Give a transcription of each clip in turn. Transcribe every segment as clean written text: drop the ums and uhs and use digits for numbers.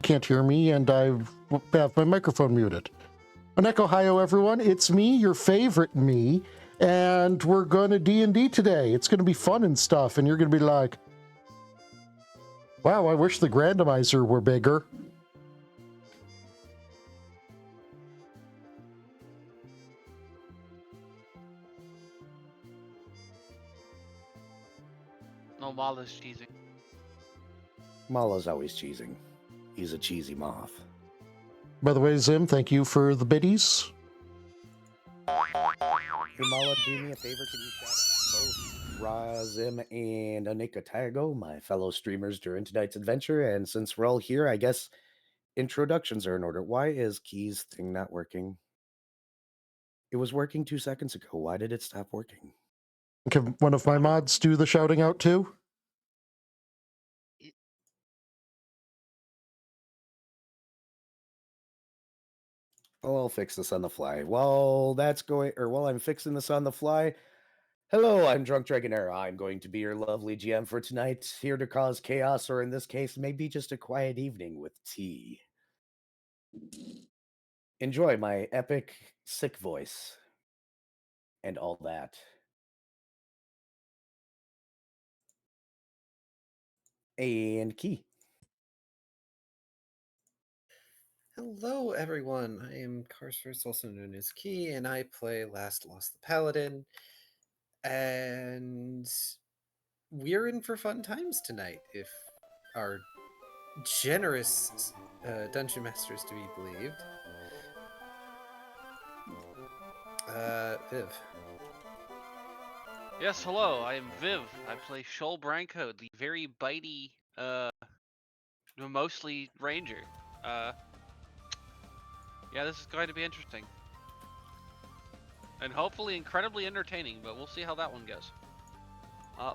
can't hear me, and I have my microphone muted. Anek, Ohio, everyone. It's me, your favorite me, and we're going to D&D today. It's going to be fun and stuff, and you're going to be like, wow, I wish the Grandomizer were bigger. No, Mala's cheesing. Mala's always cheesing. He's a cheesy moth. By the way, Zim, thank you for the biddies. Hey, Mala, do me a favor. Can you shout out both Razim and Anika Tago, my fellow streamers during tonight's adventure? And since we're all here, I guess introductions are in order. Why is Key's thing not working? It was working 2 seconds ago. Why did it stop working? Can one of my mods do the shouting out too? Oh, I'll fix this on the fly. While I'm fixing this on the fly, hello, I'm Drunk Dragonair. I'm going to be your lovely GM for tonight, here to cause chaos, or in this case, maybe just a quiet evening with tea. Enjoy my epic, sick voice and all that. And Key. Hello, everyone. I am Karsfors, also known as Key, and I play Last Lost the Paladin. And we're in for fun times tonight, if our generous dungeon master is to be believed. Viv. Yes, hello, I am Viv. I play Shoal Branko, the very bitey, mostly ranger. Yeah, this is going to be interesting. And hopefully incredibly entertaining, but we'll see how that one goes.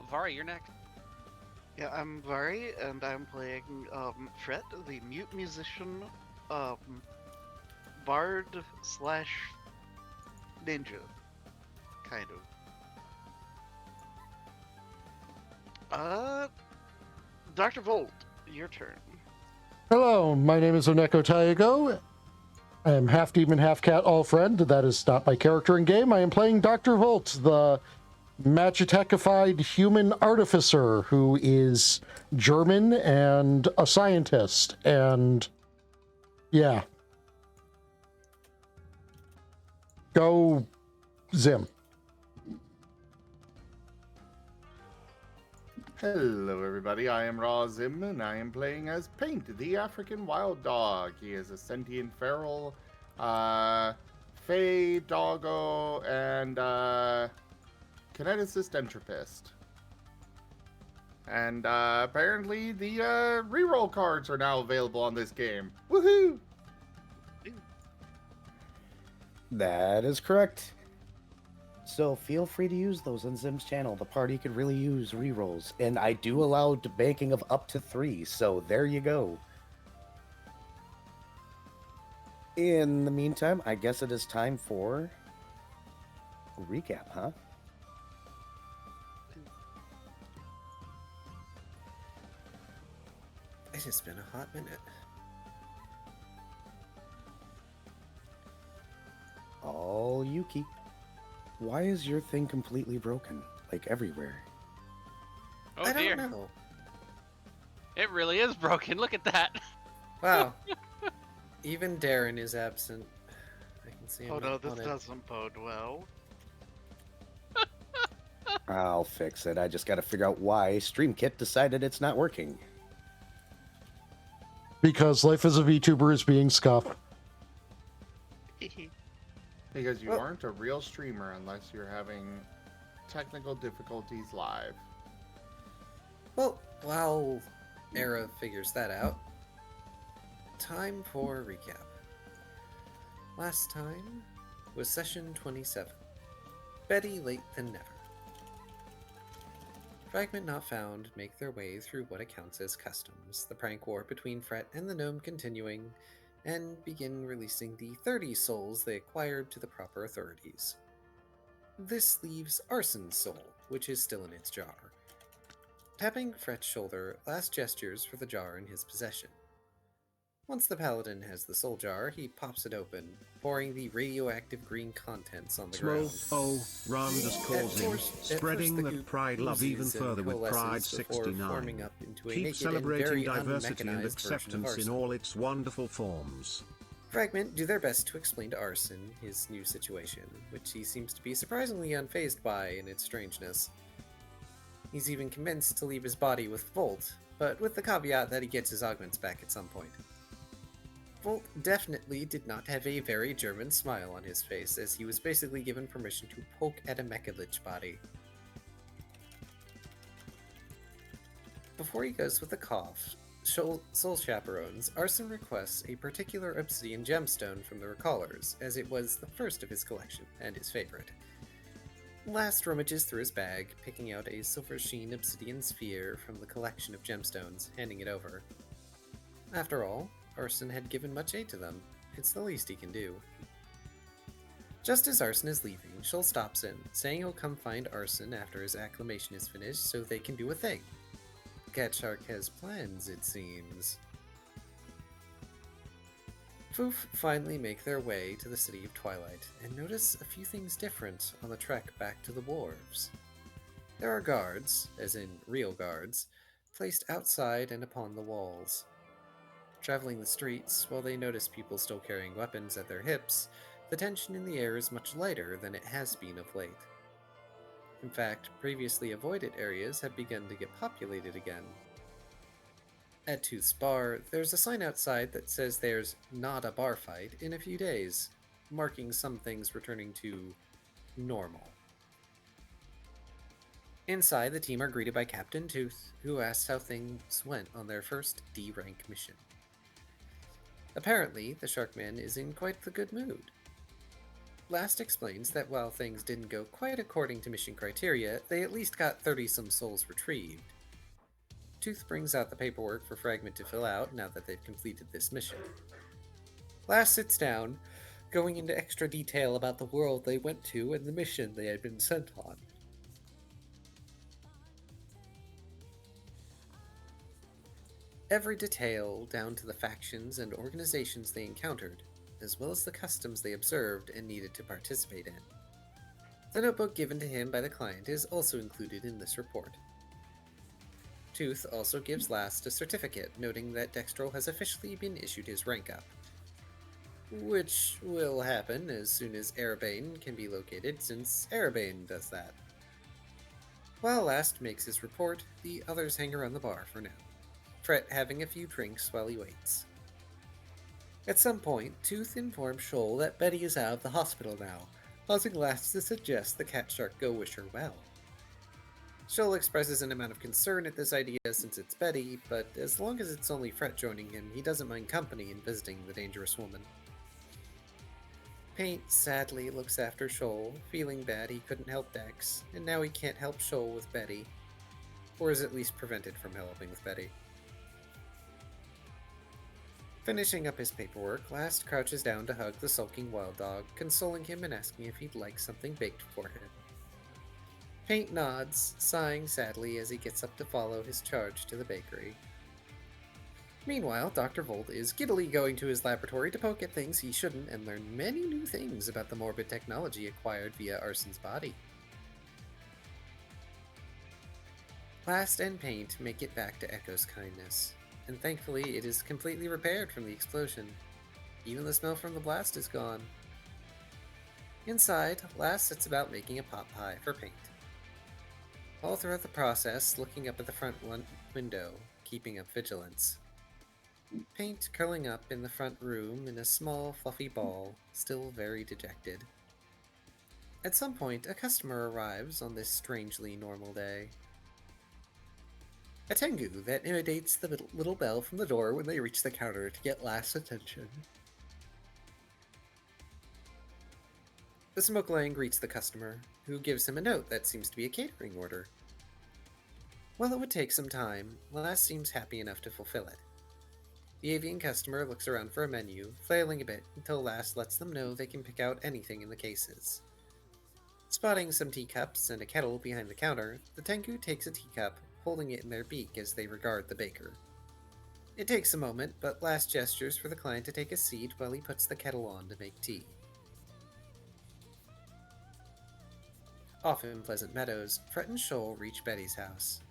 Vari, you're next. Yeah, I'm Vari, and I'm playing Fred, the mute musician, bard slash ninja, kind of. Dr. Volt, your turn. Hello, my name is Oneko Taigo. I am half demon, half cat, all friend. That is not my character in game. I am playing Dr. Volt, the Magitechified human artificer who is German and a scientist. And yeah. Go Zim. Hello everybody, I am Razim, and I am playing as Paint, the African wild dog. He is a sentient feral, fey, doggo, and kineticist entropist. And apparently the reroll cards are now available on this game. Woohoo! That is correct. So feel free to use those on Zim's channel. The party could really use rerolls. And I do allow banking of up to 3, so there you go. In the meantime, I guess it is time for a recap, huh? It has been a hot minute. All Yuki. Why is your thing completely broken? Like everywhere. Oh I dear. don't know. It really is broken, look at that. Wow. Even Darren is absent. I can see him Oh no, on this it. doesn't bode well. I'll fix it. I just gotta figure out why StreamKit decided it's not working. Because life as a VTuber is being scuffed. Because you Well- aren't a real streamer unless you're having technical difficulties live. Well, while Era figures that out, time for a recap. Last time was session 27. Betty late than never. Fragment not found make their way through what accounts as customs, the prank war between Fret and the gnome continuing, and begin releasing the 30 souls they acquired to the proper authorities. This leaves Arson's soul, which is still in its jar. Tapping Fret's shoulder, last gestures for the jar in his possession. Once the paladin has the soul jar, he pops it open, pouring the radioactive green contents on the ground. Randus calls him, spreading the that goop pride love even oozes and further with Pride coalesces before 69. forming up into a Keep naked celebrating and very diversity and unmechanized version of acceptance in Arson. all its wonderful forms. Fragment do their best to explain to Arson his new situation, which he seems to be surprisingly unfazed by in its strangeness. He's even convinced to leave his body with Volt, but with the caveat that he gets his augments back at some point. Volt definitely did not have a very German smile on his face, as he was basically given permission to poke at a Mechalich body. Before he goes with the cough, Soul Chaperones, Arson requests a particular obsidian gemstone from the Recallers, as it was the first of his collection, and his favorite. Last rummages through his bag, picking out a silver sheen obsidian sphere from the collection of gemstones, handing it over. After all, Arson had given much aid to them. It's the least he can do. Just as Arson is leaving, Shoal stops in, saying he'll come find Arson after his acclimation is finished so they can do a thing. Cat Shark has plans, it seems. Foof finally make their way to the City of Twilight, and notice a few things different on the trek back to the wharves. There are guards, as in real guards, placed outside and upon the walls. Traveling the streets, while they notice people still carrying weapons at their hips, the tension in the air is much lighter than it has been of late. In fact, previously avoided areas have begun to get populated again. At Tooth's Bar, there's a sign outside that says there's not a bar fight in a few days, marking some things returning to normal. Inside, the team are greeted by Captain Tooth, who asks how things went on their first D-rank mission. Apparently, the Sharkman is in quite the good mood. Last explains that while things didn't go quite according to mission criteria, they at least got 30-some souls retrieved. Tooth brings out the paperwork for Fragment to fill out now that they've completed this mission. Last sits down, going into extra detail about the world they went to and the mission they had been sent on. Every detail, down to the factions and organizations they encountered, as well as the customs they observed and needed to participate in. The notebook given to him by the client is also included in this report. Tooth also gives Last a certificate noting that Dextrol has officially been issued his rank up, which will happen as soon as Erebane can be located, since Erebane does that. While Last makes his report, the others hang around the bar for now, Fret having a few drinks while he waits. At some point, Tooth informs Shoal that Betty is out of the hospital now, causing Last to suggest the Cat Shark go wish her well. Shoal expresses an amount of concern at this idea since it's Betty, but as long as it's only Fret joining him, he doesn't mind company in visiting the dangerous woman. Paint sadly looks after Shoal, feeling bad he couldn't help Dex, and now he can't help Shoal with Betty, or is at least prevented from helping with Betty. Finishing up his paperwork, Last crouches down to hug the sulking wild dog, consoling him and asking if he'd like something baked for him. Paint nods, sighing sadly as he gets up to follow his charge to the bakery. Meanwhile, Dr. Volt is giddily going to his laboratory to poke at things he shouldn't and learn many new things about the morbid technology acquired via Arson's body. Last and Paint make it back to Echo's kindness, and thankfully it is completely repaired from the explosion. Even the smell from the blast is gone. Inside, Last sets about making a pot pie for Paint. All throughout the process, looking up at the front window, keeping up vigilance. Paint curling up in the front room in a small, fluffy ball, still very dejected. At some point, a customer arrives on this strangely normal day. A Tengu that imitates the little bell from the door when they reach the counter to get Last's attention. The Smokelang greets the customer, who gives him a note that seems to be a catering order. While it would take some time, Last seems happy enough to fulfill it. The avian customer looks around for a menu, flailing a bit until Last lets them know they can pick out anything in the cases. Spotting some teacups and a kettle behind the counter, the Tengu takes a teacup, holding it in their beak as they regard the baker. It takes a moment, but last gestures for the client to take a seat while he puts the kettle on to make tea. Off in Pleasant Meadows, Fret and Shoal reach Betty's house.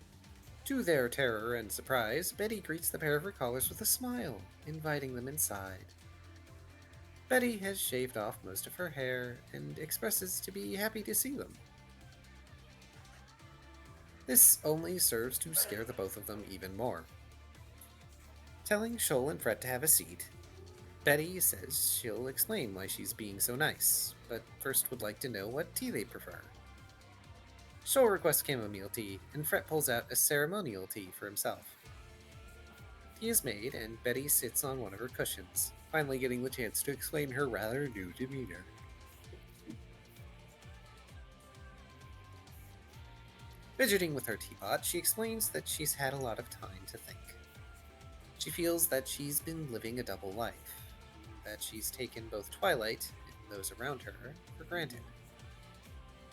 To their terror and surprise, Betty greets the pair of her callers with a smile, inviting them inside. Betty has shaved off most of her hair and expresses to be happy to see them. This only serves to scare the both of them even more. Telling Shoal and Fret to have a seat, Betty says she'll explain why she's being so nice, but first would like to know what tea they prefer. Shoal requests chamomile tea, and Fret pulls out a ceremonial tea for himself. Tea is made, and Betty sits on one of her cushions, finally getting the chance to explain her rather new demeanor. Fidgeting with her teapot, she explains that she's had a lot of time to think. She feels that she's been living a double life, that she's taken both Twilight and those around her for granted.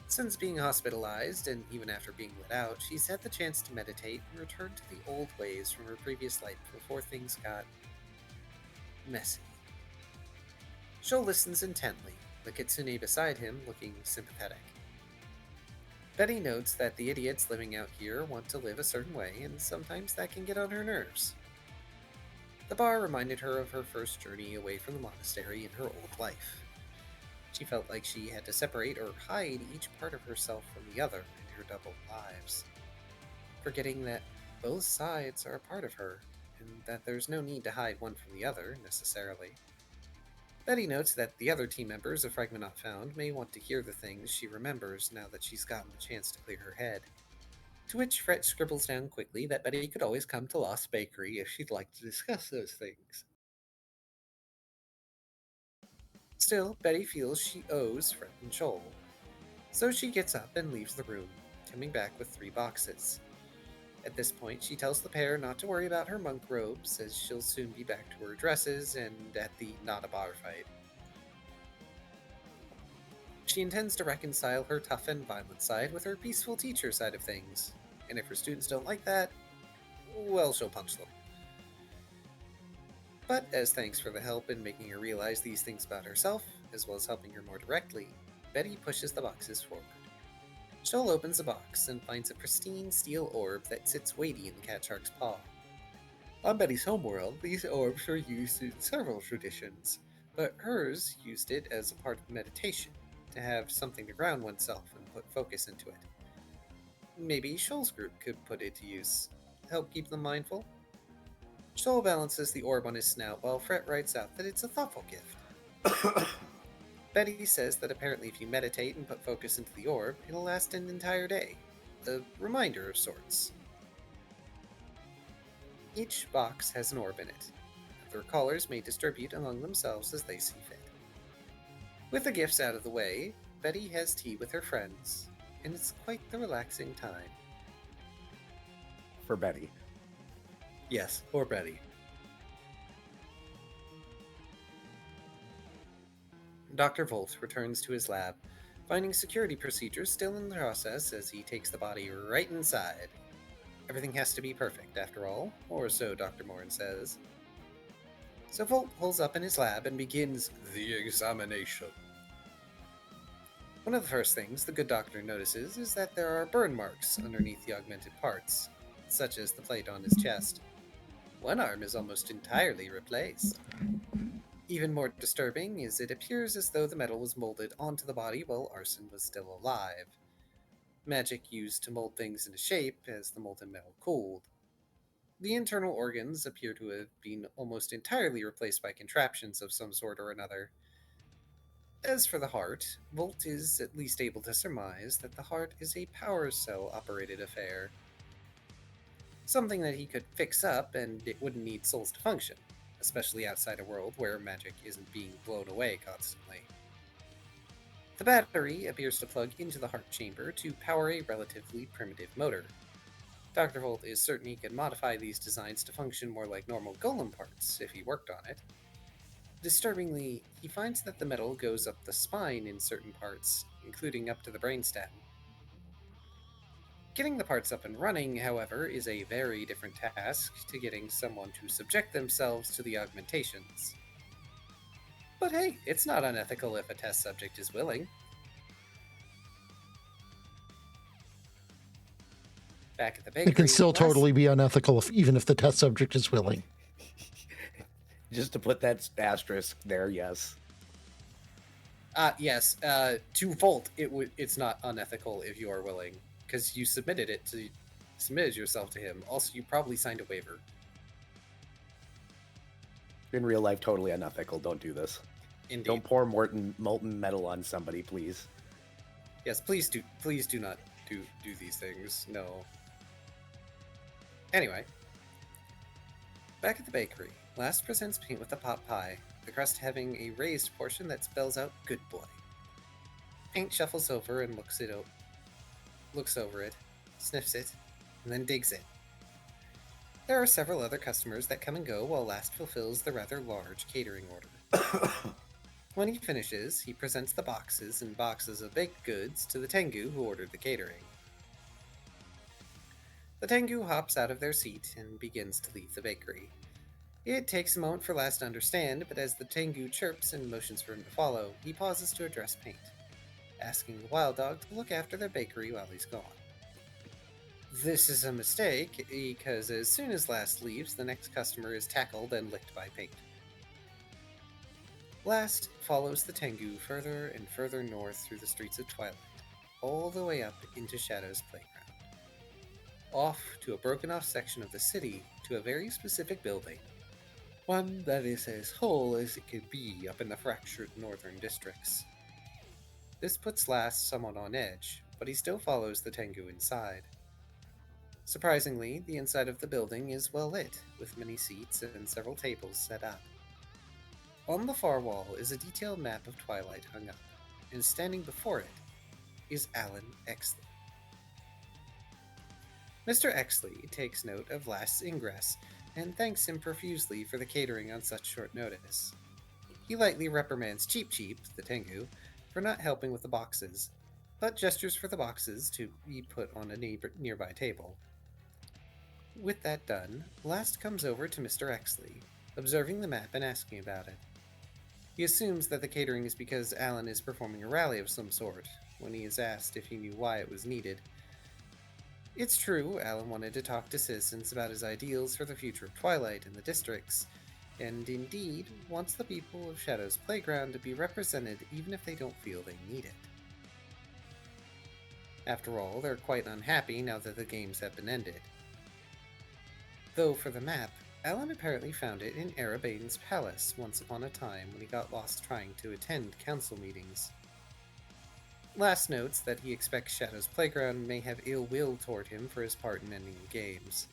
Since being hospitalized, and even after being let out, she's had the chance to meditate and return to the old ways from her previous life before things got messy. Shoal listens intently, the kitsune beside him looking sympathetic. Betty notes that the idiots living out here want to live a certain way, and sometimes that can get on her nerves. The bar reminded her of her first journey away from the monastery in her old life. She felt like she had to separate or hide each part of herself from the other in her double lives, forgetting that both sides are a part of her, and that there's no need to hide one from the other, necessarily. Betty notes that the other team members of Fragment Not Found may want to hear the things she remembers now that she's gotten the chance to clear her head. To which Fret scribbles down quickly that Betty could always come to Lost Bakery if she'd like to discuss those things. Still, Betty feels she owes Fret and Shoal, so she gets up and leaves the room, coming back with 3 boxes. At this point, she tells the pair not to worry about her monk robes, as she'll soon be back to her dresses and at the not a bar fight. She intends to reconcile her tough and violent side with her peaceful teacher side of things, and if her students don't like that, well, she'll punch them. But as thanks for the help in making her realize these things about herself, as well as helping her more directly, Betty pushes the boxes forward. Shoal opens a box and finds a pristine steel orb that sits weighty in the cat shark's paw. On Betty's homeworld, these orbs are used in several traditions, but hers used it as a part of meditation, to have something to ground oneself and put focus into it. Maybe Shoal's group could put it to use, help keep them mindful? Shoal balances the orb on his snout while Fret writes out that it's a thoughtful gift. Betty says that apparently if you meditate and put focus into the orb, it'll last an entire day. A reminder of sorts. Each box has an orb in it. Their callers may distribute among themselves as they see fit. With the gifts out of the way, Betty has tea with her friends, and it's quite the relaxing time. For Betty. Yes, for Betty. Dr. Volt returns to his lab, finding security procedures still in the process as he takes the body right inside. Everything has to be perfect, after all, or so Dr. Morin says. So Volt pulls up in his lab and begins the examination. One of the first things the good doctor notices is that there are burn marks underneath the augmented parts, such as the plate on his chest. One arm is almost entirely replaced. Even more disturbing is it appears as though the metal was molded onto the body while Arson was still alive. Magic used to mold things into shape as the molten metal cooled. The internal organs appear to have been almost entirely replaced by contraptions of some sort or another. As for the heart, Volt is at least able to surmise that the heart is a power cell-operated affair. Something that he could fix up and it wouldn't need souls to function, especially outside a world where magic isn't being blown away constantly. The battery appears to plug into the heart chamber to power a relatively primitive motor. Dr. Volt is certain he could modify these designs to function more like normal golem parts if he worked on it. Disturbingly, he finds that the metal goes up the spine in certain parts, including up to the brainstem. Getting the parts up and running, however, is a very different task to getting someone to subject themselves to the augmentations. But hey, it's not unethical if a test subject is willing. Back at the bakery, It can still last- totally be unethical even if the test subject is willing. Just to put that asterisk there, yes. Yes. To Volt, it's not unethical if you are willing, because you submitted yourself to him. Also, you probably signed a waiver. In real life, totally unethical. Don't do this. Indeed. Don't pour molten metal on somebody, please. Yes, please do. Please do not do these things. No. Anyway, back at the bakery, Last presents Paint with a pot pie, the crust having a raised portion that spells out "Good Boy." Paint shuffles over and looks over it, sniffs it, and then digs it. There are several other customers that come and go while Last fulfills the rather large catering order. When he finishes, he presents the boxes and boxes of baked goods to the Tengu who ordered the catering. The Tengu hops out of their seat and begins to leave the bakery. It takes a moment for Last to understand, but as the Tengu chirps and motions for him to follow, he pauses to address Paint, asking the wild dog to look after their bakery while he's gone. This is a mistake, because as soon as Last leaves, the next customer is tackled and licked by Paint. Last follows the Tengu further and further north through the streets of Twilight, all the way up into Shadow's playground. Off to a broken-off section of the city to a very specific building, one that is as whole as it could be up in the fractured northern districts. This puts Last somewhat on edge, but he still follows the Tengu inside. Surprisingly, the inside of the building is well lit, with many seats and several tables set up. On the far wall is a detailed map of Twilight hung up, and standing before it is Alan Exley. Mr. Exley takes note of Last's ingress and thanks him profusely for the catering on such short notice. He lightly reprimands Cheep Cheep, the Tengu, for not helping with the boxes, but gestures for the boxes to be put on a nearby table. With that done, Last comes over to Mr. Exley, observing the map and asking about it. He assumes that the catering is because Alan is performing a rally of some sort, when he is asked if he knew why it was needed. It's true, Alan wanted to talk to citizens about his ideals for the future of Twilight and the districts, and indeed wants the people of Shadow's playground to be represented even if they don't feel they need it. After all, they're quite unhappy now that the games have been ended. Though for the map, Alan apparently found it in Arabane's palace once upon a time when he got lost trying to attend council meetings. Last notes that he expects Shadow's playground may have ill will toward him for his part in ending the games.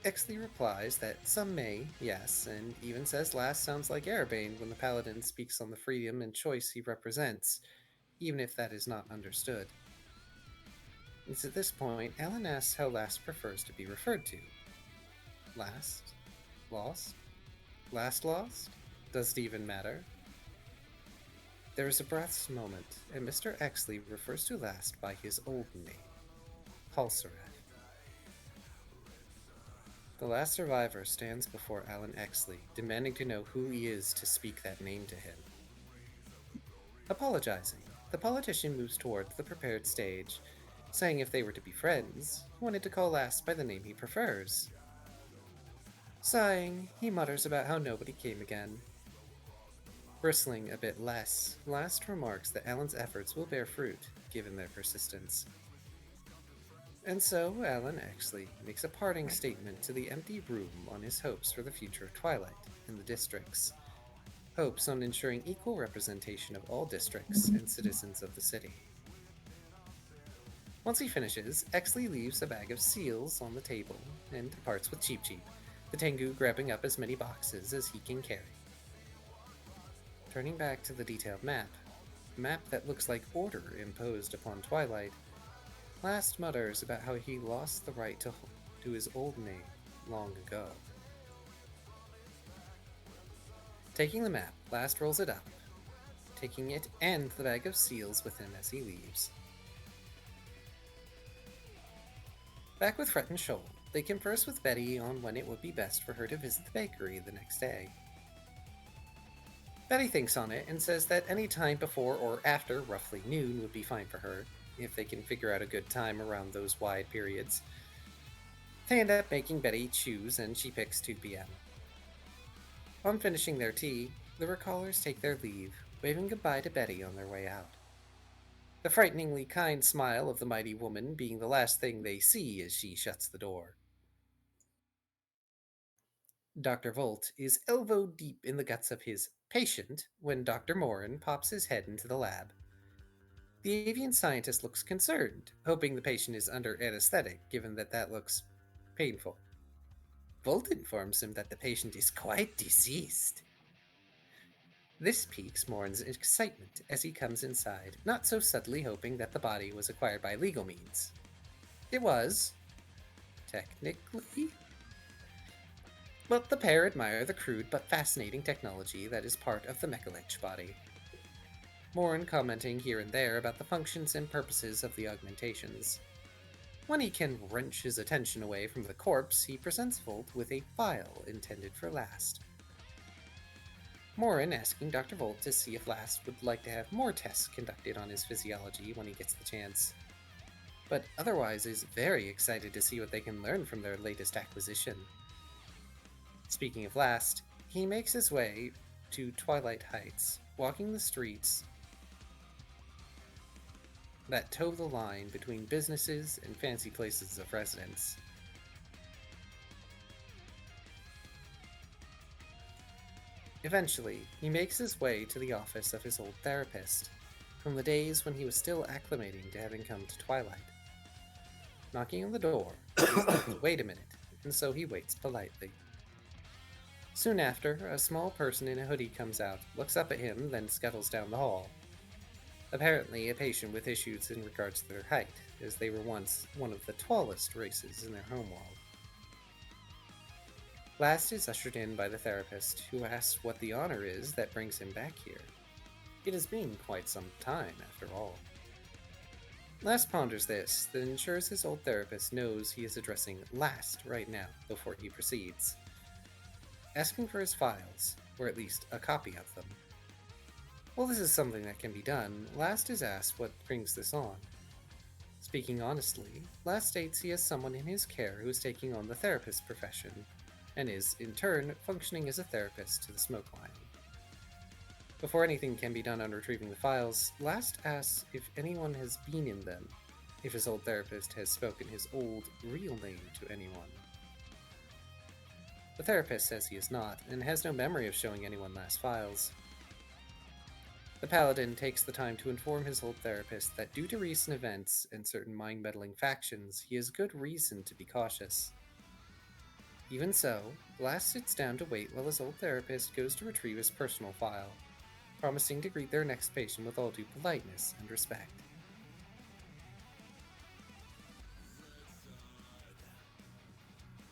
Exley replies that some may, yes, and even says Last sounds like Arabane when the paladin speaks on the freedom and choice he represents, even if that is not understood. It's at this point Alan asks how Last prefers to be referred to. Last? Lost? Last lost? Does it even matter? There is a breath's moment, and Mr. Exley refers to Last by his old name, Halserath. The last survivor stands before Alan Exley, demanding to know who he is to speak that name to him. Apologizing, the politician moves toward the prepared stage, saying if they were to be friends, he wanted to call Last by the name he prefers. Sighing, he mutters about how nobody came again. Bristling a bit less, Last remarks that Alan's efforts will bear fruit, given their persistence. And so, Alan Exley makes a parting statement to the empty room on his hopes for the future of Twilight and the districts. Hopes on ensuring equal representation of all districts and citizens of the city. Once he finishes, Exley leaves a bag of seals on the table and departs with Cheep Cheep, the Tengu grabbing up as many boxes as he can carry. Turning back to the detailed map, a map that looks like order imposed upon Twilight, Last mutters about how he lost the right to his old name long ago. Taking the map, Last rolls it up, taking it and the bag of seals with him as he leaves. Back with Fret and Shoal, they converse with Betty on when it would be best for her to visit the bakery the next day. Betty thinks on it and says that any time before or after roughly noon would be fine for her, if they can figure out a good time around those wide periods. They end up making Betty choose, and she picks 2 p.m. On finishing their tea, the recallers take their leave, waving goodbye to Betty on their way out. The frighteningly kind smile of the mighty woman being the last thing they see as she shuts the door. Dr. Volt is elbow deep in the guts of his patient when Dr. Morin pops his head into the lab. The avian scientist looks concerned, hoping the patient is under anesthetic, given that looks painful. Volt informs him that the patient is quite deceased. This piques Morin's excitement as he comes inside, not so subtly hoping that the body was acquired by legal means. It was, technically. But the pair admire the crude but fascinating technology that is part of the Mechalech body. Morin commenting here and there about the functions and purposes of the augmentations. When he can wrench his attention away from the corpse, he presents Volt with a file intended for Last. Morin asking Dr. Volt to see if Last would like to have more tests conducted on his physiology when he gets the chance, but otherwise is very excited to see what they can learn from their latest acquisition. Speaking of Last, he makes his way to Twilight Heights, walking the streets that toe the line between businesses and fancy places of residence. Eventually, he makes his way to the office of his old therapist, from the days when he was still acclimating to having come to Twilight. Knocking on the door, he's told, "Wait a minute," and so he waits politely. Soon after, a small person in a hoodie comes out, looks up at him, then scuttles down the hall. Apparently a patient with issues in regards to their height, as they were once one of the tallest races in their homeworld. Last is ushered in by the therapist, who asks what the honor is that brings him back here. It has been quite some time, after all. Last ponders this, then ensures his old therapist knows he is addressing Last right now before he proceeds. Asking for his files, or at least a copy of them. While this is something that can be done, Last is asked what brings this on. Speaking honestly, Last states he has someone in his care who is taking on the therapist profession, and is, in turn, functioning as a therapist to the smoke line. Before anything can be done on retrieving the files, Last asks if anyone has been in them, if his old therapist has spoken his old, real name to anyone. The therapist says he is not, and has no memory of showing anyone Last files. The Paladin takes the time to inform his old therapist that due to recent events and certain mind-meddling factions, he has good reason to be cautious. Even so, Last sits down to wait while his old therapist goes to retrieve his personal file, promising to greet their next patient with all due politeness and respect.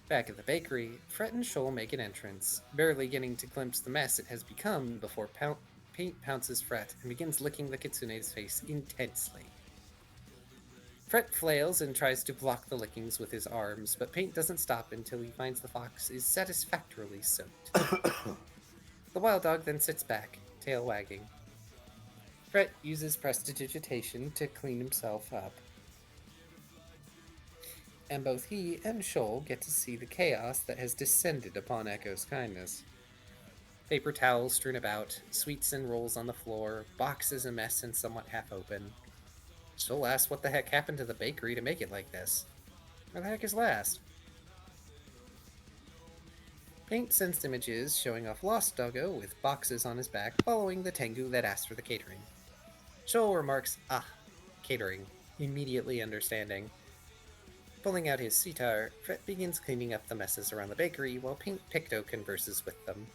Back at the bakery, Fret and Shoal make an entrance, barely getting to glimpse the mess it has become before Paint pounces Fret and begins licking the kitsune's face intensely. Fret flails and tries to block the lickings with his arms, but Paint doesn't stop until he finds the fox is satisfactorily soaked. The wild dog then sits back, tail wagging. Fret uses prestidigitation to clean himself up, and both he and Shoal get to see the chaos that has descended upon Echo's kindness. Paper towels strewn about, sweets and rolls on the floor, boxes a mess and somewhat half-open. Shoal asks what the heck happened to the bakery to make it like this. Where the heck is Last? Paint sends images showing off Lost Doggo with boxes on his back following the Tengu that asked for the catering. Shoal remarks, catering, immediately understanding. Pulling out his sitar, Fret begins cleaning up the messes around the bakery while Paint Picto converses with them.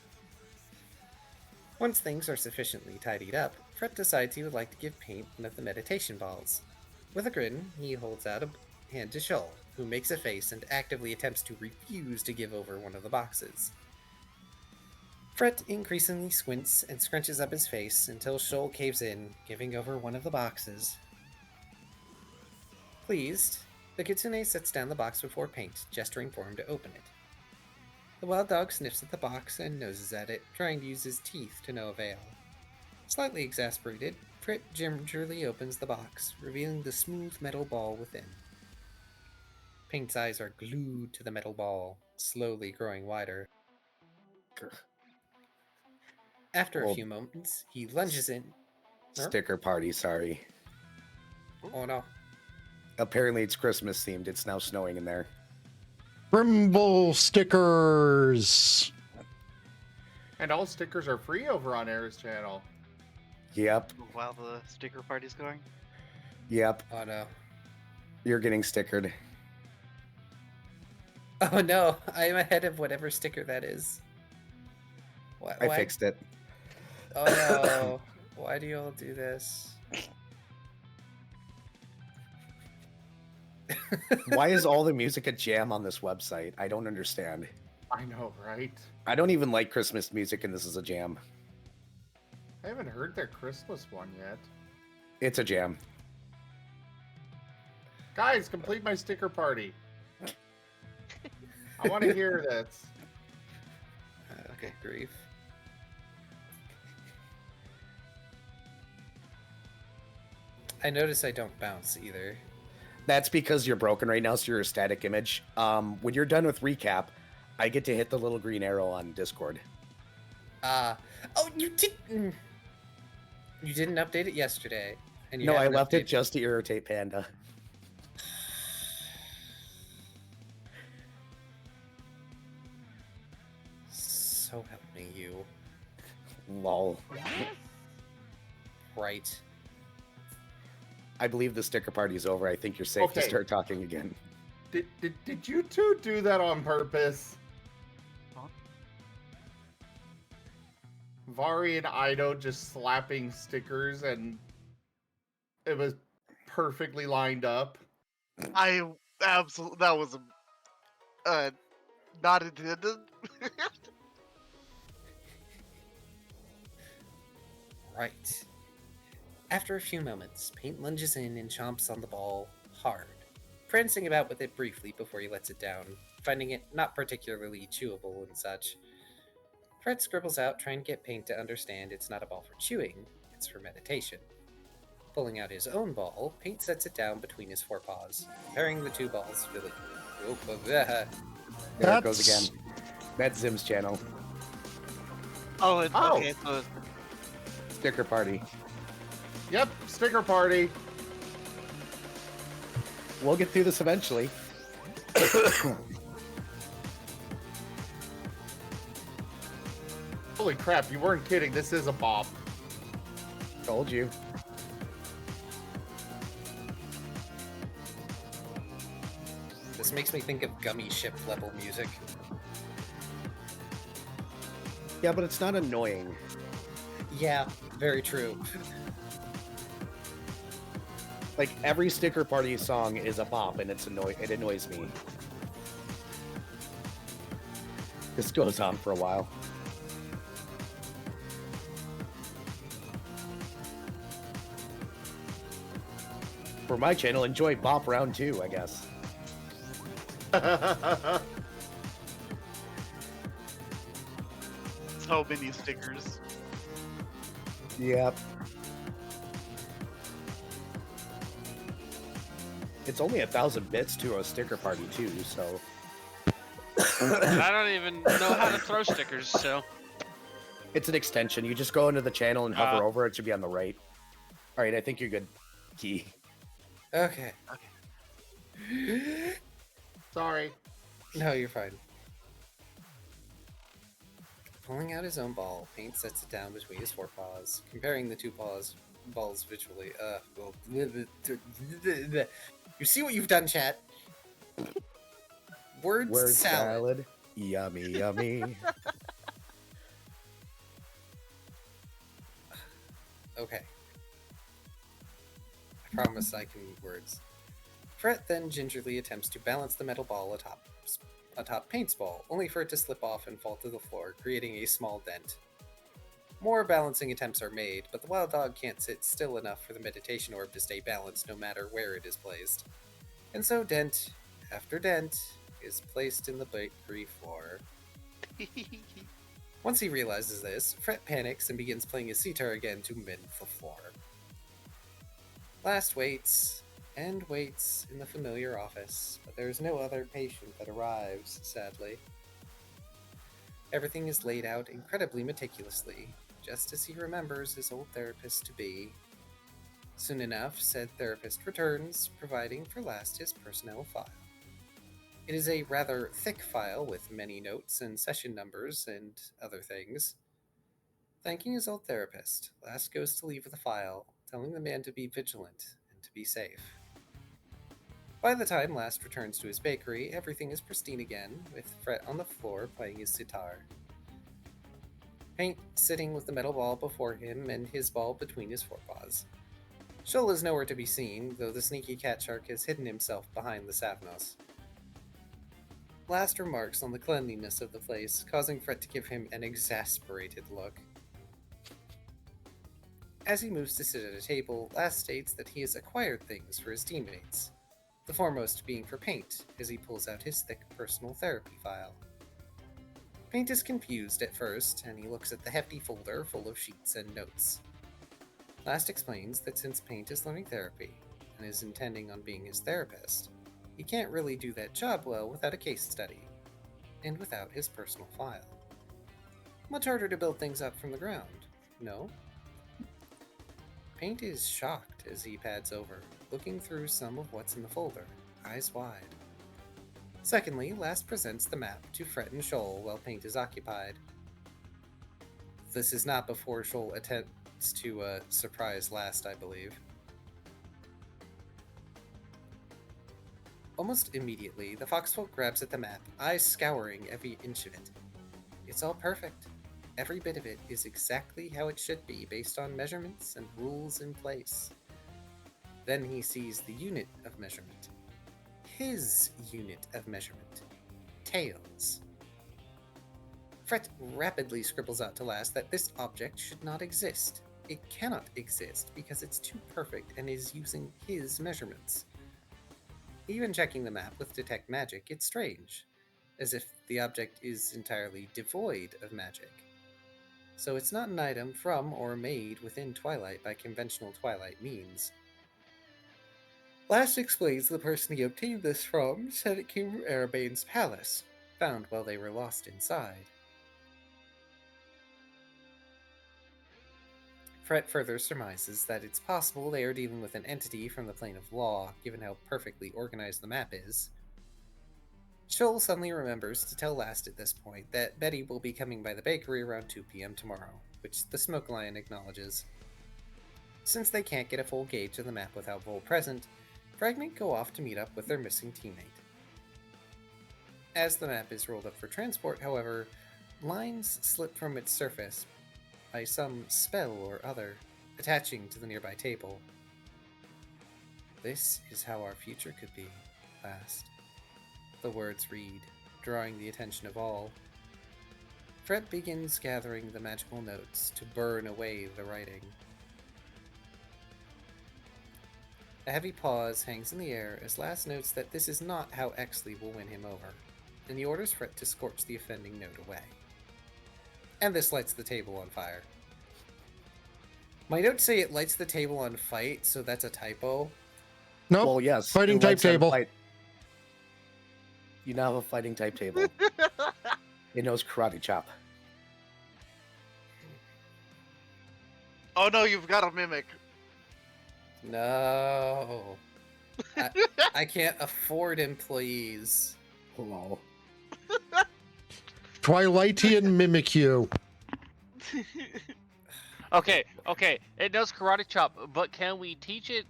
Once things are sufficiently tidied up, Fret decides he would like to give Paint one of the meditation balls. With a grin, he holds out a hand to Shoal, who makes a face and actively attempts to refuse to give over one of the boxes. Fret increasingly squints and scrunches up his face until Shoal caves in, giving over one of the boxes. Pleased, The kitsune sets down the box before Paint, gesturing for him to open it. The wild dog sniffs at the box and noses at it, trying to use his teeth to no avail. Slightly exasperated, Frit gingerly opens the box, revealing the smooth metal ball within. Paint's eyes are glued to the metal ball, slowly growing wider. After a Well, few moments, he lunges in. Sticker party, sorry. Oh no. Apparently it's Christmas themed. It's now snowing in there. Brimble stickers. And all stickers are free over on Air's channel. Yep. While the sticker party's going. Yep. Oh no. You're getting stickered. Oh no, I am ahead of whatever sticker that is. I fixed it. Oh no. Why do you all do this? Why is all the music a jam on this website? I don't understand. I know, right? I don't even like Christmas music, and this is a jam. I haven't heard their Christmas one yet. It's a jam. Guys, complete my sticker party. I want to hear this. Okay, grief. I notice I don't bounce either. That's because you're broken right now, so you're a static image. When you're done with recap, I get to hit the little green arrow on Discord. Oh, you didn't. You didn't update it yesterday. And you No, I haven't left it updated- just to irritate Panda. So help me, you. Lol. Right. I believe the sticker party is over. I think you're safe to Okay. start talking again. Did you two do that on purpose? Huh? Vari and Ido just slapping stickers, and it was perfectly lined up. I absolutely that was not intended. Right. After a few moments, Paint lunges in and chomps on the ball hard, prancing about with it briefly before he lets it down, finding it not particularly chewable and such. Fred scribbles out, trying to get Paint to understand it's not a ball for chewing, it's for meditation. Pulling out his own ball, Paint sets it down between his forepaws, comparing the two balls really. There it goes That's- again. That's Zim's channel. Oh, it's Oh. okay. So Sticker party. Yep, sticker party. We'll get through this eventually. Holy crap, you weren't kidding. This is a bop. Told you. This makes me think of gummy ship level music. Yeah, but it's not annoying. Yeah, very true. Like, every sticker party song is a bop, and it annoys me. This goes on for a while. For my channel, enjoy Bop Round 2, I guess. so many stickers. Yep. It's only 1,000 bits to a sticker party too, so And I don't even know how to throw stickers, so it's an extension. You just go into the channel and hover Ah. over. It should be on the right. All right, I think you're good. Key. Okay. Sorry. No, you're fine. Pulling out his own ball, Paint sets it down between his forepaws, comparing the two balls visually. Well, you see what you've done, chat? Word Word salad. salad. Yummy, yummy. Okay. I promise I can read words. Fret then gingerly attempts to balance the metal ball atop Paint's ball, only for it to slip off and fall to the floor, creating a small dent. More balancing attempts are made, but the wild dog can't sit still enough for the meditation orb to stay balanced no matter where it is placed. And so dent after dent is placed in the bakery floor. Once he realizes this, Fret panics and begins playing his sitar again to mend the floor. Last waits and waits in the familiar office, but there is no other patient that arrives, sadly. Everything is laid out incredibly meticulously, just as he remembers his old therapist to be. Soon enough, said therapist returns, providing for Last his personnel file. It is a rather thick file with many notes and session numbers and other things. Thanking his old therapist, Last goes to leave with the file, telling the man to be vigilant and to be safe. By the time Last returns to his bakery, everything is pristine again, with Fret on the floor playing his sitar. Paint sitting with the metal ball before him and his ball between his forepaws. Shoal is nowhere to be seen, though the sneaky cat shark has hidden himself behind the Savnos. Last remarks on the cleanliness of the place, causing Fret to give him an exasperated look. As he moves to sit at a table, Last states that he has acquired things for his teammates, the foremost being for Paint, as he pulls out his thick personal therapy file. Paint is confused at first, and he looks at the hefty folder full of sheets and notes. Last explains that since Paint is learning therapy, and is intending on being his therapist, he can't really do that job well without a case study, and without his personal file. Much harder to build things up from the ground, no? Paint is shocked as he pads over, looking through some of what's in the folder, eyes wide. Secondly, Last presents the map to Fret and Shoal while Paint is occupied. This is not before Shoal attempts to surprise Last, I believe. Almost immediately, the foxfolk grabs at the map, eyes scouring every inch of it. It's all perfect. Every bit of it is exactly how it should be based on measurements and rules in place. Then he sees the unit of measurement. His unit of measurement. Tails. Fret rapidly scribbles out to Last that this object should not exist. It cannot exist because it's too perfect and is using his measurements. Even checking the map with Detect Magic, it's strange, as if the object is entirely devoid of magic. So it's not an item from or made within Twilight by conventional Twilight means. Last explains the person he obtained this from said it came from Arabane's palace, found while they were lost inside. Fret further surmises that it's possible they are dealing with an entity from the plane of law, given how perfectly organized the map is. Shoal suddenly remembers to tell Last at this point that Betty will be coming by the bakery around 2 p.m. tomorrow, which the Smoke Lion acknowledges. Since they can't get a full gauge of the map without Vol present, Fragment go off to meet up with their missing teammate. As the map is rolled up for transport, however, lines slip from its surface by some spell or other, attaching to the nearby table. This is how our future could be, Last. The words read, drawing the attention of all. Fret begins gathering the magical notes to burn away the writing. A heavy pause hangs in the air as Last notes that this is not how Exley will win him over, and he orders Fret to scorch the offending note away. And this lights the table on fire. My notes say it lights the table on fight, so that's a typo. Nope. Well, yes. Fighting it type lets them table. fight. You now have a fighting type table. It knows karate chop. Oh no, you've got a mimic. No. I can't afford employees. Hello. Twilightian mimic you. Okay, it knows karate chop, but can we teach it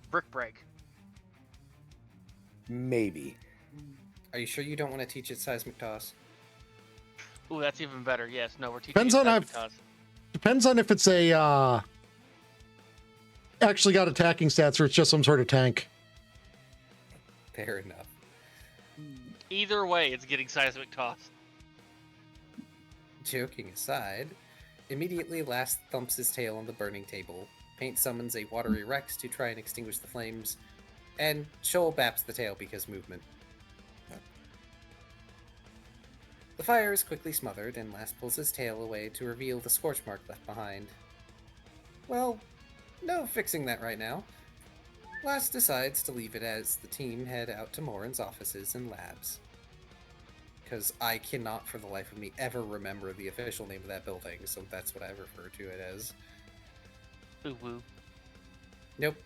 brick break? Maybe. Are you sure you don't want to teach it seismic toss? Ooh, that's even better. Yes, no, we're teaching Depends it on seismic how- toss. Depends on if it's a actually got attacking stats or it's just some sort of tank. Fair enough. Either way, it's getting seismic toss. Joking aside, immediately Last thumps his tail on the burning table. Paint summons a watery Rex to try and extinguish the flames, And Shoal baps the tail because movement. The fire is quickly smothered, and Last pulls his tail away to reveal the scorch mark left behind. Well, no fixing that right now. Last decides to leave it as the team head out to Morin's offices and labs. Because I cannot for the life of me ever remember the official name of that building, so that's what I refer to it as. Ooh woo. Nope,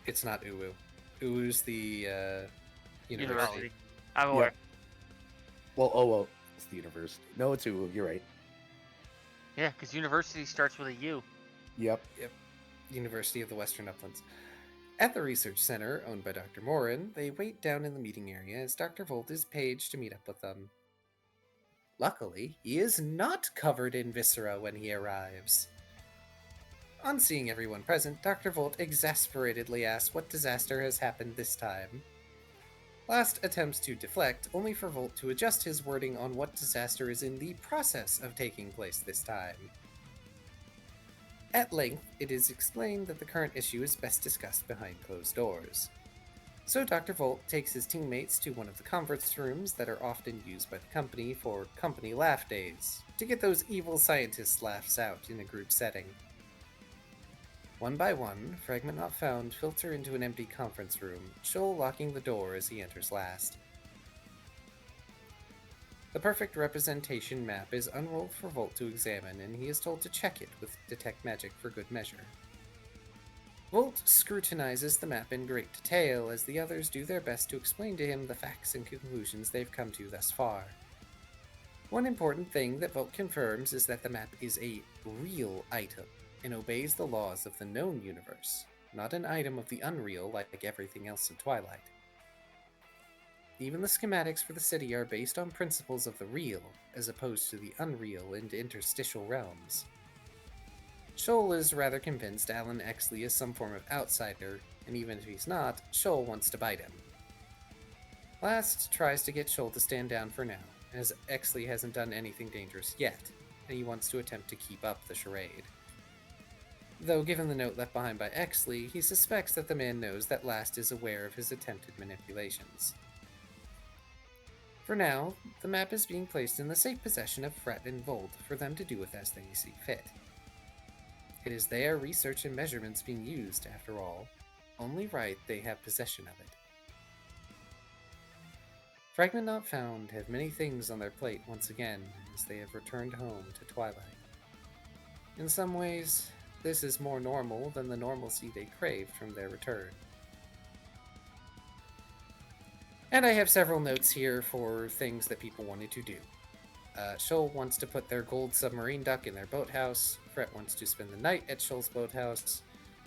it's not Uwu. Uwu's the university. University. I'm aware. Well, oh, it's the university. No, it's Ulu. You're right. Yeah, because university starts with a U. Yep. University of the Western Uplands. At the research center, owned by Dr. Morin, they wait down in the meeting area as Dr. Volt is paged to meet up with them. Luckily, he is not covered in viscera when he arrives. On seeing everyone present, Dr. Volt exasperatedly asks what disaster has happened this time. Last attempts to deflect, only for Volt to adjust his wording on what disaster is in the process of taking place this time. At length, it is explained that the current issue is best discussed behind closed doors. So Dr. Volt takes his teammates to one of the conference rooms that are often used by the company for company laugh days, to get those evil scientists' laughs out in a group setting. One by one, Fragment Not Found filter into an empty conference room, Shoal locking the door as he enters last. The perfect representation map is unrolled for Volt to examine, and he is told to check it with Detect Magic for good measure. Volt scrutinizes the map in great detail as the others do their best to explain to him the facts and conclusions they've come to thus far. One important thing that Volt confirms is that the map is a real item and obeys the laws of the known universe, not an item of the unreal like everything else in Twilight. Even the schematics for the city are based on principles of the real, as opposed to the unreal and interstitial realms. Shoal is rather convinced Alan Exley is some form of outsider, and even if he's not, Shoal wants to bite him. Last tries to get Shoal to stand down for now, as Exley hasn't done anything dangerous yet, and he wants to attempt to keep up the charade. Though given the note left behind by Exley, he suspects that the man knows that Last is aware of his attempted manipulations. For now, the map is being placed in the safe possession of Fret and Volt for them to do with as they see fit. It is their research and measurements being used, after all. Only right they have possession of it. Fragment Not Found have many things on their plate once again as they have returned home to Twilight. In some ways, this is more normal than the normalcy they craved from their return. And I have several notes here for things that people wanted to do. Shoal wants to put their gold submarine duck in their boathouse. Fret wants to spend the night at Shoal's boathouse.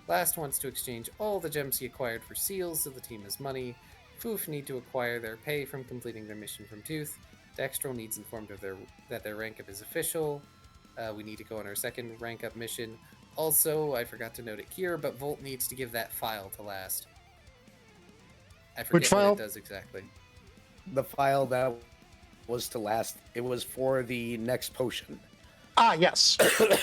Last wants to exchange all the gems he acquired for seals so the team has money. Foof need to acquire their pay from completing their mission from Tooth. Dextral needs informed of that their rank up is official. We need to go on our second rank up mission. Also, I forgot to note it here, but Volt needs to give that file to Last. I forget Which file? what it does exactly. The file that was to Last, it was for the next potion. Ah, yes.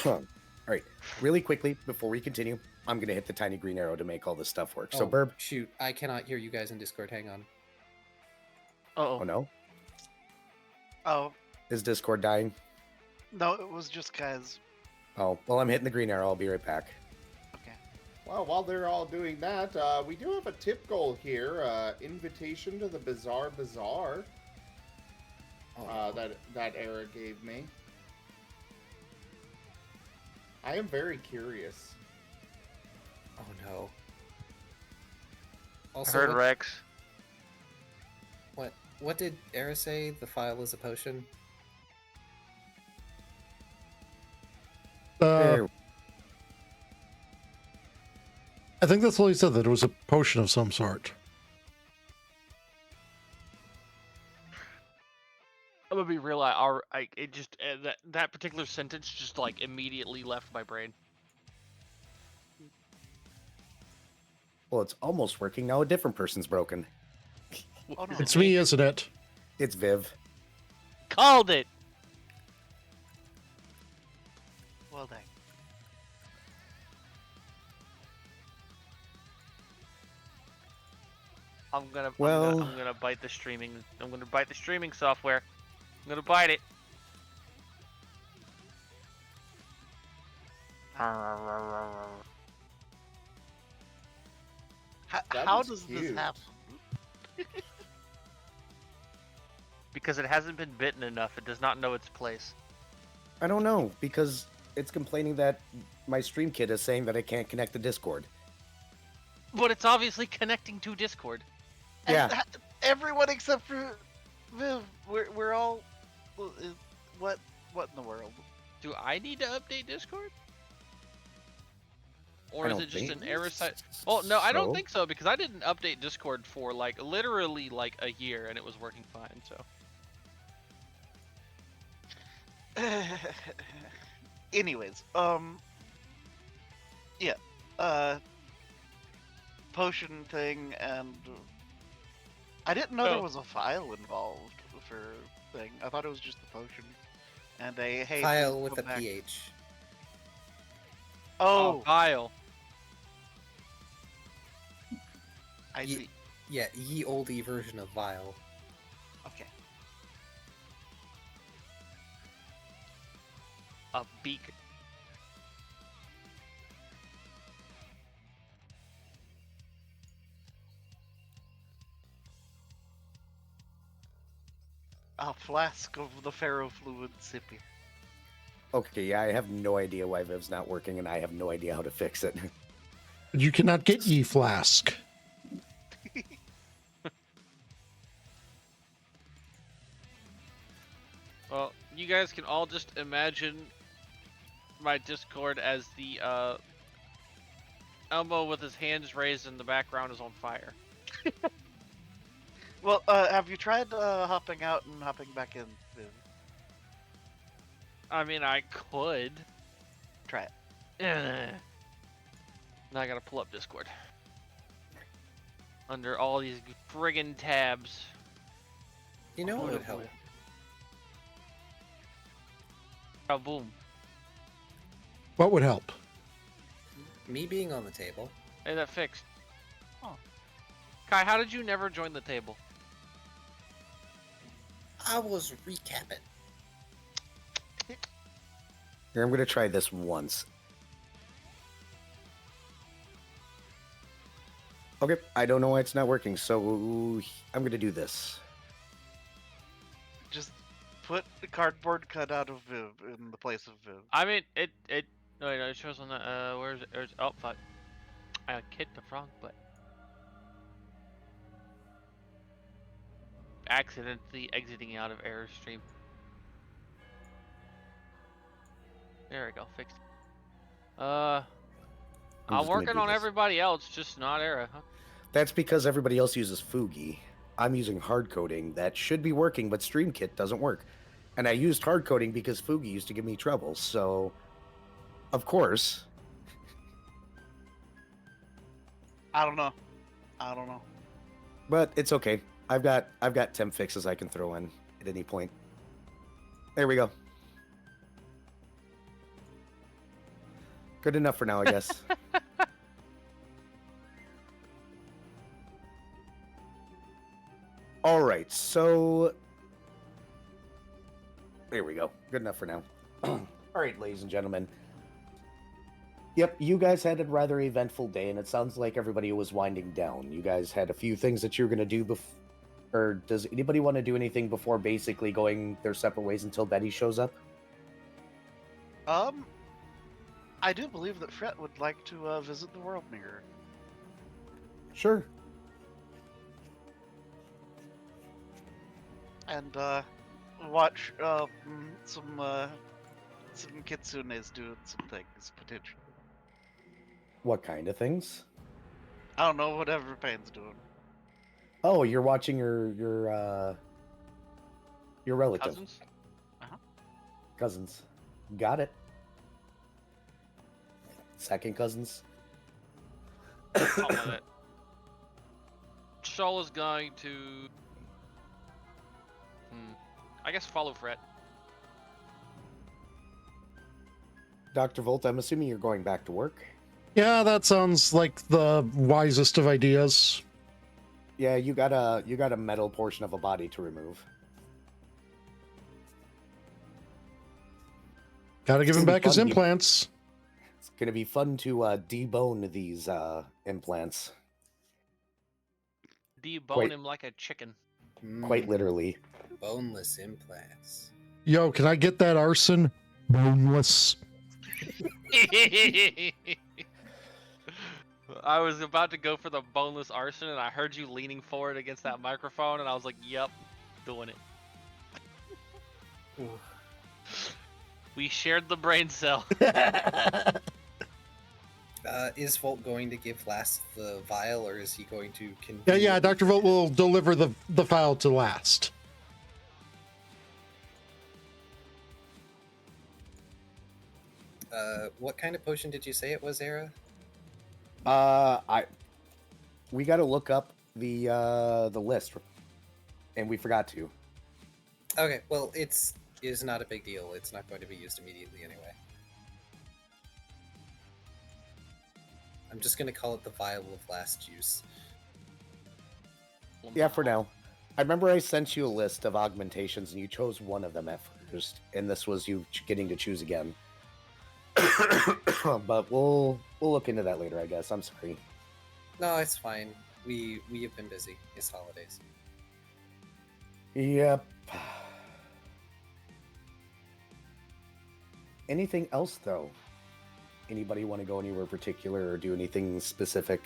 All right, really quickly, before we continue, I'm going to hit the tiny green arrow to make all this stuff work. So, Burb. Shoot, I cannot hear you guys in Discord. Hang on. Uh-oh. Oh, no? Oh, Is Discord dying? no, it was just cause. Oh, well, I'm hitting the green arrow. I'll be right back. Okay. Well, while they're all doing that, we do have a tip goal here. Invitation to the Bizarre Bazaar. That Era gave me. I am very curious. Oh no. I Also, heard what, Rex. what did Era say? The file is a potion? There. I think that's all he said, that it was a potion of some sort. I'm gonna be real. It just that particular sentence just like immediately left my brain. Well, it's almost working now. A different person's broken. Oh no. It's me, isn't it? It's Viv. Called it. Well dang. Well- I'm gonna bite the streaming. I'm gonna bite the streaming software. I'm gonna bite it. That How is does this cute. happen? Because it hasn't been bitten enough, it does not know its place. I don't know, because it's complaining that my stream kit is saying that I can't connect to Discord. But it's obviously connecting to Discord. Yeah. And everyone except for Viv. We're all. What in the world? Do I need to update Discord? Or I is don't it just think an error site? Oh no, I don't so. think so because I didn't update Discord for like literally like a year and it was working fine. So Anyways, yeah, potion thing, and I didn't know there Oh. was a file involved for thing. I thought it was just the potion, and a hey, File please with come a back. PH. Oh, Vile. I Ye- see. Yeah, ye oldie version of Vile. Okay. A beak. A flask of the ferrofluid sippy. Okay, yeah, I have no idea why Viv's not working, and I have no idea how to fix it. You cannot get ye flask. Well, you guys can all just imagine my Discord as the Elmo with his hands raised and the background is on fire. Well, have you tried hopping out and hopping back in? Viv? I mean, I could. Try it. Now I gotta pull up Discord. Under all these friggin' tabs. You know what Oh, would help? boy. Oh, boom. What would help? Me being on the table. Hey, that fixed. Oh. Kai, how did you never join the table? I was recapping. Here, I'm gonna try this once. Okay, I don't know why it's not working, so I'm gonna do this. Just put the cardboard cutout of Viv in the place of Viv. I mean, no, wait, no, it shows on the, where's it? Oh, fuck. I hit the wrong button. Accidentally exiting out of error stream. There we go, fixed. I'm I'm just gonna working do on this. everybody else, just not error, huh? That's because everybody else uses Fugi. I'm using hard coding. That should be working, but StreamKit doesn't work. And I used hard coding because Fugi used to give me trouble, so of course. I don't know. But it's okay. I've got temp fixes I can throw in at any point. There we go. Good enough for now, I guess. All right, so there we go. Good enough for now. All right, ladies and gentlemen. Yep, you guys had a rather eventful day, and it sounds like everybody was winding down. You guys had a few things that you were going to do before. Or does anybody want to do anything before basically going their separate ways until Betty shows up? I do believe that Fret would like to visit the world mirror. Sure. And watch some kitsunes doing some things potentially. What kind of things? I don't know, whatever Pain's doing. Oh, you're watching your relative. Cousins? Cousins. Got it. Second cousins. Oh, with it. Shaw is going to... I guess follow Fred. Dr. Volt, I'm assuming you're going back to work. Yeah, that sounds like the wisest of ideas. Yeah, you got a metal portion of a body to remove. Gotta give him It's gonna back be his fun. implants. It's gonna be fun to debone these implants, Debone Quite- him like a chicken. quite Mm, literally. boneless implants. Yo, can I get that arson? Boneless. I was about to go for the boneless arson, and I heard you leaning forward against that microphone, and I was like, "Yep, doing it." We shared the brain cell. Is Volt going to give Last the vial, or is he going to Yeah, conveniently Dr. Volt forget? will deliver the file to Last. What kind of potion did you say it was, Era? We got to look up the list, and we forgot to. Okay, well, it is not a big deal. It's not going to be used immediately anyway. I'm just going to call it the vial of Last Juice. Yeah, for now. I remember I sent you a list of augmentations, and you chose one of them at first, and this was you getting to choose again. But we'll look into that later, I guess. I'm sorry. No, it's fine. We have been busy. It's holidays. Yep. Anything else, though? Anybody want to go anywhere particular or do anything specific?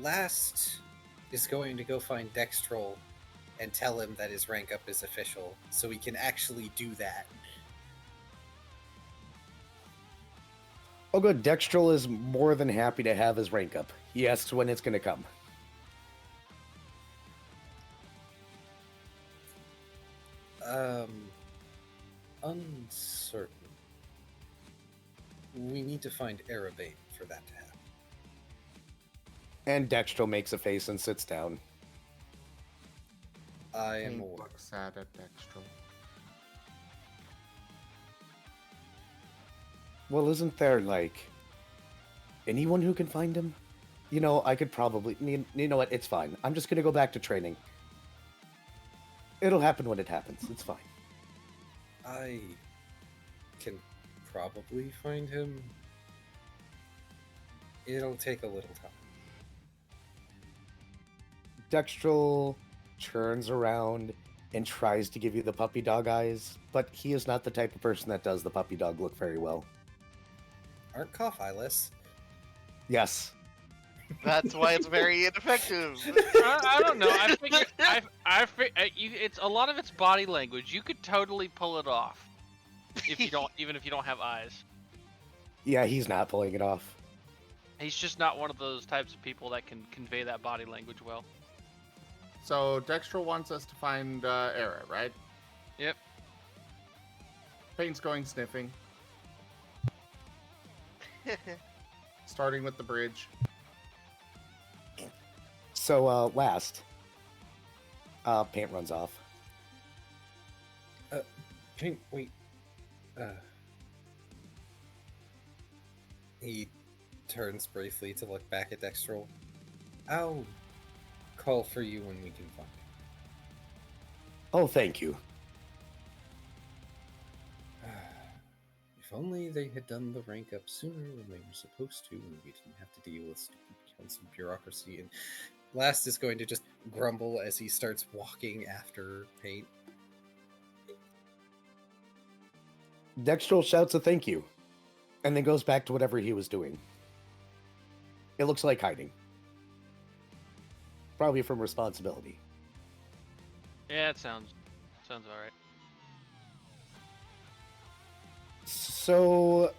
Last is going to go find Dextrol and tell him that his rank up is official, so he can actually do that. Oh, good. Dextrol is more than happy to have his rank up. He asks when it's going to come. Uncertain. We need to find Arabate for that to happen. And Dextrol makes a face and sits down. I am Paint aware. looks sad at Dextral. Well, isn't there, like, anyone who can find him? You know, I could probably... You know what? It's fine. I'm just going to go back to training. It'll happen when it happens. It's fine. I can probably find him. It'll take a little time. Dextrol turns around and tries to give you the puppy dog eyes, but he is not the type of person that does the puppy dog look very well. Aren't cough eyeless? Yes. That's why it's very ineffective. I don't know. I figure it's a lot of it's body language. You could totally pull it off if you don't, even if you don't have eyes. Yeah, he's not pulling it off. He's just not one of those types of people that can convey that body language well. So Dextral wants us to find Era, right? Yep. Paint's going sniffing, starting with the bridge. So, last. Paint runs off. Wait. He turns briefly to look back at Dextrol. I'll call for you when we can find him. Oh, thank you. If only they had done the rank up sooner when they were supposed to, and we didn't have to deal with stupid council bureaucracy. And Last is going to just grumble as he starts walking after Paint. Dextrol shouts a thank you, and then goes back to whatever he was doing. It looks like hiding. Probably from responsibility. Yeah, it sounds all right. So,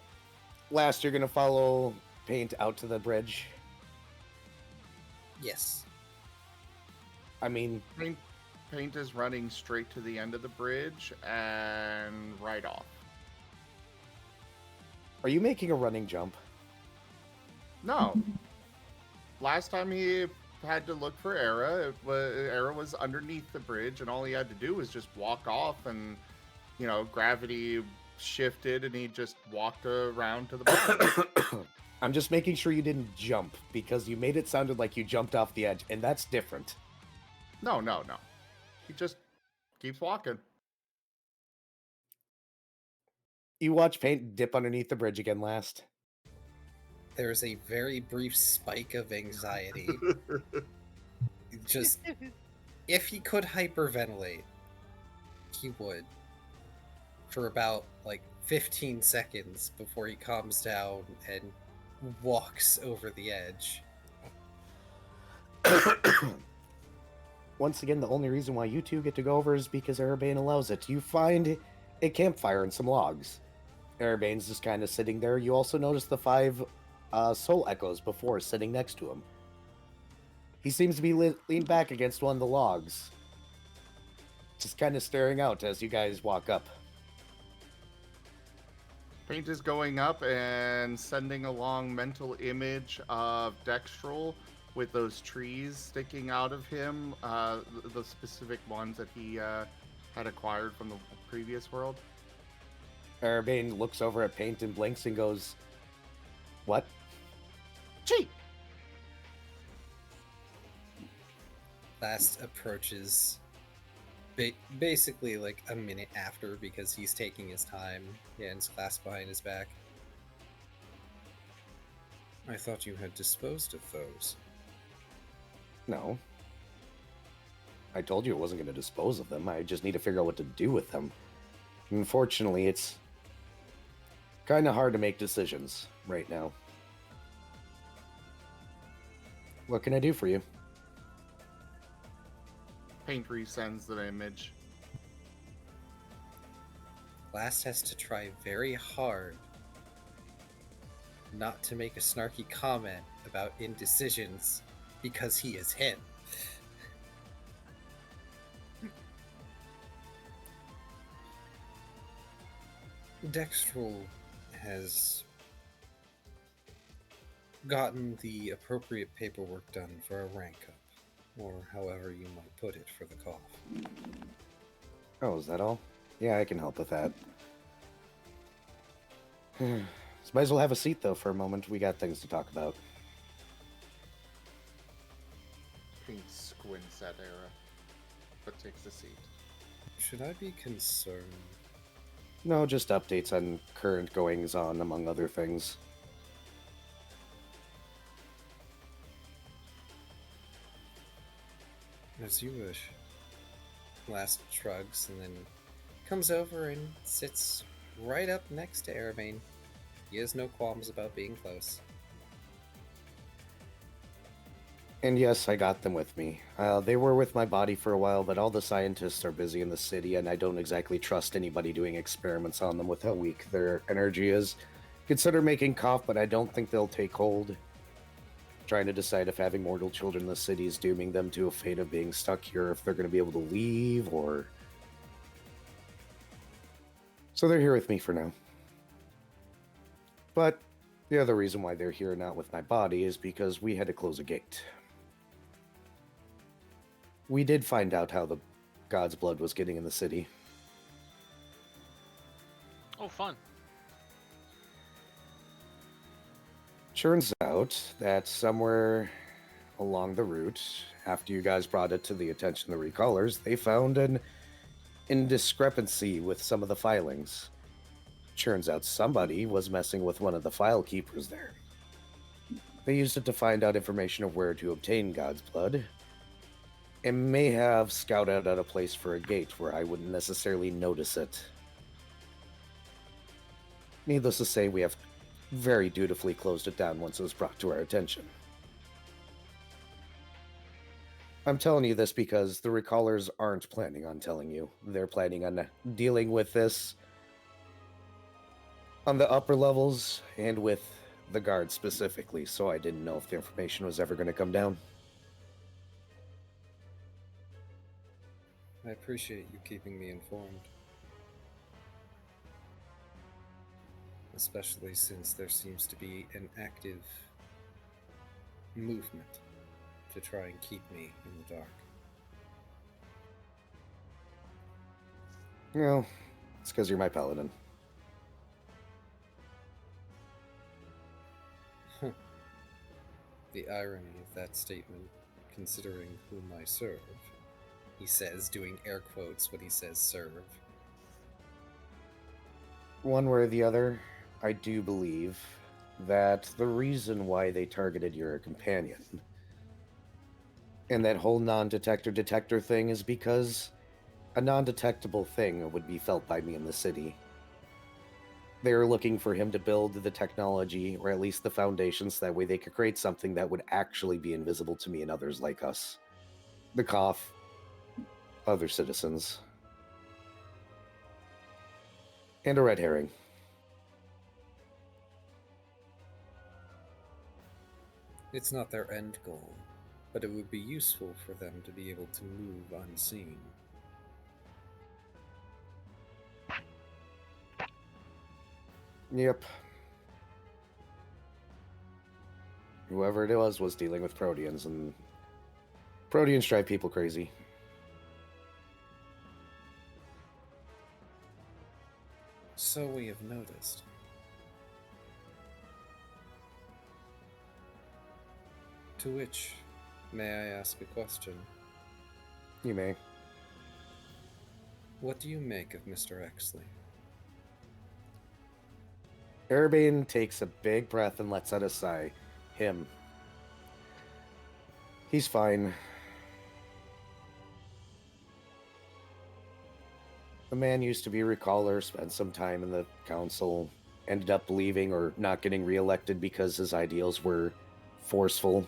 Last, you're gonna follow Paint out to the bridge. Yes. I mean, Paint is running straight to the end of the bridge and right off. are you making a running jump? No. Last time he had to look for Era, Era was underneath the bridge, and all he had to do was just walk off, and gravity shifted, and he just walked around to the bottom. I'm just making sure you didn't jump, because you made it sounded like you jumped off the edge, and that's different. No. He just keeps walking. You watch Paint dip underneath the bridge again last. There's a very brief spike of anxiety. Just, if he could hyperventilate, he would. For about, 15 seconds before he calms down and walks over the edge. Once again, the only reason why you two get to go over is because Erebane allows it. You find a campfire and some logs. Erebane's just kind of sitting there. You also notice the 5 soul echoes before sitting next to him. He seems to be leaned back against one of the logs, just kind of staring out as you guys walk up. Paint is going up and sending along mental image of Dextrol with those trees sticking out of him, the specific ones that he had acquired from the previous world. Erebane looks over at Paint and blinks and goes, "What?" Gee! Last approaches basically a minute after, because he's taking his time, hands clasped behind his back. I thought you had disposed of those. No. I told you I wasn't going to dispose of them. I just need to figure out what to do with them. Unfortunately, it's kind of hard to make decisions right now. What can I do for you? Paint resends the image. Last has to try very hard not to make a snarky comment about indecisions, because he is him. Dextrol has gotten the appropriate paperwork done for a rank up, or however you might put it for the cough. Oh, is that all? Yeah, I can help with that. Might as well have a seat, though, for a moment. We got things to talk about. Paint squints at Era, but takes a seat. Should I be concerned? No, just updates on current goings-on, among other things. As you wish. Last shrugs and then comes over and sits right up next to Erebane. He has no qualms about being close. And yes, I got them with me. They were with my body for a while, but all the scientists are busy in the city, and I don't exactly trust anybody doing experiments on them with how weak their energy is. Consider making cough, but I don't think they'll take hold. Trying to decide if having mortal children in the city is dooming them to a fate of being stuck here, if they're going to be able to leave, or... So they're here with me for now. But the other reason why they're here not with my body is because we had to close a gate. We did find out how the god's blood was getting in the city. Oh, fun. Turns out that somewhere along the route, after you guys brought it to the attention of the recallers, they found an indiscrepancy with some of the filings. Turns out somebody was messing with one of the file keepers there. They used it to find out information of where to obtain God's blood, and may have scouted out a place for a gate where I wouldn't necessarily notice it. Needless to say, we have very dutifully closed it down once it was brought to our attention. I'm telling you this because the recallers aren't planning on telling you. They're planning on dealing with this on the upper levels and with the guards specifically, so I didn't know if the information was ever going to come down. I appreciate you keeping me informed. Especially since there seems to be an active movement to try and keep me in the dark. Well, it's because you're my paladin. The irony of that statement, considering whom I serve, he says, doing air quotes when he says serve. One way or the other, I do believe that the reason why they targeted your companion and that whole non-detector thing is because a non-detectable thing would be felt by me in the city. They're looking for him to build the technology, or at least the foundations, so that way they could create something that would actually be invisible to me and others like us. The Cough, other citizens. And a red herring. It's not their end goal, but it would be useful for them to be able to move unseen. Yep. Whoever it was dealing with Proteans, and Proteans drive people crazy. So we have noticed. To which, may I ask a question? You may. What do you make of Mr. Exley? Erebane takes a big breath and lets out a sigh. Him. He's fine. The man used to be a recaller, spent some time in the council, ended up leaving or not getting reelected because his ideals were forceful.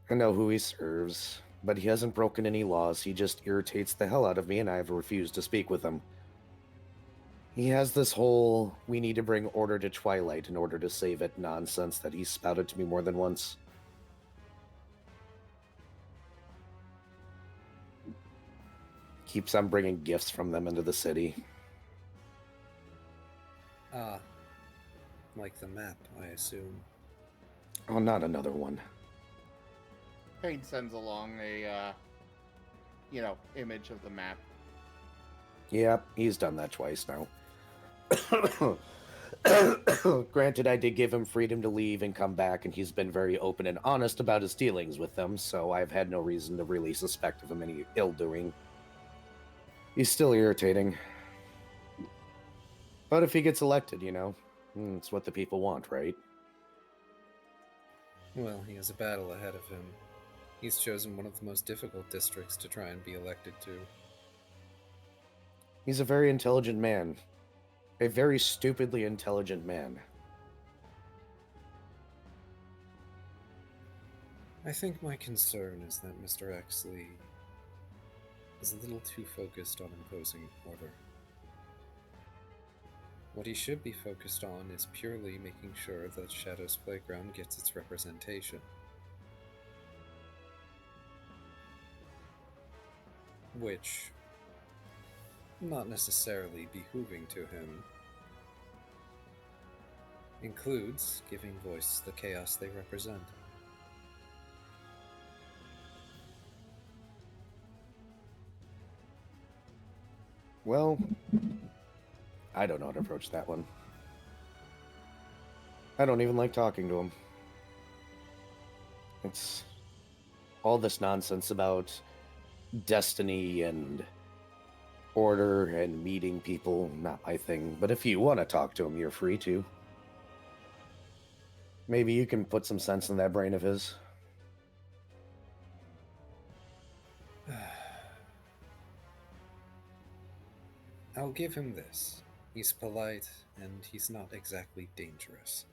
I know who he serves, but he hasn't broken any laws. He just irritates the hell out of me, and I've refused to speak with him. He has this whole, we need to bring order to Twilight in order to save it nonsense that he's spouted to me more than once. Keeps on bringing gifts from them into the city. Ah, like the map, I assume. Oh, not another one. Paint sends along a, image of the map. Yep, he's done that twice now. Granted, I did give him freedom to leave and come back, and he's been very open and honest about his dealings with them, so I've had no reason to really suspect of him any ill-doing. He's still irritating. But if he gets elected, it's what the people want, right? Well, he has a battle ahead of him. He's chosen one of the most difficult districts to try and be elected to. He's a very intelligent man. A very stupidly intelligent man. I think my concern is that Mr. Exley is a little too focused on imposing order. What he should be focused on is purely making sure that Shadow's Playground gets its representation. Which, not necessarily behooving to him, includes giving voice to the chaos they represent. Well, I don't know how to approach that one. I don't even like talking to him. It's all this nonsense about destiny and order and meeting people, not my thing. But if you want to talk to him, you're free to. Maybe you can put some sense in that brain of his. I'll give him this. He's polite, and he's not exactly dangerous.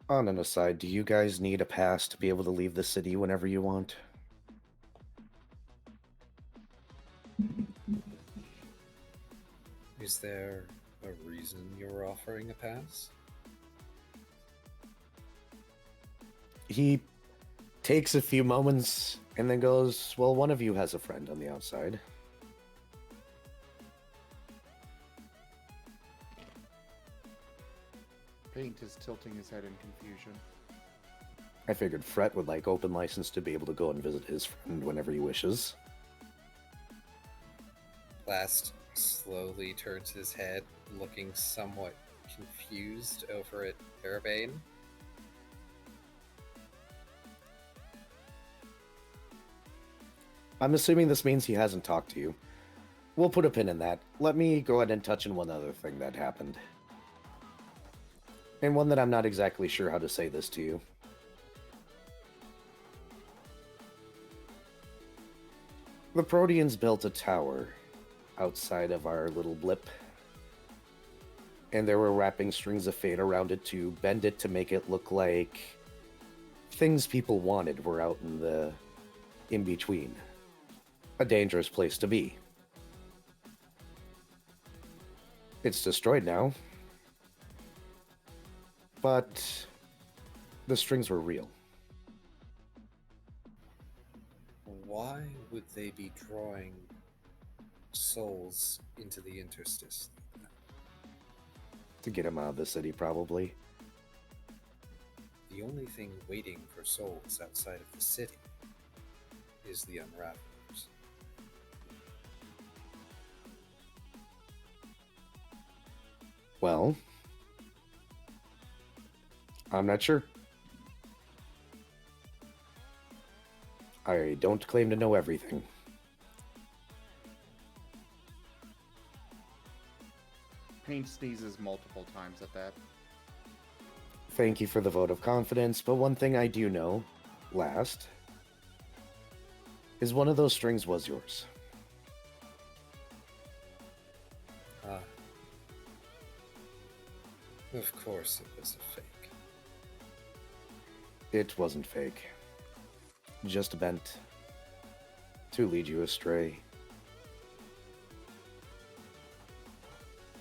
On an aside, do you guys need a pass to be able to leave the city whenever you want? Is there a reason you're offering a pass? He takes a few moments and then goes, well, one of you has a friend on the outside. Paint is tilting his head in confusion. I figured Fret would like open license to be able to go and visit his friend whenever he wishes. Last slowly turns his head, looking somewhat confused over at Arabane. I'm assuming this means he hasn't talked to you. We'll put a pin in that. Let me go ahead and touch on one other thing that happened. And one that I'm not exactly sure how to say this to you. The Proteans built a tower outside of our little blip. And they were wrapping strings of fate around it to bend it to make it look like things people wanted were out in the in-between. A dangerous place to be. It's destroyed now. But the strings were real. Why would they be drawing souls into the interstice? To get him out of the city, probably. The only thing waiting for souls outside of the city is the Unravelers. Well, I'm not sure. I don't claim to know everything. Paint sneezes multiple times at that. Thank you for the vote of confidence, but one thing I do know, last, is one of those strings was yours. Ah. Of course it was a fake. It wasn't fake. Just bent to lead you astray.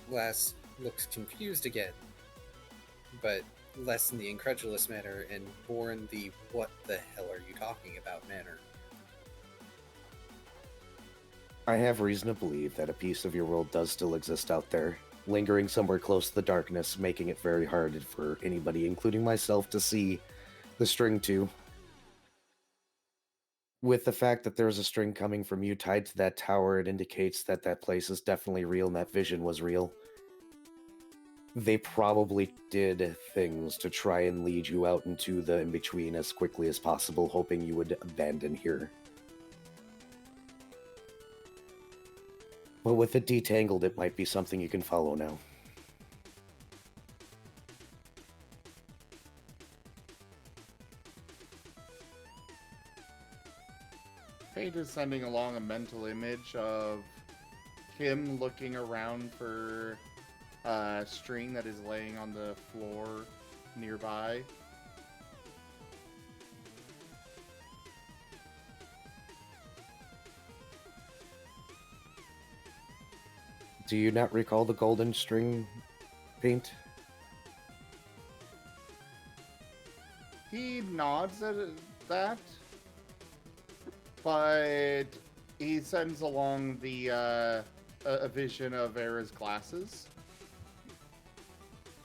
Lass looks confused again, but less in the incredulous manner and more in the what the hell are you talking about manner. I have reason to believe that a piece of your world does still exist out there, lingering somewhere close to the darkness, making it very hard for anybody, including myself, to see the string to. With the fact that there's a string coming from you tied to that tower, it indicates that that place is definitely real and that vision was real. They probably did things to try and lead you out into the in-between as quickly as possible, hoping you would abandon here. But with it detangled, it might be something you can follow now. Paint is sending along a mental image of him looking around for a string that is laying on the floor nearby. Do you not recall the golden string, Paint? He nods at that, but he sends along the a vision of Era's glasses,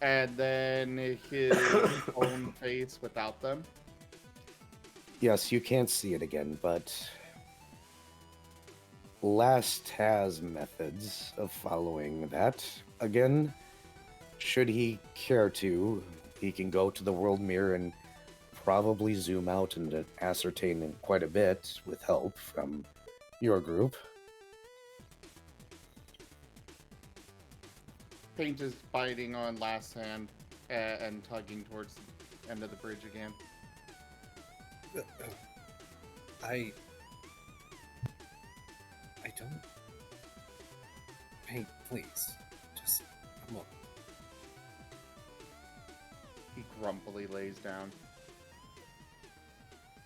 and then his own face without them. Yes, you can't see it again, but Last has methods of following that. Again, should he care to, he can go to the world mirror and probably zoom out and ascertain quite a bit with help from your group. Paint is biting on Last's hand and tugging towards the end of the bridge again. I don't... Paint, please. Just a moment. He grumpily lays down.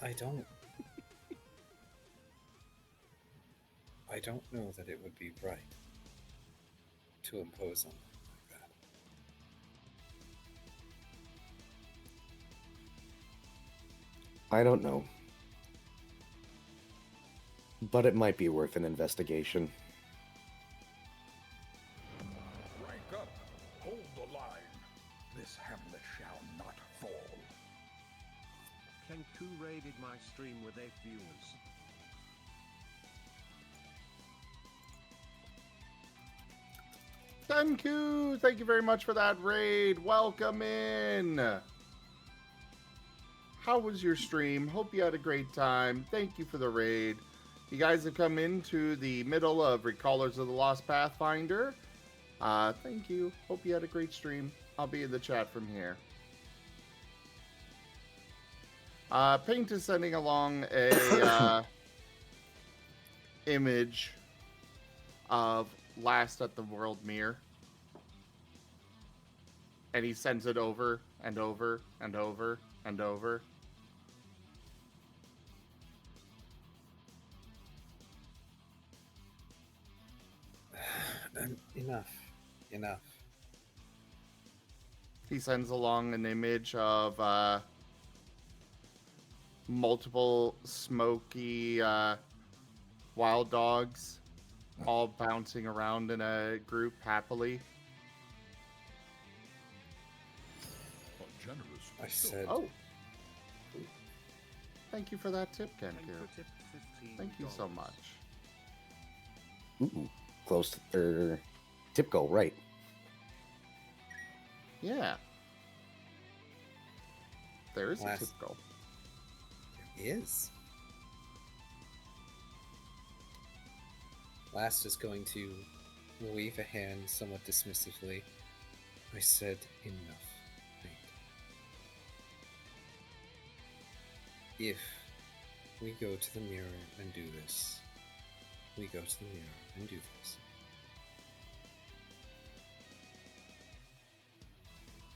I don't know that it would be right to impose on them like that. I don't know. But it might be worth an investigation. Rank up. Hold the line. This hamlet shall not fall. Kenku raided my stream with 8 viewers. Senku, thank you very much for that raid. Welcome in. How was your stream? Hope you had a great time. Thank you for the raid. You guys have come into the middle of Recallers of the Lost Pathfinder. Thank you. Hope you had a great stream. I'll be in the chat from here. Paint is sending along a image of Last at the World Mirror. And he sends it over and over and over and over. Enough. He sends along an image of multiple smoky wild dogs all bouncing around in a group happily. A generous I said, Oh. Thank you for that tip, Kenku. Tip Thank you so much. Ooh, close to tip goal, right? Yeah. There is a Last- tip goal. there is. Last is going to wave a hand somewhat dismissively. I said enough. Right. If we go to the mirror and do this, we go to the mirror and do this.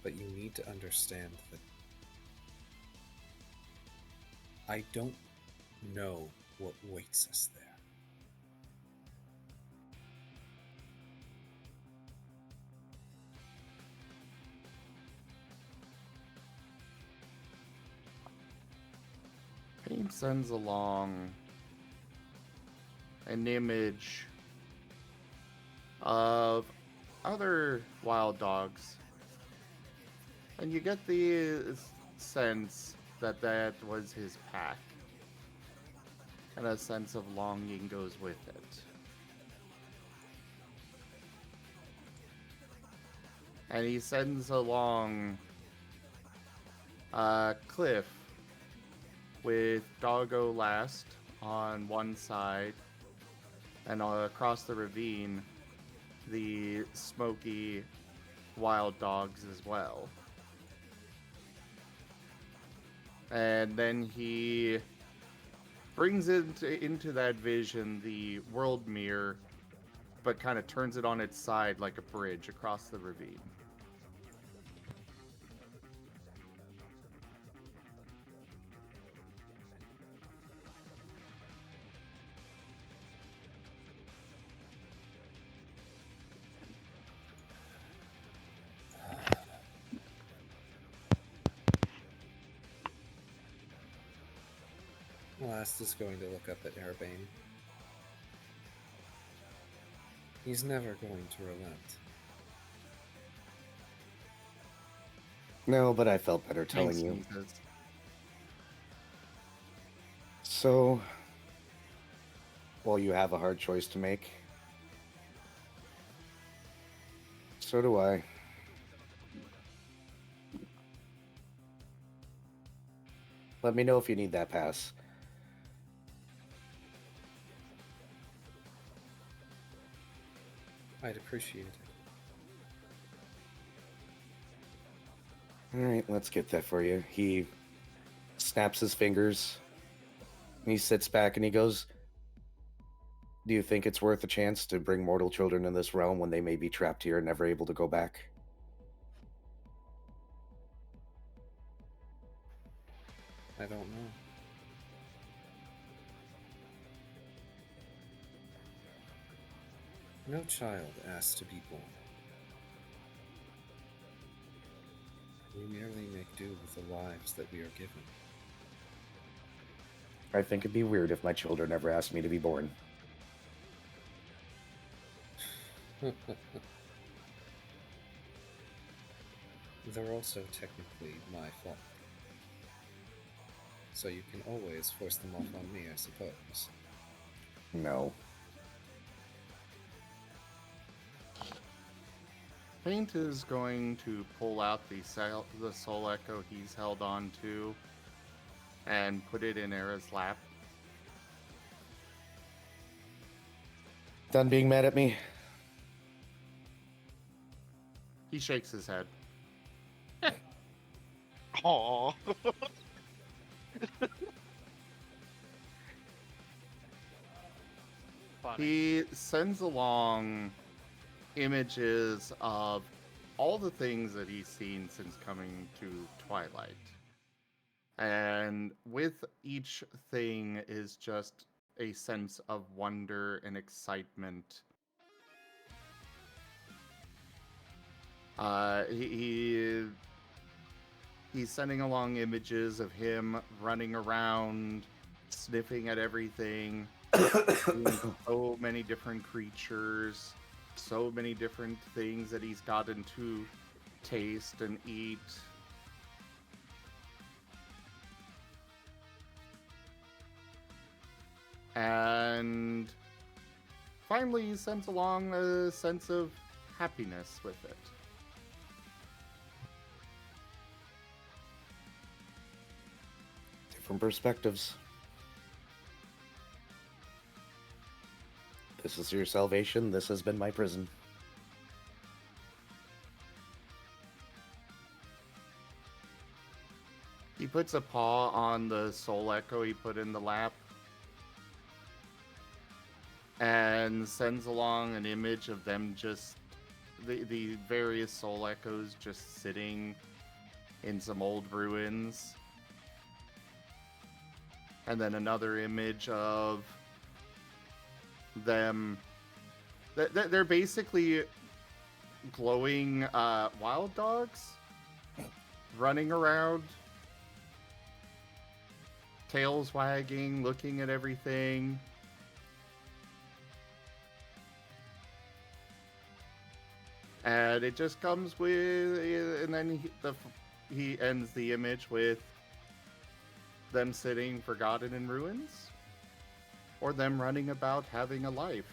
But you need to understand that I don't know what waits us there. Paint sends along an image of other wild dogs. And you get the sense that that was his pack. And a sense of longing goes with it. And he sends along Cliff with Doggo Last on one side, and across the ravine, the smoky wild dogs as well. And then he brings into that vision the world mirror, but kind of turns it on its side like a bridge across the ravine. Last is going to look up at Airbane. He's never going to relent. No, but I felt better telling Thanks, you. Sneezes. So, well, you have a hard choice to make. So do I. Let me know if you need that pass. I'd appreciate it. All right, let's get that for you. He snaps his fingers. And he sits back and he goes, "Do you think it's worth a chance to bring mortal children in this realm when they may be trapped here and never able to go back?" I don't know. No child asked to be born. We merely make do with the lives that we are given. I think it'd be weird if my children ever asked me to be born. They're also technically my fault. So you can always force them off on me, I suppose. No. Paint is going to pull out the soul echo he's held on to and put it in Era's lap. Done being mad at me? He shakes his head. Aww. Funny. He sends along images of all the things that he's seen since coming to Twilight. And with each thing is just a sense of wonder and excitement. He's sending along images of him running around, sniffing at everything, seeing so many different creatures, so many different things that he's gotten to taste and eat. And finally, he sends along a sense of happiness with it. Different perspectives. This is your salvation. This has been my prison. He puts a paw on the soul echo he put in the lap and sends along an image of them just, the various soul echoes just sitting in some old ruins. And then another image of them. They're basically glowing wild dogs running around, tails wagging, looking at everything. And it just comes with, and then he ends the image with them sitting forgotten in ruins, or them running about having a life.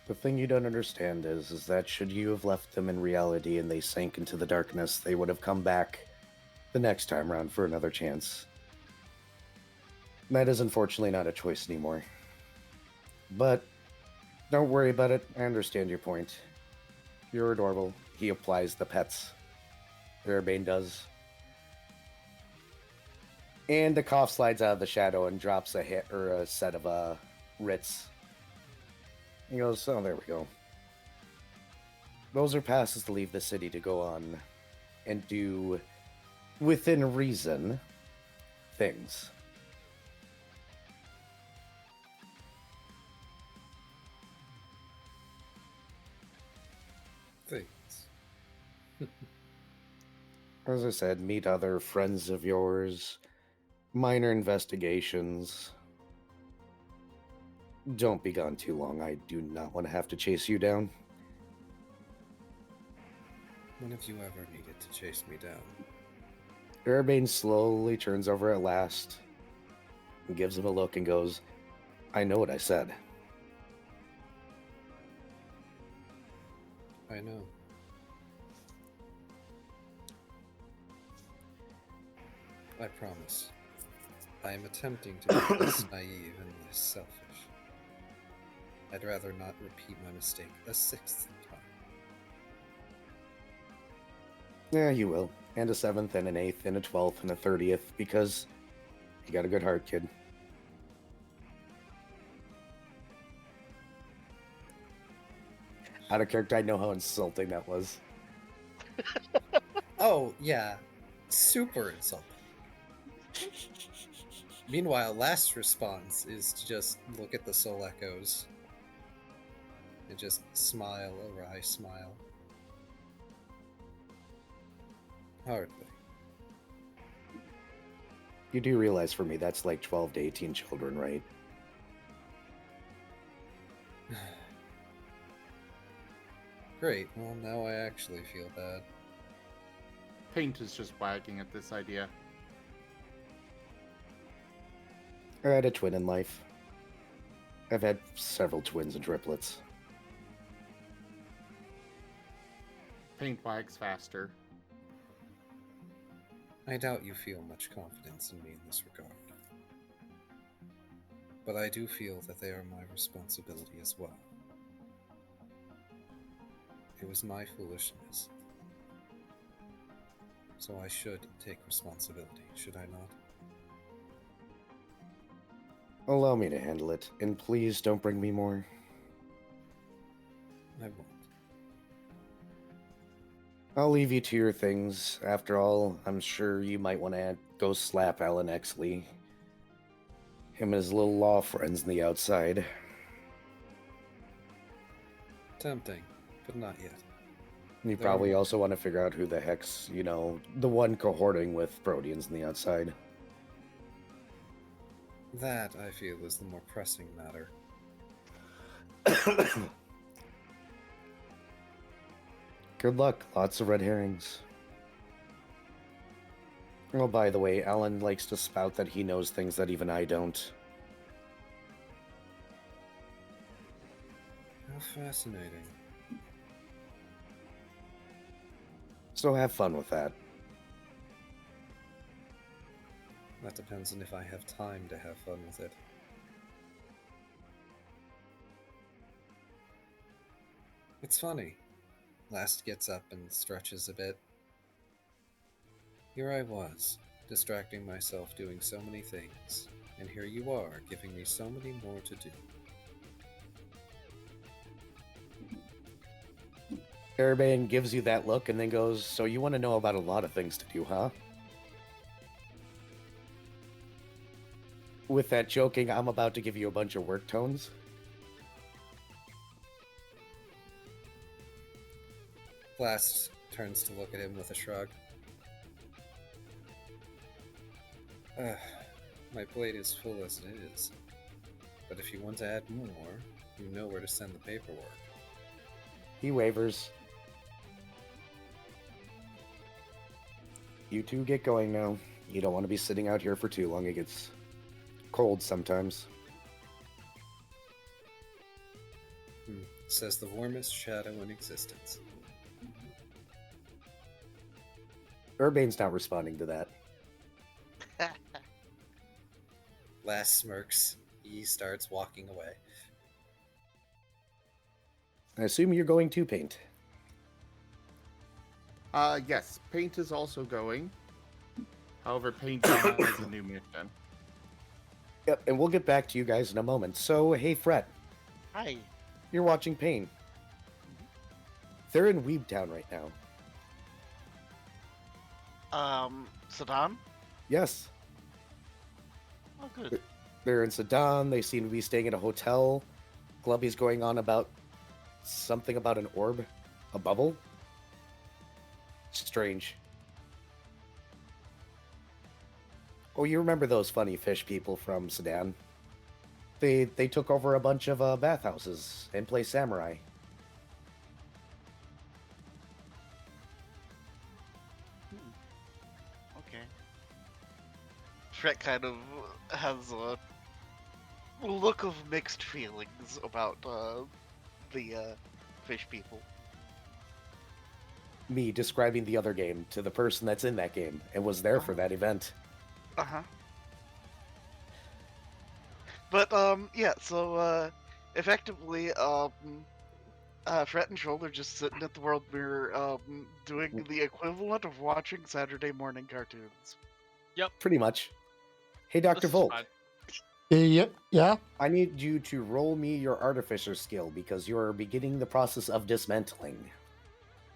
The thing you don't understand is that should you have left them in reality and they sank into the darkness, they would have come back the next time round for another chance. That is unfortunately not a choice anymore. But don't worry about it. I understand your point. You're adorable. He applies the pets. Urbane does. And the cough slides out of the shadow and drops a hit or a set of writs. He goes, oh, there we go. Those are passes to leave the city to go on and do, within reason, things. Things. As I said, meet other friends of yours, minor investigations. Don't be gone too long. I do not want to have to chase you down. When have you ever needed to chase me down? Urbane slowly turns over at last, and gives him a look and goes, I know what I said. I know. I promise. I am attempting to be less naive and less selfish. I'd rather not repeat my mistake a sixth time. Yeah, you will. And a 7th, and an 8th, and a 12th, and a 30th, because you got a good heart, kid. Out of character, I know how insulting that was. Oh, yeah. Super insulting. Meanwhile, last response is to just look at the soul echoes and just smile, a wry smile. Hardly. You do realize for me that's like 12 to 18 children, right? Great, well now I actually feel bad. Paint is just wagging at this idea. I had a twin in life. I've had several twins and triplets. paint wax faster. I doubt you feel much confidence in me in this regard. But I do feel that they are my responsibility as well. It was my foolishness. So I should take responsibility, should I not? Allow me to handle it, and please don't bring me more. I won't. I'll leave you to your things. After all, I'm sure you might want to go slap Alan Exley. Him and his little law friends on the outside. Tempting, but not yet. You probably also want to figure out who the heck's, the one cohorting with Proteans on the outside. That, I feel, is the more pressing matter. Good luck. Lots of red herrings. Oh, by the way, Alan likes to spout that he knows things that even I don't. How fascinating. So have fun with that. That depends on if I have time to have fun with it. It's funny. Last gets up and stretches a bit. Here I was, distracting myself doing so many things, and here you are, giving me so many more to do. Airbane gives you that look and then goes, so you want to know about a lot of things to do, huh? With that joking, I'm about to give you a bunch of work tones. Blast turns to look at him with a shrug. My plate is full as it is. But if you want to add more, you know where to send the paperwork. He wavers. You two get going now. You don't want to be sitting out here for too long. It gets cold sometimes. Says the warmest shadow in existence. Urbane's not responding to that. Last smirks. He starts walking away. I assume you're going to paint. Yes, paint is also going. However, paint has a new mission. Yep, and we'll get back to you guys in a moment. So, hey, Fret, Hi. you're watching Pain. They're in Weebtown right now. Saddam? Yes, Oh, good. they're in Sedan. They seem to be staying at a hotel. Glubby's going on about something about an orb, a bubble. Strange. Oh, you remember those funny fish people from Sedan? They took over a bunch of bathhouses and play samurai. Okay. Shrek kind of has a look of mixed feelings about the fish people. Me describing the other game to the person that's in that game and was there for that event. Uh-huh. But, yeah, so, effectively, Fret and Shoal are just sitting at the World Mirror, doing the equivalent of watching Saturday morning cartoons. Pretty much. Hey, Dr. This is Volt, fine. Yeah. I need you to roll me your Artificer skill because you're beginning the process of dismantling.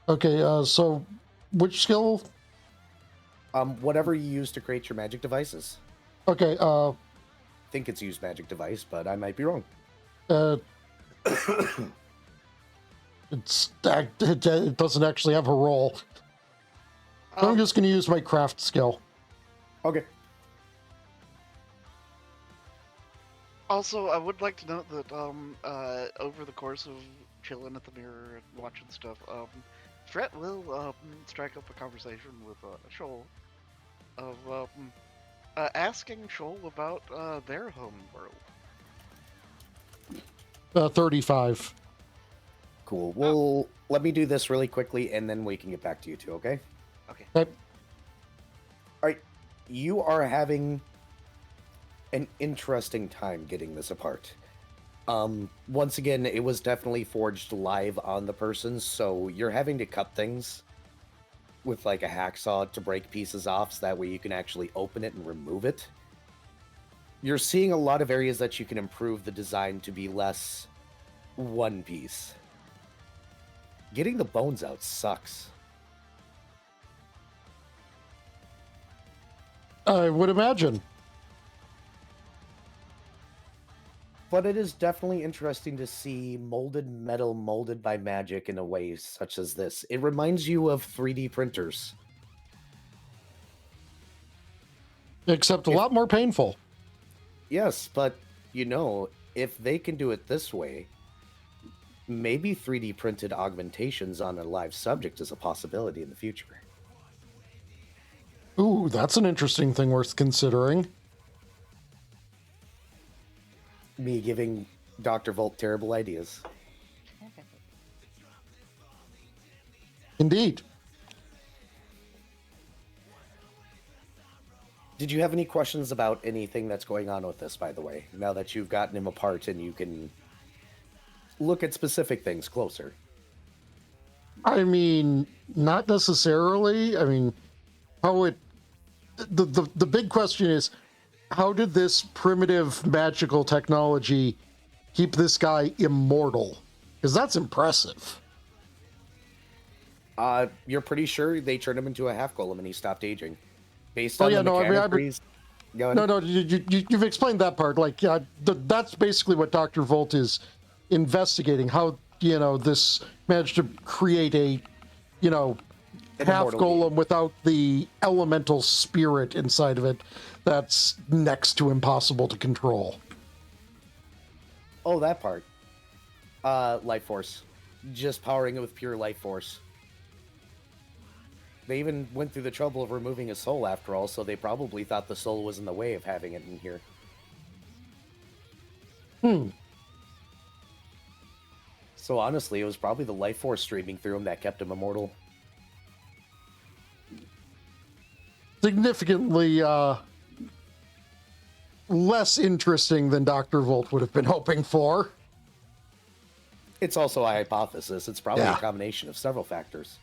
Okay. So, which skill? Whatever you use to create your magic devices. Okay. I think it's used magic device, but I might be wrong. It doesn't actually have a roll. So I'm just going to use my craft skill. Okay. Also, I would like to note that, over the course of chilling at the mirror and watching stuff, Fret will, strike up a conversation with, Shoal of, asking Shoal about, their home world. 35. Cool. Well, let me do this really quickly, and then we can get back to you two, okay? Okay. Okay. All right. You are having an interesting time getting this apart. Once again, it was definitely forged live on the person, so you're having to cut things with like a hacksaw to break pieces off so that way you can actually open it and remove it. You're seeing a lot of areas that you can improve the design to be less one piece. Getting the bones out sucks. I would imagine. But it is definitely interesting to see molded metal molded by magic in a way such as this. It reminds you of 3D printers. Except a lot more painful. Yes, but if they can do it this way, maybe 3D printed augmentations on a live subject is a possibility in the future. Ooh, that's an interesting thing worth considering. Me giving Dr. Volt terrible ideas. Indeed. Did you have any questions about anything that's going on with this, by the way, now that you've gotten him apart and you can look at specific things closer? I mean, not necessarily. I mean, how it... The big question is, how did this primitive magical technology keep this guy immortal? Because that's impressive. You're pretty sure they turned him into a half golem and he stopped aging. Based Oh on yeah, the no, mechanic trees. Go ahead. no, you've explained that part. Like, yeah, that's basically what Dr. Volt is investigating. How this managed to create a An half immortal golem being. without the elemental spirit inside of it. That's next to impossible to control. Oh, that part. Life force. Just powering it with pure life force. They even went through the trouble of removing his soul after all, so they probably thought the soul was in the way of having it in here. So honestly, it was probably the life force streaming through him that kept him immortal. Significantly less interesting than Dr. Volt would have been hoping for. It's also a hypothesis. It's probably Yeah. a combination of several factors.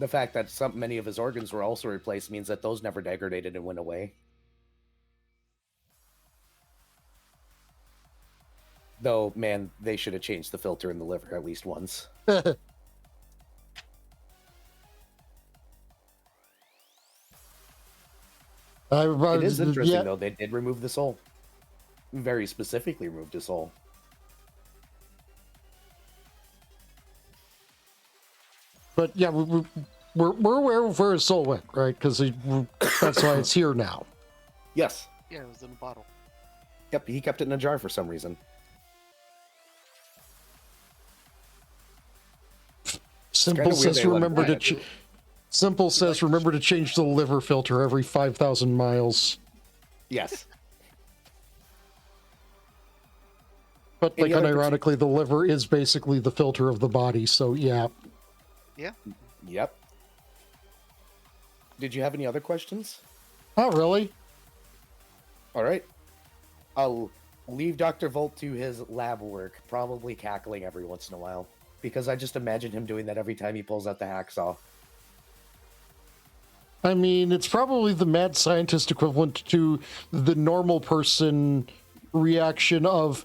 The fact that many of his organs were also replaced means that those never degraded and went away. Though, man, they should have changed the filter in the liver at least once. It is interesting, though. They did remove the soul. Very specifically removed his soul. But yeah, we're aware of where his soul went, right? Because that's why it's here now. Yes. Yeah, it was in a bottle. Yep, he kept it in a jar for some reason. Simple kinda weird says they let him remember do to it. Simple says remember to change the liver filter every 5,000 miles. Yes. But like Any other unironically, the liver is basically the filter of the body. So yeah. Yeah. Yep. Did you have any other questions? Oh really? All right. I'll leave Dr. Volt to his lab work, probably cackling every once in a while, because I just imagine him doing that every time he pulls out the hacksaw. I mean, it's probably the mad scientist equivalent to the normal person reaction of,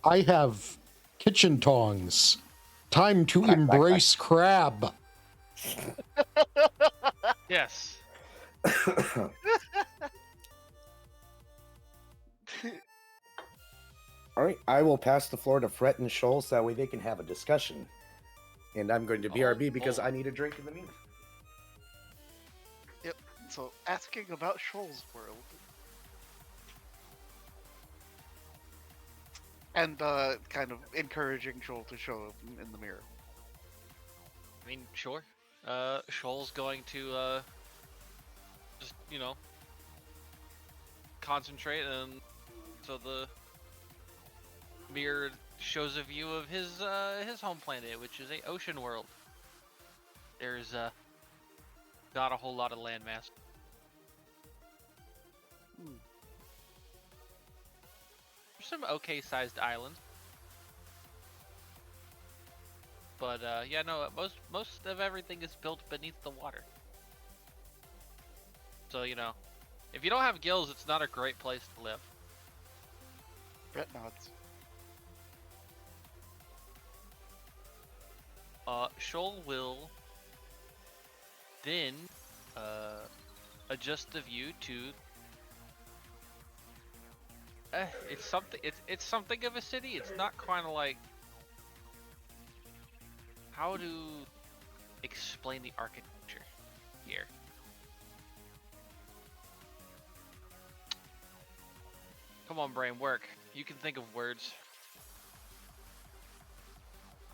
I have kitchen tongs. Time to embrace crab. Yes. All right, I will pass the floor to Fret and Scholl so that way they can have a discussion. And I'm going to BRB because I need a drink in the meantime. Yep. So asking about Shoal's world. And kind of encouraging Shoal to show him in the mirror. I mean, sure. Shoal's going to just concentrate, and so the mirror shows a view of his home planet, which is a ocean world. There's not a whole lot of landmass. There's some okay-sized islands, but yeah, no, most of everything is built beneath the water. So if you don't have gills, it's not a great place to live. Brett nods. Shoal will then adjust the view to. It's something. It's something of a city. It's not kind of like. How to explain the architecture here? Come on, brain, work. You can think of words.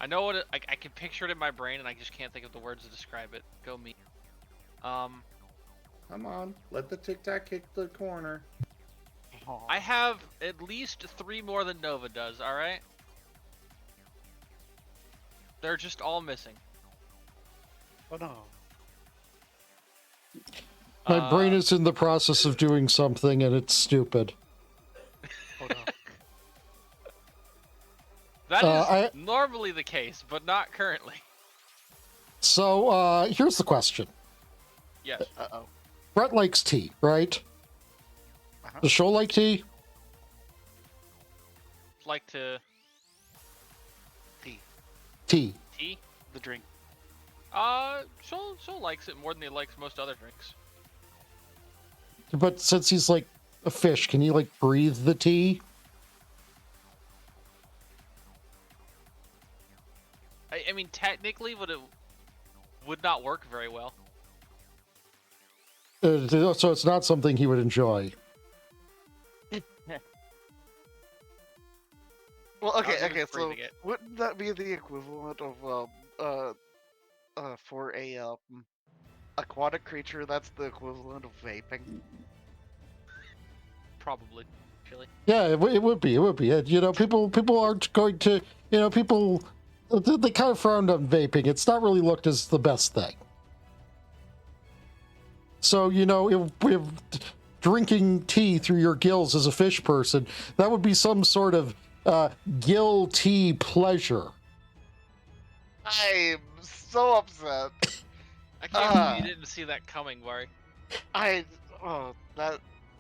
I know what I can picture it in my brain, and I just can't think of the words to describe it. Go me. Come on, let the tic tac kick the corner. I have at least 3 more than Nova does. All right. They're just all missing. Oh no. My brain is in the process of doing something, and it's stupid. Oh no. That is normally the case, but not currently. So, here's the question. Yes. Uh-oh. Brett likes tea, right? Does Shoal like tea? Like to Tea. tea? The drink. Shoal likes it more than he likes most other drinks. But since he's like a fish, can he like breathe the tea? I mean, technically, but it would not work very well. So it's not something he would enjoy. Well, okay, I was okay. So breathing it. wouldn't that be the equivalent of for a aquatic creature? That's the equivalent of vaping. Probably, actually. Yeah, it would be. It would be. People aren't going to. People they kind of frowned on vaping. It's not really looked as the best thing. So if drinking tea through your gills as a fish person, that would be some sort of gill tea pleasure. I'm so upset. I can't believe you didn't see that coming, Barry. That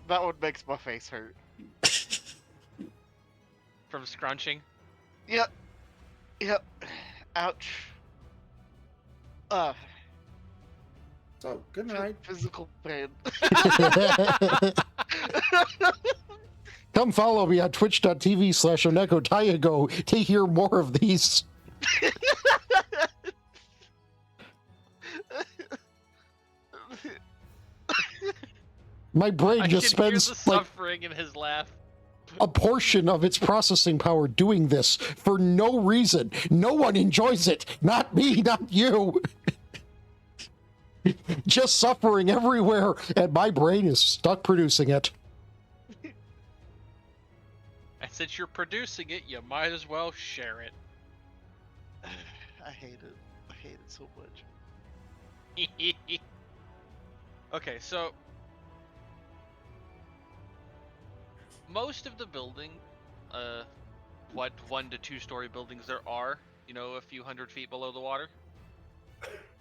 one makes my face hurt. From scrunching. Yep. Ouch. So, good night. Physical pain. Come follow me on twitch.tv/OnecoTiago to hear more of these. My brain just spends the suffering in his laugh. A portion of its processing power doing this for no reason. No one enjoys it. Not me, not you. Just suffering everywhere, and my brain is stuck producing it. And since you're producing it, you might as well share it. I hate it. I hate it so much. Okay, so most of the building, 1 to 2 story buildings there are, a few hundred feet below the water,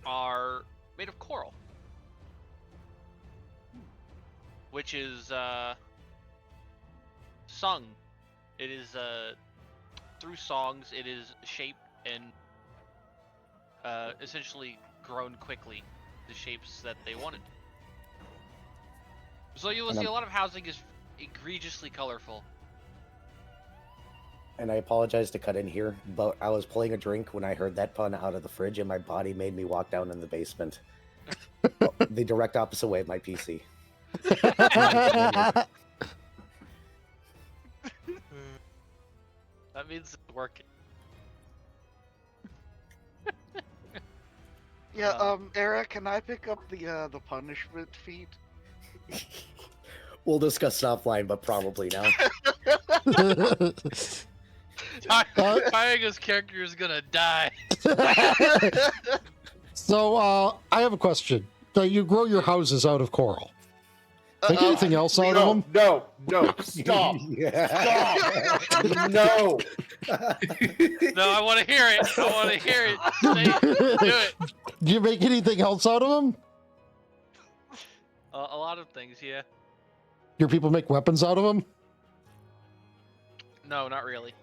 are made of coral, which is sung. It is through songs. It is shaped and essentially grown quickly the shapes that they wanted. So you will see a lot of housing is egregiously colorful. And I apologize to cut in here, but I was pulling a drink when I heard that pun out of the fridge, and my body made me walk down in the basement. The direct opposite way of my PC. That means it's working. Yeah, Eric, can I pick up the punishment feat? We'll discuss offline, but probably now. Taiga's character is gonna die. So, I have a question. So you grow your houses out of coral. Make anything else out of them? No, stop. No. No, I want to hear it. I want to hear it. Say it. Do it. Do you make anything else out of them? A lot of things, yeah. Your people make weapons out of them? No, not really.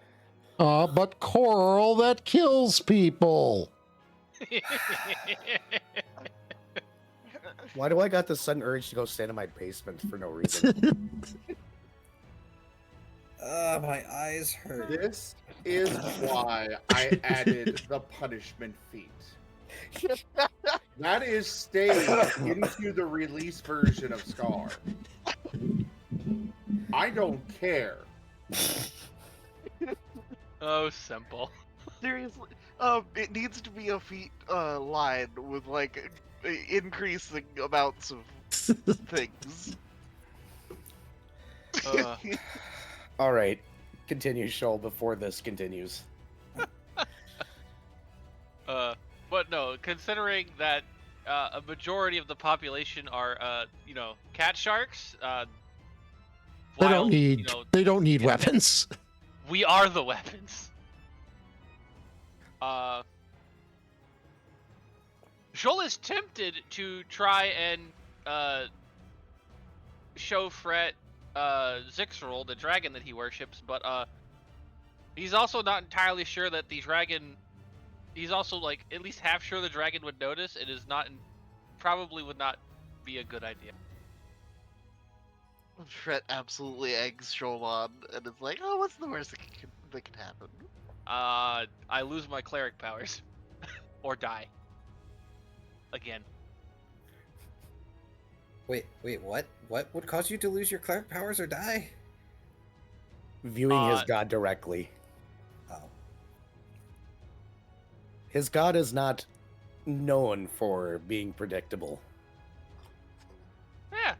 But coral that kills people. Why do I got this sudden urge to go stand in my basement for no reason? My eyes hurt. This is why I added the punishment feat. That is staying into the release version of Scar. I don't care. Oh, simple. Seriously, it needs to be a feat line with like increasing amounts of things. All right, continue, Shoal, before this continues. But no, considering that a majority of the population are, cat sharks. They don't need. They don't need weapons. We are the weapons. Joel is tempted to try and show Fret Zixrel, the dragon that he worships, but he's also not entirely sure that the dragon. He's also like at least half sure the dragon would notice. It is not, probably would not be a good idea. Fret absolutely eggs Shoal on, and it's like, oh, what's the worst that can happen? I lose my cleric powers, or die. Again. Wait, what? What would cause you to lose your cleric powers or die? Viewing his god directly. Oh. His god is not known for being predictable. Yeah.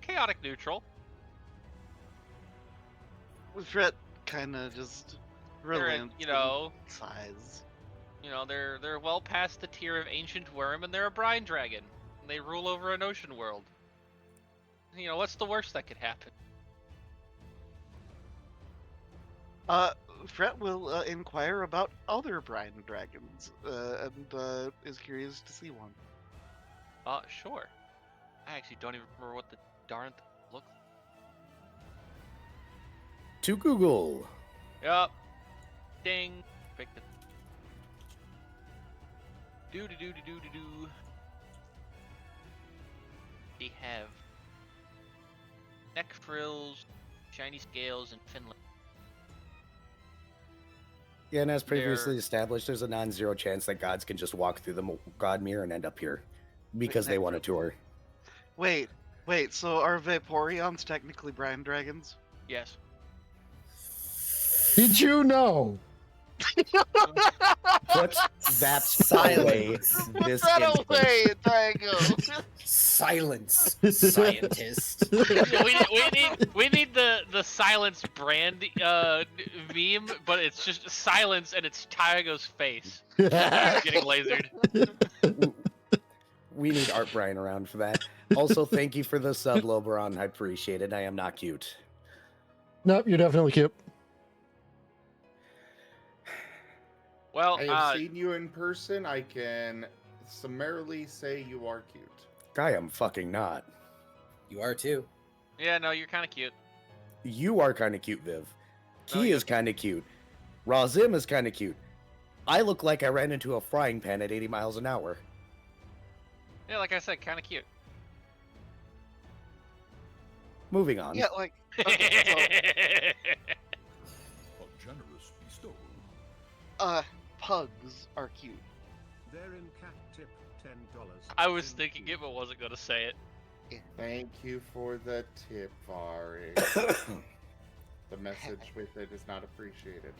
Chaotic neutral. Fret kind of just relents, sighs. They're well past the tier of ancient worm, and they're a brine dragon. And they rule over an ocean world. What's the worst that could happen? Fret will inquire about other brine dragons, and is curious to see one. Sure. I actually don't even remember what the darn thing looked like. To Google. Yup. Ding. Picked it. Do. They have neck frills, shiny scales, and fin. Yeah, and as previously established, there's a non-zero chance that gods can just walk through the god mirror and end up here because they want a tour. Wait, so are Vaporeons technically brine dragons? Yes. Did you know? Put that silence. Put that away, Diego. Silence, scientist. we need the silence brand meme, but it's just silence and it's Taigo's face getting lasered. We need Art Brian around for that. Also, thank you for the sub, Loberon. I appreciate it. I am not cute. Nope, you're definitely cute. Well, I have seen you in person. I can summarily say you are cute. I am fucking not. You are too. Yeah, no, you're kind of cute. You are kind of cute, Viv. No, Key is kind of cute. Razim is kind of cute. I look like I ran into a frying pan at 80 miles an hour. Yeah, like I said, kind of cute. Moving on. Yeah, like. Okay, A generous bestowal. so, pugs are cute. They're in cat tip $10. I was thinking it, but wasn't gonna say it. Thank you for the tip, Vari. The message with it is not appreciated.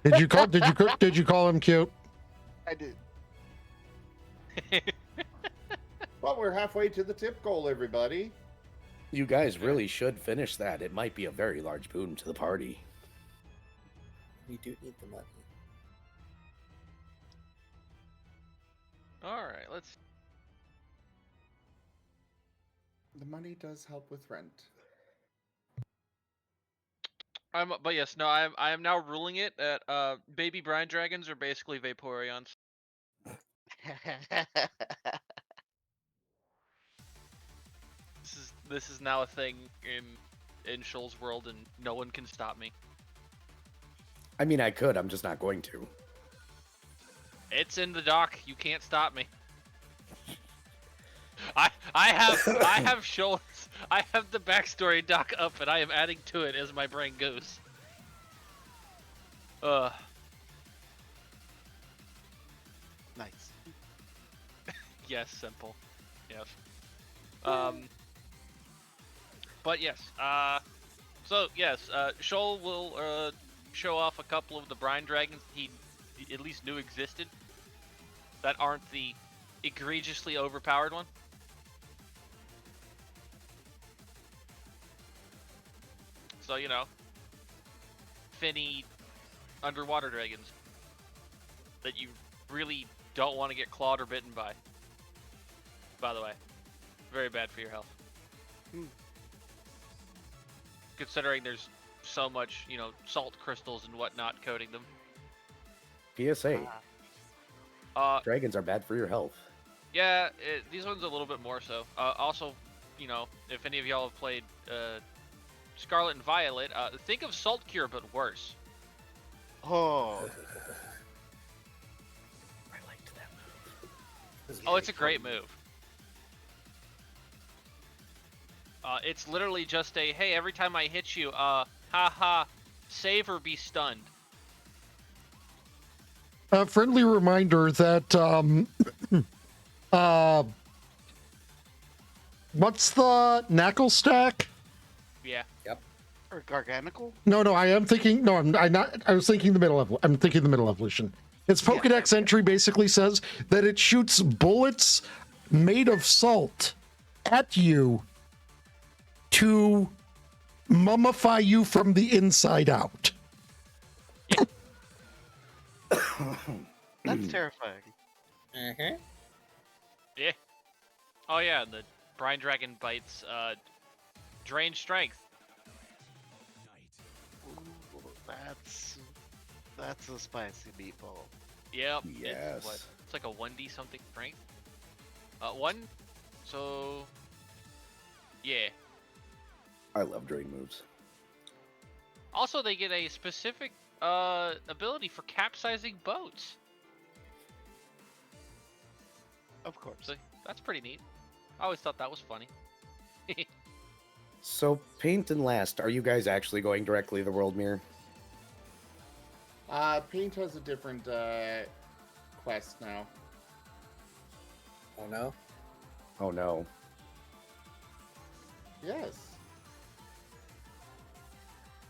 Did you call him cute? I did. But we're halfway to the tip goal, everybody. You guys really should finish that. It might be a very large boon to the party. We do need the money. All right, let's. The money does help with rent. But yes, no, I am now ruling it that baby brine dragons are basically Vaporeons. This is now a thing in Shoal's world, and no one can stop me. I mean, I could. I'm just not going to. It's in the doc. You can't stop me. I have Shoal's. I have the backstory doc up, and I am adding to it as my brain goes. Nice. Yes, simple. Yes. But yes. So yes, Shoal will show off a couple of the brine dragons he at least knew existed that aren't the egregiously overpowered one. So, you know, finny underwater dragons that you really don't want to get clawed or bitten by the way. Very bad for your health. Considering there's so much, you know, salt crystals and whatnot coating them. PSA. Dragons are bad for your health. Yeah, these ones a little bit more so. Also, you know, if any of y'all have played Scarlet and Violet, think of Salt Cure but worse. Oh. I liked that move. Oh, it's a great move. It's literally just a, hey, every time I hit you, haha, save or be stunned. A friendly reminder that what's the knuckle stack? Yeah. Yep. Or Garganical? No, I am thinking. No, I'm not. I was thinking the middle level. I'm thinking the middle evolution. Its Pokedex entry basically says that it shoots bullets made of salt at you to mummify you from the inside out. That's terrifying. Uh-huh. Yeah. Oh yeah, the Brine Dragon bites drain strength. Ooh, that's a spicy meatball. Yep. Yes. It's, what, it's like a 1d something strength. One. So. Yeah. I love drain moves. Also, they get a specific ability for capsizing boats. Of course. So that's pretty neat. I always thought that was funny. So, Paint and Last, are you guys actually going directly to the World Mirror? Paint has a different quest now. Oh no? Oh no. Yes.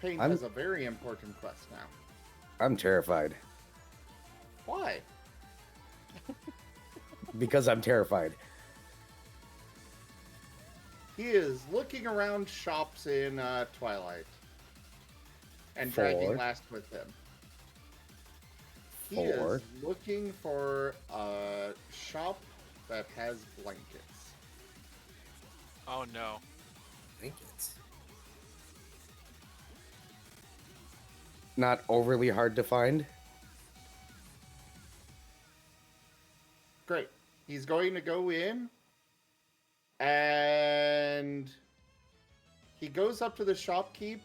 Paint I'm- has a very important quest now. I'm terrified. Why? Because I'm terrified. He is looking around shops in Twilight and dragging For? Last with him. He For? is looking for a shop that has blankets. Oh no. Blankets. Not overly hard to find. Great. He's going to go in and he goes up to the shopkeep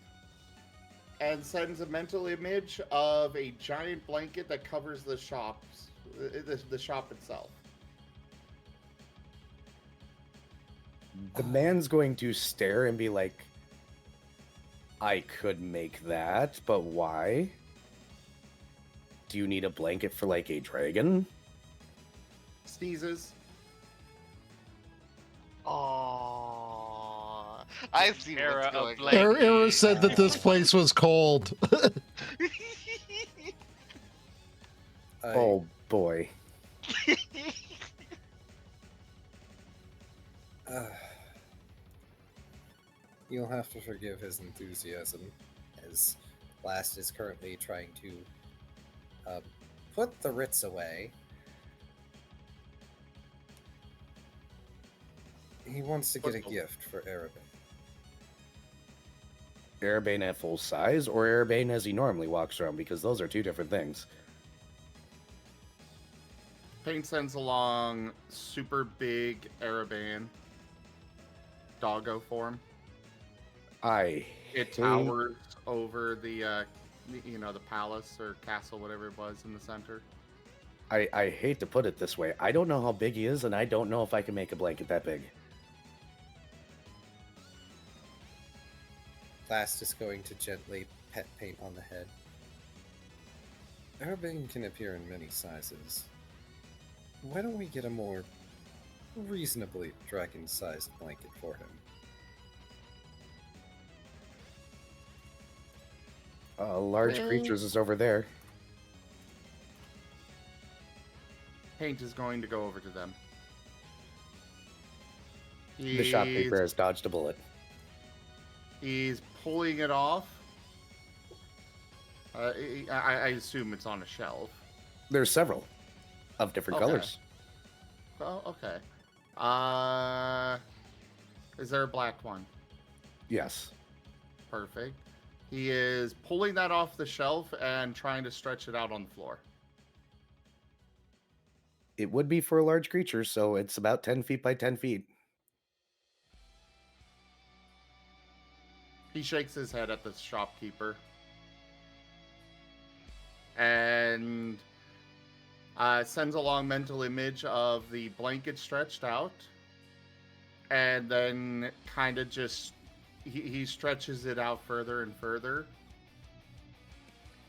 and sends a mental image of a giant blanket that covers the shops, the shop itself. The man's going to stare and be like, I could make that, but why? Do you need a blanket for like a dragon? Sneezes. Oh, I see Era what's of going blank. on. Era said that this place was cold. Oh boy. You'll have to forgive his enthusiasm, as Last is currently trying to put the Ritz away. He wants to get a gift for Arabin. Erebane at full size or Erebane as he normally walks around, because those are two different things. Paint sends along super big Arabane. Doggo form. It It towers over the the palace or castle, whatever it was in the center. I hate to put it this way. I don't know how big he is, and I don't know if I can make a blanket that big. Last is going to gently pet Paint on the head. Arabin can appear in many sizes. Why don't we get a more reasonably dragon-sized blanket for him? Large creatures is over there. Paint is going to go over to them. The shopkeeper has dodged a bullet. He's pulling it off. I assume it's on a shelf. There's several of different Okay. colors. Oh, okay. Is there a black one? Yes. Perfect. He is pulling that off the shelf and trying to stretch it out on the floor. It would be for a large creature, so it's about 10 feet by 10 feet. He shakes his head at the shopkeeper and sends a long mental image of the blanket stretched out, and then kind of just he stretches it out further and further,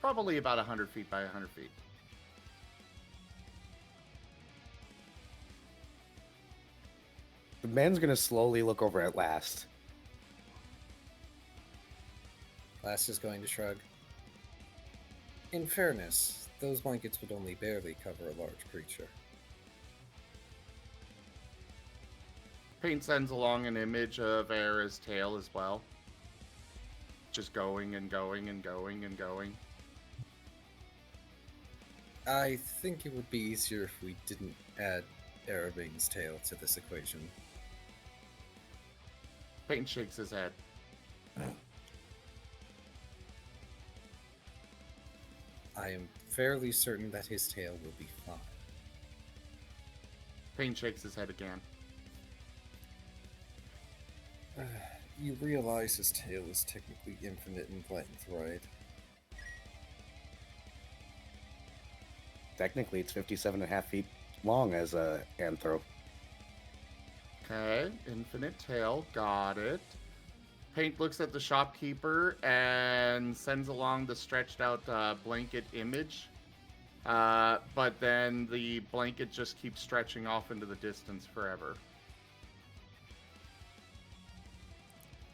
probably about 100 feet by 100 feet. The man's gonna slowly look over at Last. Last is going to shrug. In fairness, those blankets would only barely cover a large creature. Paint sends along an image of Era's tail as well. Just going and going and going and going. I think it would be easier if we didn't add Arabin's tail to this equation. Paint shakes his head. I am fairly certain that his tail will be fine. Paint shakes his head again. You realize his tail is technically infinite in length, right? Technically, it's 57.5 feet long as a anthro. Okay, infinite tail, got it. Paint looks at the shopkeeper and sends along the stretched out blanket image. But then the blanket just keeps stretching off into the distance forever.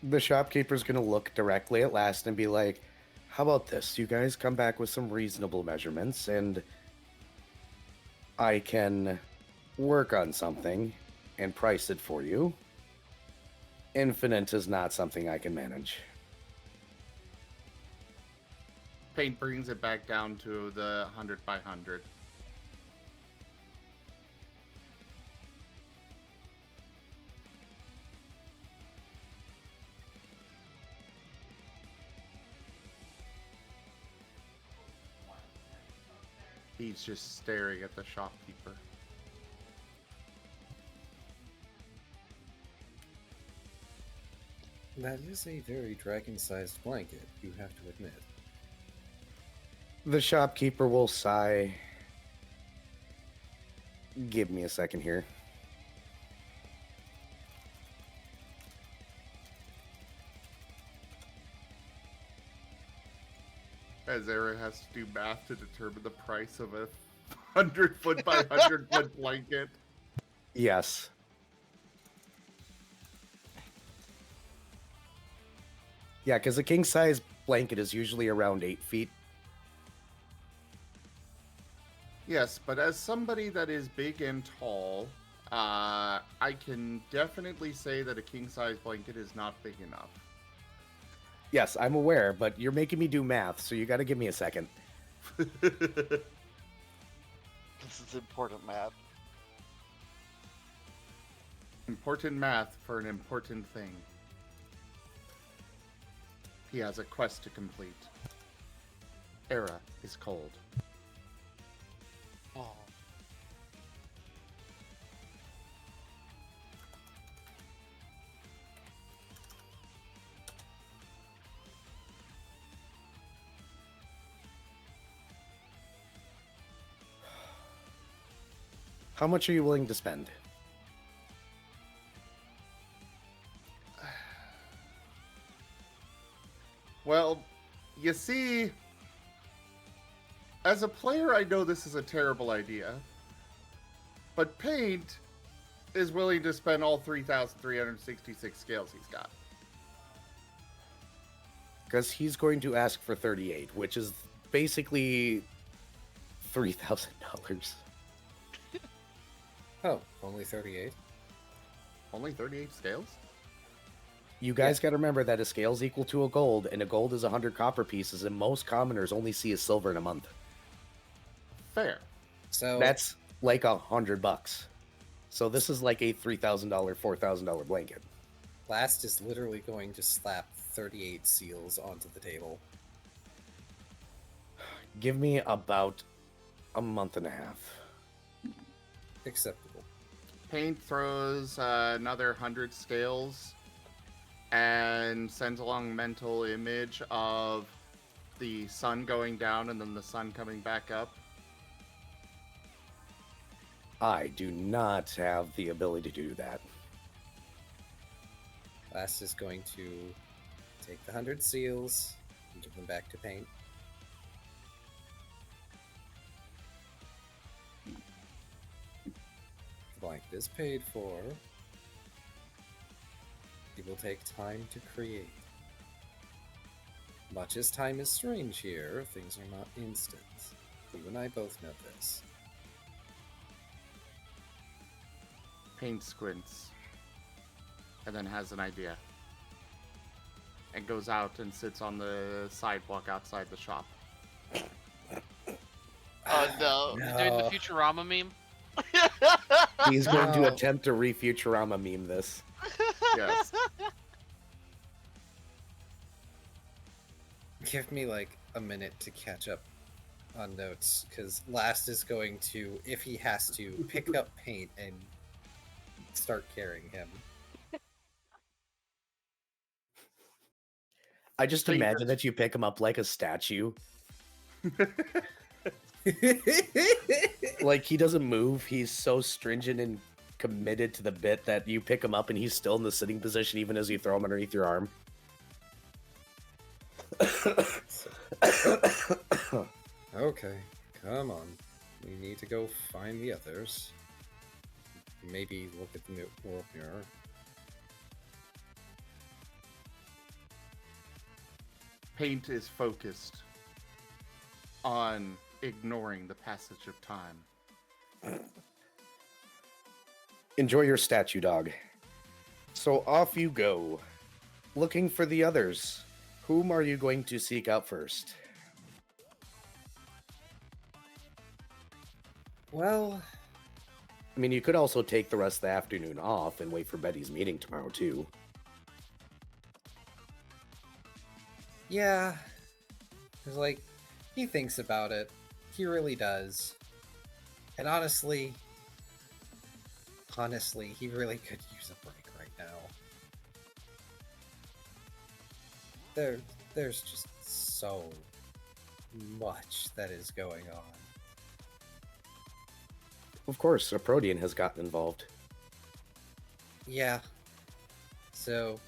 The shopkeeper's gonna look directly at Last and be like, how about this? You guys come back with some reasonable measurements and I can work on something and price it for you. Infinite is not something I can manage. Paint brings it back down to the 100 by 100. He's just staring at the shopkeeper. That is a very dragon-sized blanket, you have to admit. The shopkeeper will sigh. Give me a second here. As Era has to do math to determine the price of a 100 foot by 100 foot blanket. Yes. Yeah, because a king-size blanket is usually around 8 feet. Yes, but as somebody that is big and tall, I can definitely say that a king-size blanket is not big enough. Yes, I'm aware, but you're making me do math, so you got to give me a second. This is important, Matt. Important math for an important thing. He has a quest to complete. Era is cold. Oh. How much are you willing to spend? Well, you see, as a player, I know this is a terrible idea, but Paint is willing to spend all 3,366 scales he's got. Because he's going to ask for 38, which is basically $3,000. Oh, only 38? Only 38 scales? You guys got to remember that a scale's equal to a gold, and a gold is 100 copper pieces, and most commoners only see a silver in a month. Fair. So That's like $100. So this is like a $3,000, $4,000 blanket. Last is literally going to slap 38 seals onto the table. Give me about a month and a half. Acceptable. Paint throws another 100 scales and sends along mental image of the sun going down and then the sun coming back up. I do not have the ability to do that. Last is going to take the 100 seals and give them back to Paint. The blanket is paid for. It will take time to create. Much as time is strange here, things are not instant. You and I both know this. Paint squints and then has an idea and goes out and sits on the sidewalk outside the shop. Oh no. He's doing the Futurama meme. He's going to No. attempt to re-Futurama meme this. Yes. Give me like a minute to catch up on notes, because Last is going to, if he has to, pick up Paint and start carrying him. I just Paint imagine is- that you pick him up like a statue. Like, he doesn't move. He's so stringent and committed to the bit that you pick him up and he's still in the sitting position even as you throw him underneath your arm. Okay, come on. We need to go find the others. Maybe look at the new world mirror. Paint is focused on ignoring the passage of time. Enjoy your statue, dog. So off you go. Looking for the others. Whom are you going to seek out first? Well, I mean, you could also take the rest of the afternoon off and wait for Betty's meeting tomorrow, too. yeah. It's like, he thinks about it. He really does. And honestly, he really could use a break right now. There's just so much that is going on. Of course, a Protean has gotten involved. Yeah. So,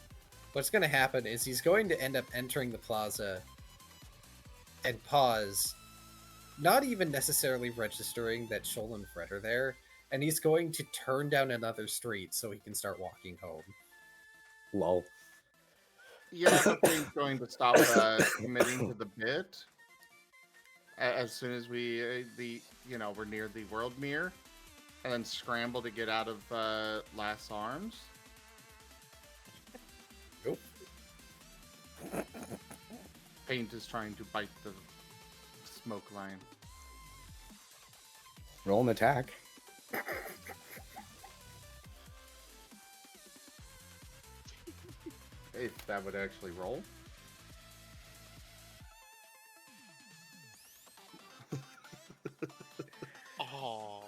what's going to happen is he's going to end up entering the plaza and pause, not even necessarily registering that Shoal and Fred are there, and he's going to turn down another street so he can start walking home. Lol. Yeah, but Paint's going to stop committing to the bit as soon as we're near the world mirror, and then scramble to get out of Last's arms. Nope. Paint is trying to bite the smoke line. Roll an attack. If that would actually roll. Oh.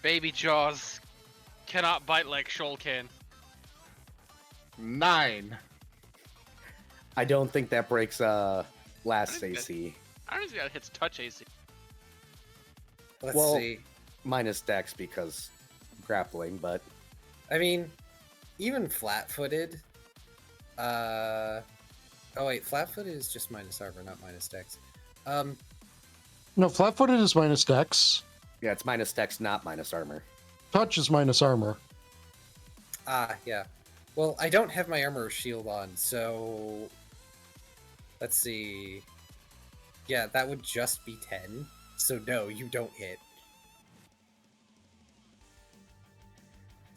Baby Jaws cannot bite like Shoal can. 9. I don't think that breaks last I think AC. I don't think that hits touch AC. Let's Well- see. Minus dex because grappling, but I mean, even flat-footed. Oh wait, flat-footed is just minus armor, not minus dex. No, flat-footed is minus dex. yeah, it's minus dex, not minus armor. Touch is minus armor. Yeah. Well, I don't have my armor shield on, so let's see. Yeah, that would just be 10. So no, you don't hit.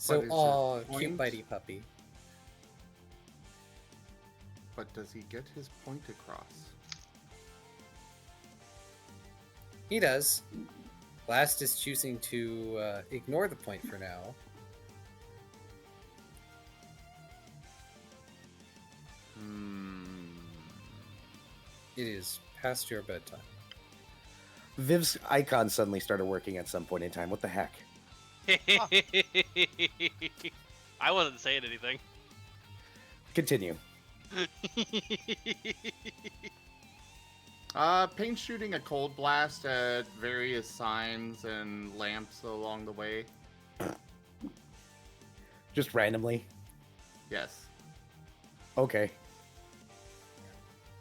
So, But is your oh, cute point- bitey puppy. But does he get his point across? He does. Last is choosing to ignore the point for now. It is past your bedtime. Viv's icon suddenly started working at some point in time. What the heck? I wasn't saying anything. Continue. Paint shooting a cold blast at various signs and lamps along the way. Just randomly. Yes. Okay.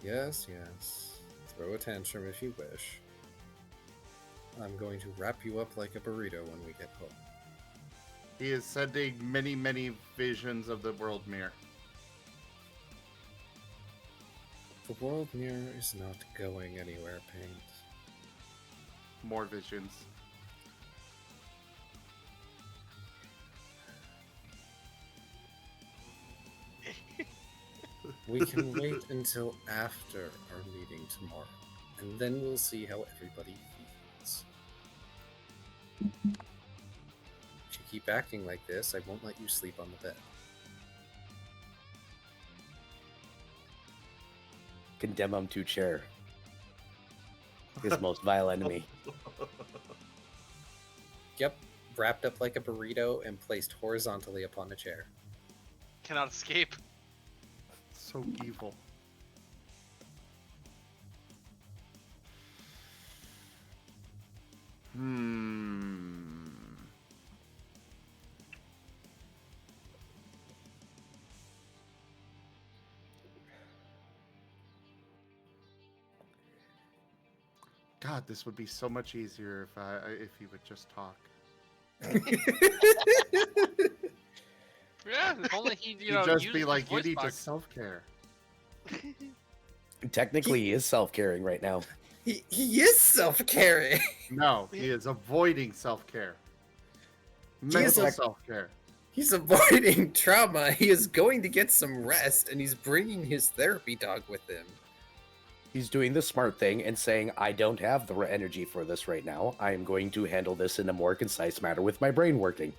Yes, yes. Throw a tantrum if you wish. I'm going to wrap you up like a burrito when we get home. He is sending many, many visions of the world mirror. The world mirror is not going anywhere, Paint. More visions. We can wait until after our meeting tomorrow, and then we'll see how everybody feels. If you keep acting like this, I won't let you sleep on the bed. Condemn him to chair. His most vile enemy. Yep, wrapped up like a burrito and placed horizontally upon a chair. Cannot escape. So evil. God, this would be so much easier if he would just talk. Yeah, if only he, you He'd know, just used be his like, you voice need to box. self-care. Technically, he is self-caring right now. He is self-caring. No, he is avoiding self-care. is Mental a- self-care. He's avoiding trauma. He is going to get some rest, and he's bringing his therapy dog with him. He's doing the smart thing and saying, I don't have the energy for this right now. I am going to handle this in a more concise manner with my brain working.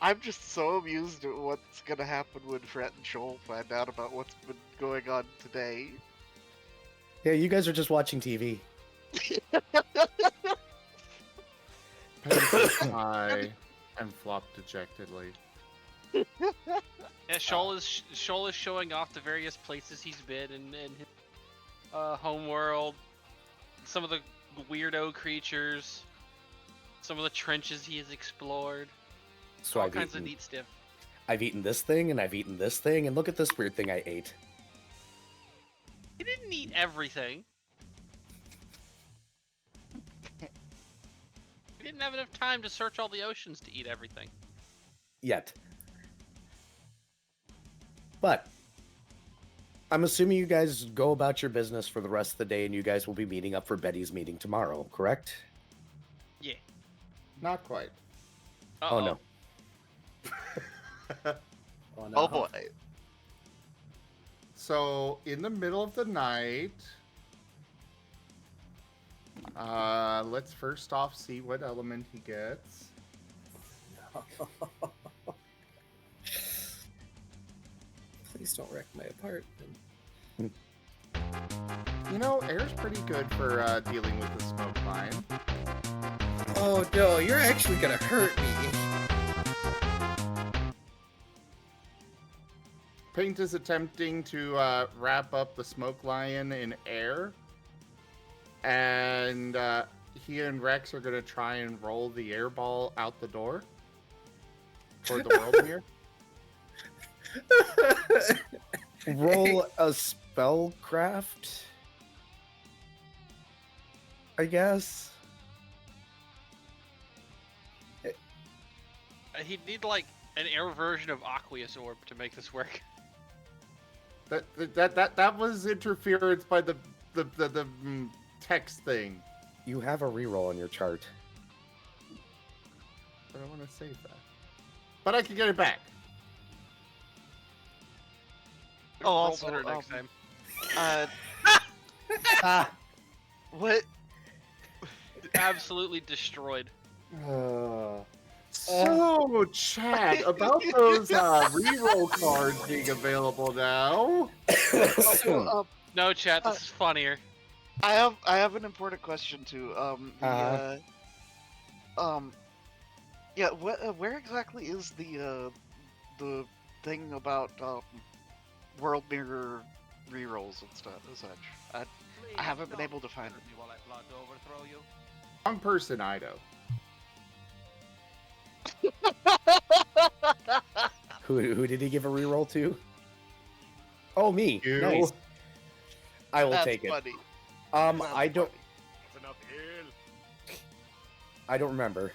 I'm just so amused at what's gonna happen when Fret and Shoal find out about what's been going on today. Yeah, you guys are just watching TV. Paint high and flop dejectedly. Yeah, Shoal is showing off the various places he's been in his homeworld, some of the weirdo creatures, some of the trenches he has explored, So all I've kinds of eaten, neat stuff. I've eaten this thing, and I've eaten this thing, and look at this weird thing I ate. He didn't eat everything. He didn't have enough time to search all the oceans to eat everything. Yet. But I'm assuming you guys go about your business for the rest of the day, and you guys will be meeting up for Betty's meeting tomorrow, correct? Yeah. Not quite. Oh, no. Oh boy. so in the middle of the night, let's first off see what element he gets. Please don't wreck my apartment. You know, air's pretty good for dealing with the smoke line. Oh no, you're actually gonna hurt me. Paint is attempting to wrap up the smoke lion in air, and he and Rex are gonna try and roll the air ball out the door toward the world mirror. Roll a spellcraft, I guess. He'd need like an air version of Aqueous Orb to make this work. That was interference by the text thing. You have a reroll on your chart. But I want to save that. But I can get it back. Roll also, better next time. What? Absolutely destroyed. So, Chad, about those reroll cards being available now. Also, No, chat. This is funnier. I have an important question too. Yeah. Where exactly is the thing about world mirror rerolls and stuff and such? I haven't been able to find it. Wrong person, Ido. Who did he give a reroll to? Oh, me. You. Nice. I will That's take it. funny. I That's don't. funny. I don't remember.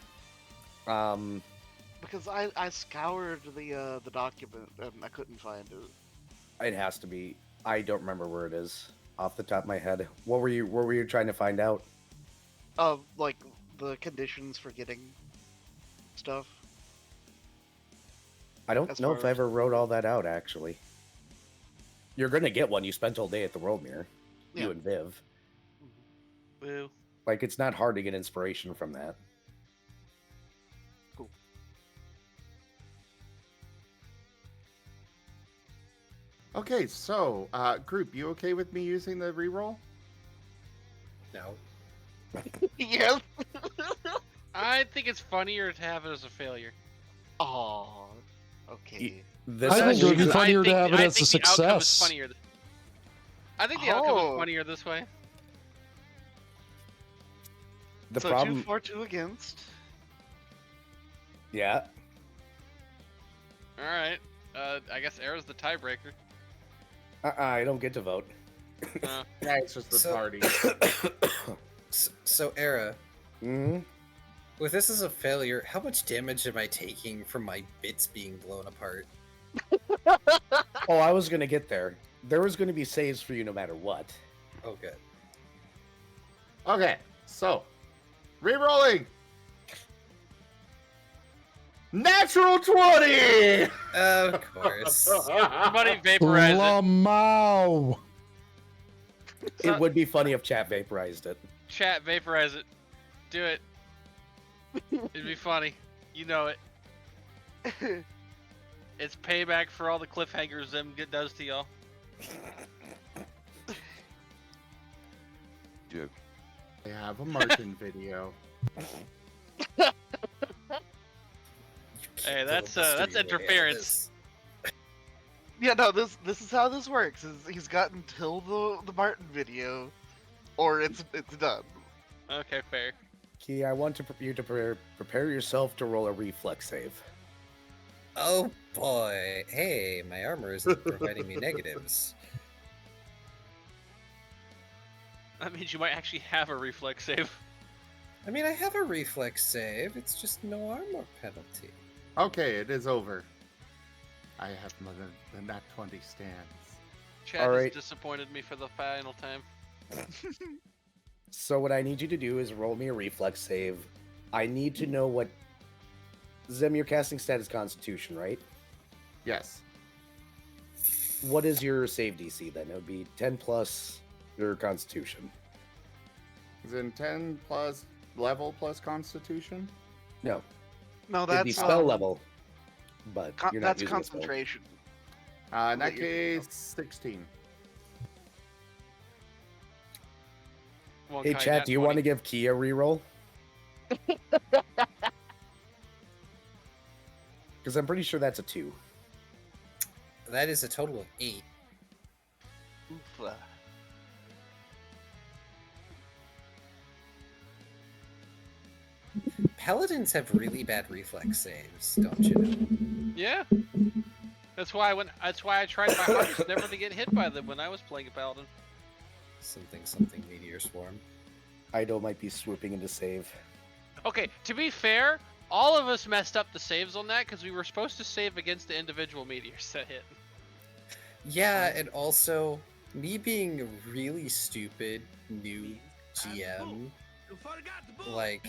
Because I scoured the document and I couldn't find it. It has to be. I don't remember where it is off the top of my head. What were you trying to find out? Like the conditions for getting stuff. I don't As know if far I as- ever wrote all that out, actually. You're gonna get one. You spent all day at the World Mirror. Yeah. You and Viv. Boo. Like, it's not hard to get inspiration from that. Cool. Okay, so, group, you okay with me using the reroll? No. Yes. I think it's funnier to have it as a failure. Oh. Okay. This I think it would be actually- funnier to have it I as a think the outcome is success. funnier. I think the outcome is Oh. funnier this way. the so problem. 2 for 2 against. Yeah. All right. I guess Air's the tiebreaker. I don't get to vote. Uh, Yeah, it's just the So- party. So, Era, hmm with this as a failure, how much damage am I taking from my bits being blown apart? Oh, I was gonna get there. There was gonna be saves for you no matter what. Oh, good. Okay, so, rerolling! Natural 20! Of course. somebody vaporize it. Lamau. It would be funny if chat vaporized it. Chat, vaporize it. Do it. It'd be funny. You know it. It's payback for all the cliffhangers Zim does to y'all. I have a Martin video. Hey, that's interference. Yeah, no, this is how this works. Is he's got until the Martin video, or it's done. Okay, fair. Key, I want you to prepare yourself to roll a reflex save. Oh boy. Hey, my armor isn't providing me negatives. That means you might actually have a reflex save. I mean, I have a reflex save, it's just no armor penalty. Okay, it is over. I have the nat 20 stands. Chat All has right. disappointed me for the final time. So what I need you to do is roll me a reflex save. I need to know what... Zem, your casting stat is Constitution, right? Yes. What is your save DC then? It would be 10 plus your Constitution. Is it 10 plus level plus Constitution? No, No, it'd be that's spell level, but you're not that's using a spell. concentration. In that That you're thinking case, 16. Well, Hey, Kai, chat, nat do you 20. want to give Kia a reroll? Because I'm pretty sure that's a 2. That is a total of 8. Oof, Paladins have really bad reflex saves, don't you know? Yeah. That's why I tried my hardest never to get hit by them when I was playing a paladin. Something meteor swarm. Ido might be swooping into save. Okay, to be fair, all of us messed up the saves on that because we were supposed to save against the individual meteors that hit. Yeah, and also me being a really stupid new GM, You forgot the bull. like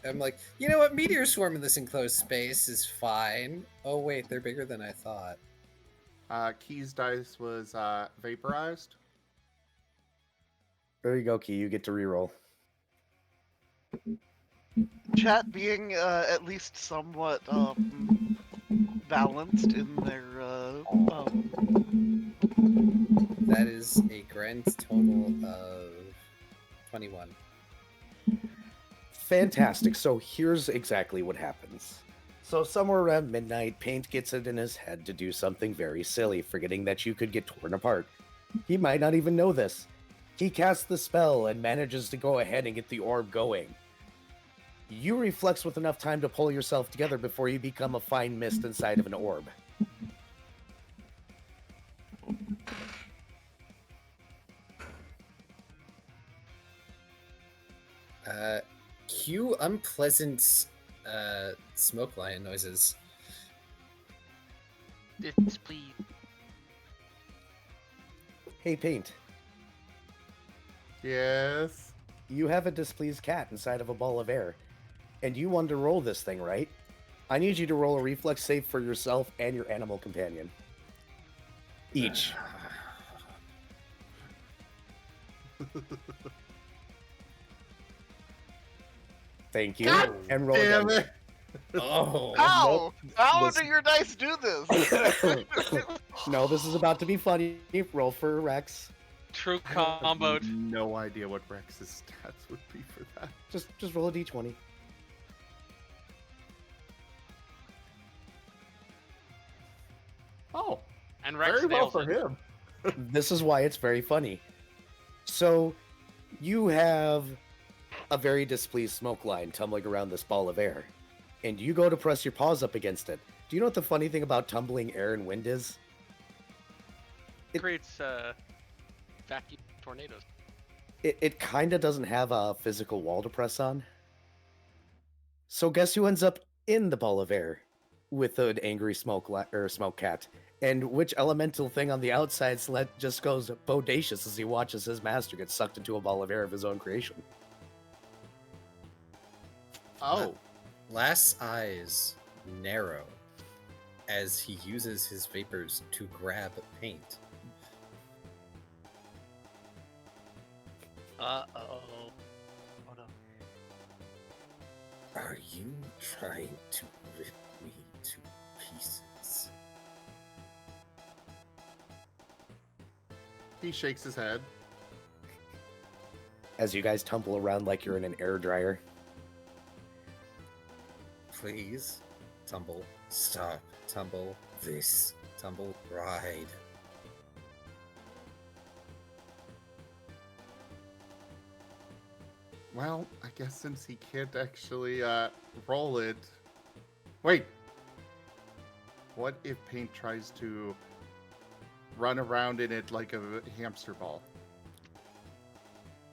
I'm like, you know what, meteor swarm in this enclosed space is fine. Oh wait, they're bigger than I thought. Key's dice was vaporized. There you go, Key. You get to reroll. Chat being at least somewhat balanced in their That is a grand total of 21. Fantastic. So here's exactly what happens. So somewhere around midnight, Paint gets it in his head to do something very silly, forgetting that you could get torn apart. He might not even know this. He casts the spell and manages to go ahead and get the orb going. You reflex with enough time to pull yourself together before you become a fine mist inside of an orb. Cue unpleasant smoke lion noises. Displeased. Hey, Paint. Yes. You have a displeased cat inside of a ball of air, and you want to roll this thing, right? I need you to roll a reflex save for yourself and your animal companion. Each. Thank you. God And roll Damn again. it. Oh, How? How This- do your dice do this? No, this is about to be funny. Roll for Rex. True I have comboed. no idea what Rex's stats would be for that. Just roll a d20. Oh, And Rex very well nails for it. him. This is why it's very funny. So, you have a very displeased smoke line tumbling around this ball of air, and you go to press your paws up against it. Do you know what the funny thing about tumbling air and wind is? It creates vacuum tornadoes. It kind of doesn't have a physical wall to press on. So guess who ends up in the ball of air with an angry smoke cat? And which elemental thing on the outside just goes bodacious as he watches his master get sucked into a ball of air of his own creation? Oh, Last's eyes narrow as he uses his vapors to grab Paint. Uh-oh. Oh no. Are you trying to rip me to pieces? he shakes his head. As you guys tumble around like you're in an air dryer. Please, tumble, stop, tumble, this, tumble, ride. Well, I guess since he can't actually roll it. Wait. What if Paint tries to run around in it like a hamster ball?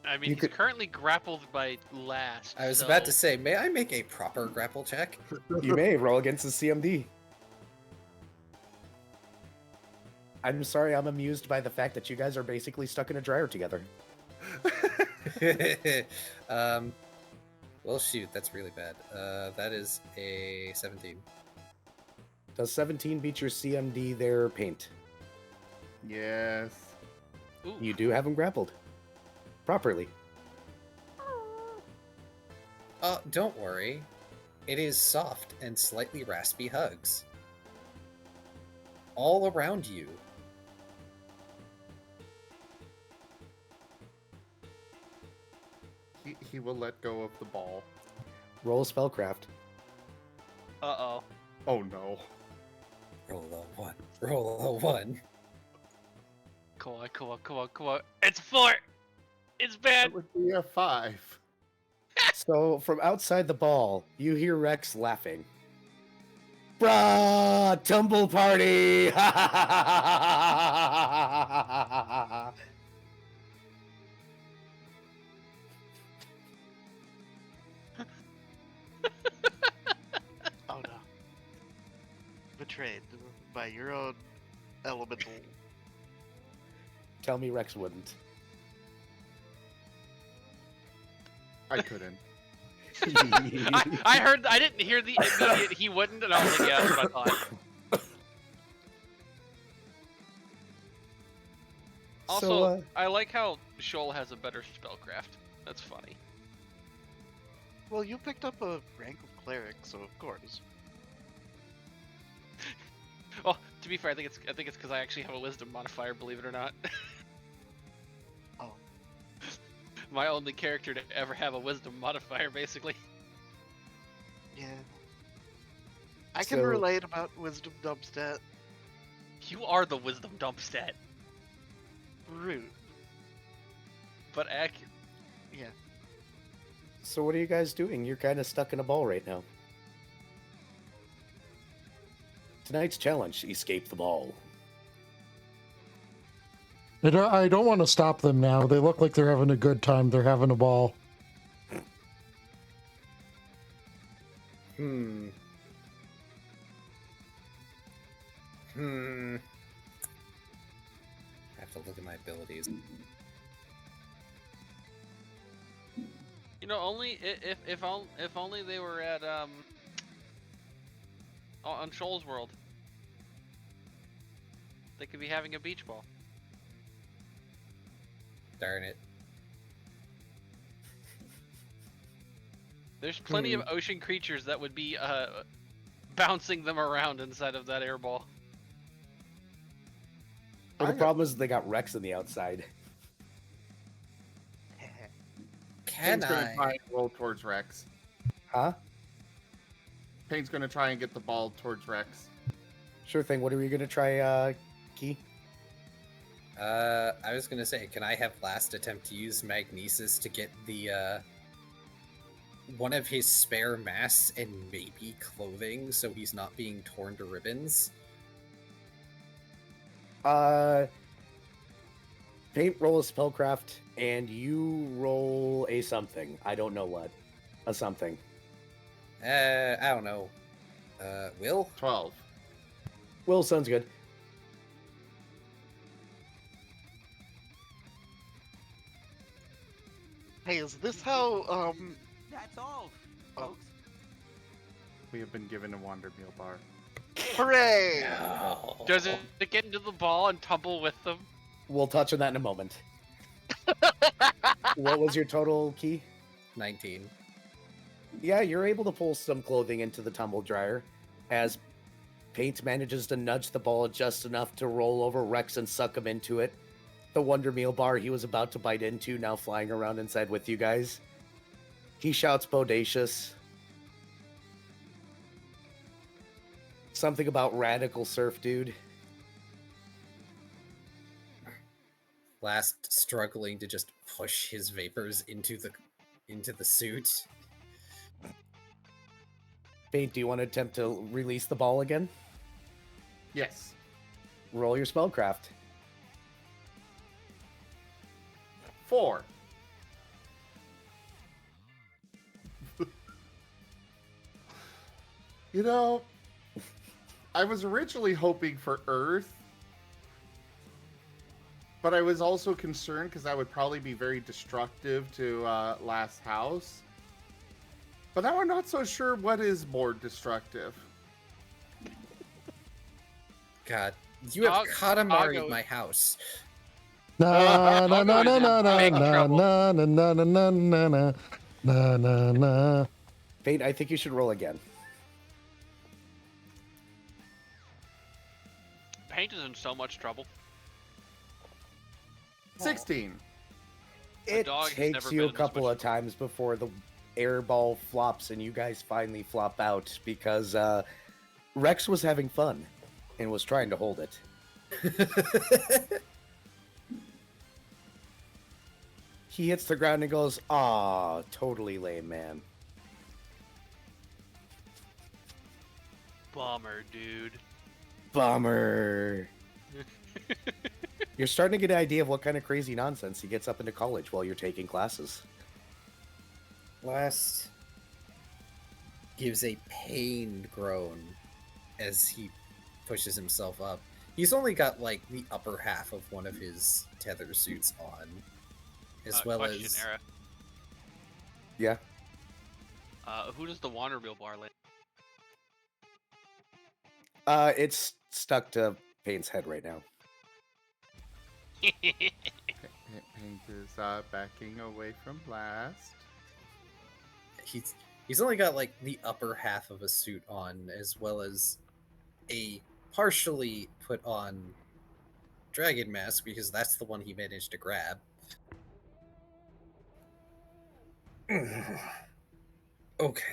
I mean, You he's could- currently grappled by Last. I was so- about to say, may I make a proper grapple check? You may roll against the CMD. I'm sorry, I'm amused by the fact that you guys are basically stuck in a dryer together. Well, shoot, that's really bad. That is a 17. Does 17 beat your CMD there, Paint? Yes. Ooh. You do have him grappled. Properly. Don't worry. It is soft and slightly raspy hugs. All around you. He will let go of the ball. Roll spellcraft. Uh-oh. Oh no. Roll a 1. Roll a 1. Come on, come on, come on, come on. It's 4! It's bad! That would be a 5. So from outside the ball, you hear Rex laughing. Bruh, tumble party! Oh no. Betrayed by your own elemental. Tell me Rex wouldn't. I couldn't. I heard, I didn't hear the immediate he wouldn't, and I was like, yeah, that's what I thought. Also, So, I like how Shoal has a better spellcraft. That's funny. Well, you picked up a rank of cleric, so of course. Well, to be fair, I think it's because I actually have a wisdom modifier, believe it or not. Oh. My only character to ever have a wisdom modifier, basically. Yeah. I can So- relate about wisdom dumpstat. You are the wisdom dump stat, Rude. but accurate. Yeah. So what are you guys doing? You're kind of stuck in a ball right now. Tonight's challenge, escape the ball. I don't want to stop them now. They look like they're having a good time. They're having a ball. Hmm. I have to look at my abilities. You know, only if only they were at on Shoal's world, they could be having a beach ball. Darn it. There's plenty of ocean creatures that would be bouncing them around inside of that air ball. Well, the problem is they got Rex on the outside. Can Payne's gonna try I? and roll towards Rex. Huh? Payne's gonna try and get the ball towards Rex. Sure thing. What are we going to try, Key? I was gonna say, can I have last attempt to use magnesis to get the one of his spare masks and maybe clothing, so he's not being torn to ribbons? Paint, roll a spellcraft, and you roll a something. I don't know what. A something. I don't know. Will? 12. Will sounds good. Hey, is this how, That's all, folks. We have been given a Wonder Meal bar. hooray! No. Does it get into the ball and tumble with them? We'll touch on that in a moment. What was your total, Key? 19. Yeah, you're able to pull some clothing into the tumble dryer as Paint manages to nudge the ball just enough to roll over Rex and suck him into it. The Wonder Meal bar he was about to bite into now flying around inside with you guys. He shouts bodacious. Something about radical surf dude. Last struggling to just push his vapors into the suit. Paint, do you want to attempt to release the ball again? Yes. Roll your spellcraft. 4. You know, I was originally hoping for Earth, but I was also concerned because that would probably be very destructive to Last House. But now I'm not so sure what is more destructive. God, You have Dog- Katamari'd Doggo- my house. Na na na na na na Big na trouble. na na na na na na na na na. Fate, I think you should roll again. Paint is in so much trouble. 16. It dog has takes never you been a in this couple much of times before the air ball flops and you guys finally flop out because Rex was having fun and was trying to hold it. He hits the ground and goes, "Aw, totally lame, man." Bummer, dude. Bummer. You're starting to get an idea of what kind of crazy nonsense he gets up into college while you're taking classes. Last gives a pained groan as he pushes himself up. He's only got like the upper half of one of his tether suits on, as well Question, as Era. Yeah. Who does the water wheel bar land? It's stuck to Payne's head right now. Pink is backing away from blast. he's only got like the upper half of a suit on, as well as a partially put on dragon mask, because that's the one he managed to grab. Okay.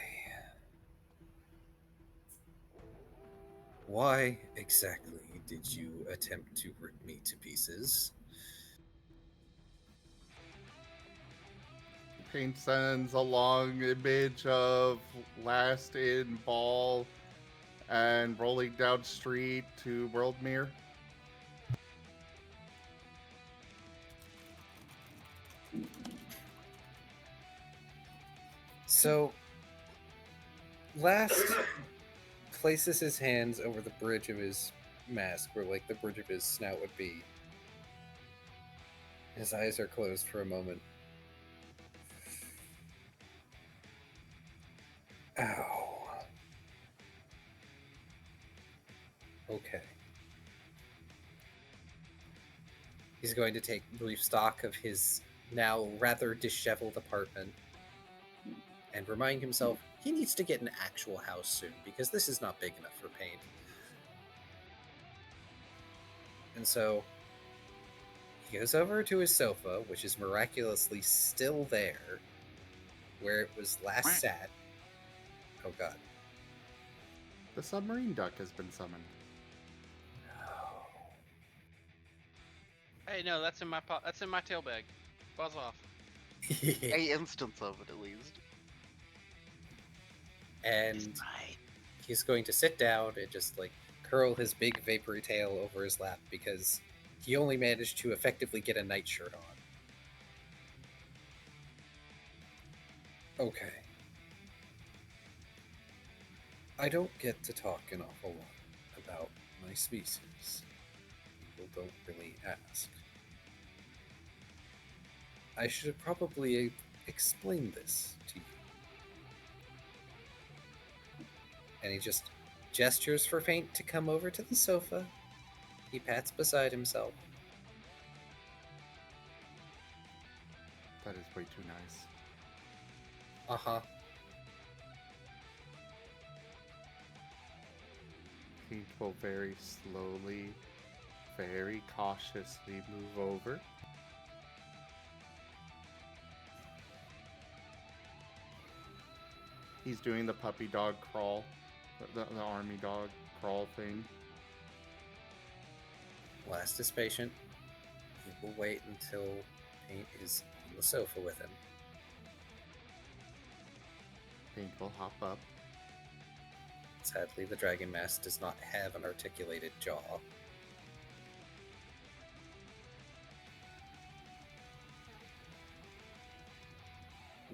Why exactly did you attempt to rip me to pieces? Paint sends a long image of last in ball and rolling down street to Worldmere. So, Last places his hands over the bridge of his mask, where like the bridge of his snout would be. His eyes are closed for a moment. Ow. Okay. He's going to take brief stock of his now rather disheveled apartment and remind himself he needs to get an actual house soon, because this is not big enough for Pain. And so he goes over to his sofa, which is miraculously still there, where it was last sat. Oh god. The submarine duck has been summoned. Hey, no, that's in my that's in my tail bag. Buzz off. A instance of it, at least. And he's going to sit down and just like curl his big vapory tail over his lap, because he only managed to effectively get a nightshirt on. Okay. I don't get to talk an awful lot about my species. People don't really ask. I should probably explain this to you. And he just gestures for Faint to come over to the sofa. He pats beside himself. That is way too nice. Uh-huh. Paint will very slowly, very cautiously move over. He's doing the puppy dog crawl, the army dog crawl thing. Last is patient. He will wait until Paint is on the sofa with him. Paint will hop up. Sadly, the dragon mask does not have an articulated jaw.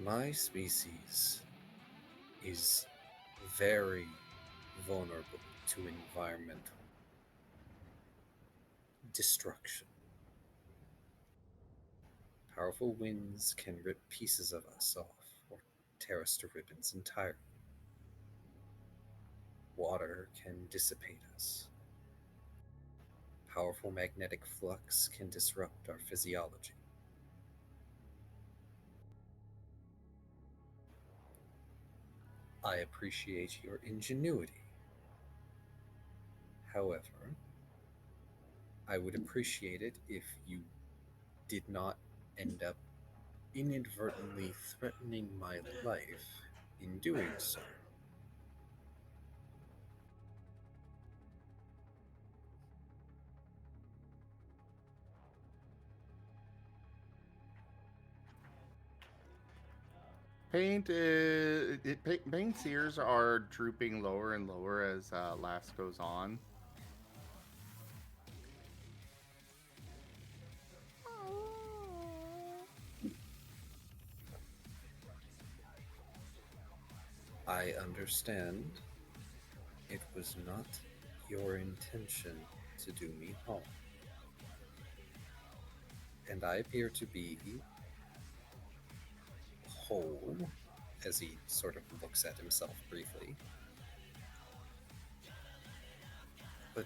My species is very vulnerable to environmental destruction. Powerful winds can rip pieces of us off or tear us to ribbons entirely. Water can dissipate us. powerful magnetic flux can disrupt our physiology. I appreciate your ingenuity. However, I would appreciate it if you did not end up inadvertently threatening my life in doing so. Paint's ears are drooping lower and lower as last goes on. I understand it was not your intention to do me harm. And I appear to be whole, as he sort of looks at himself briefly. But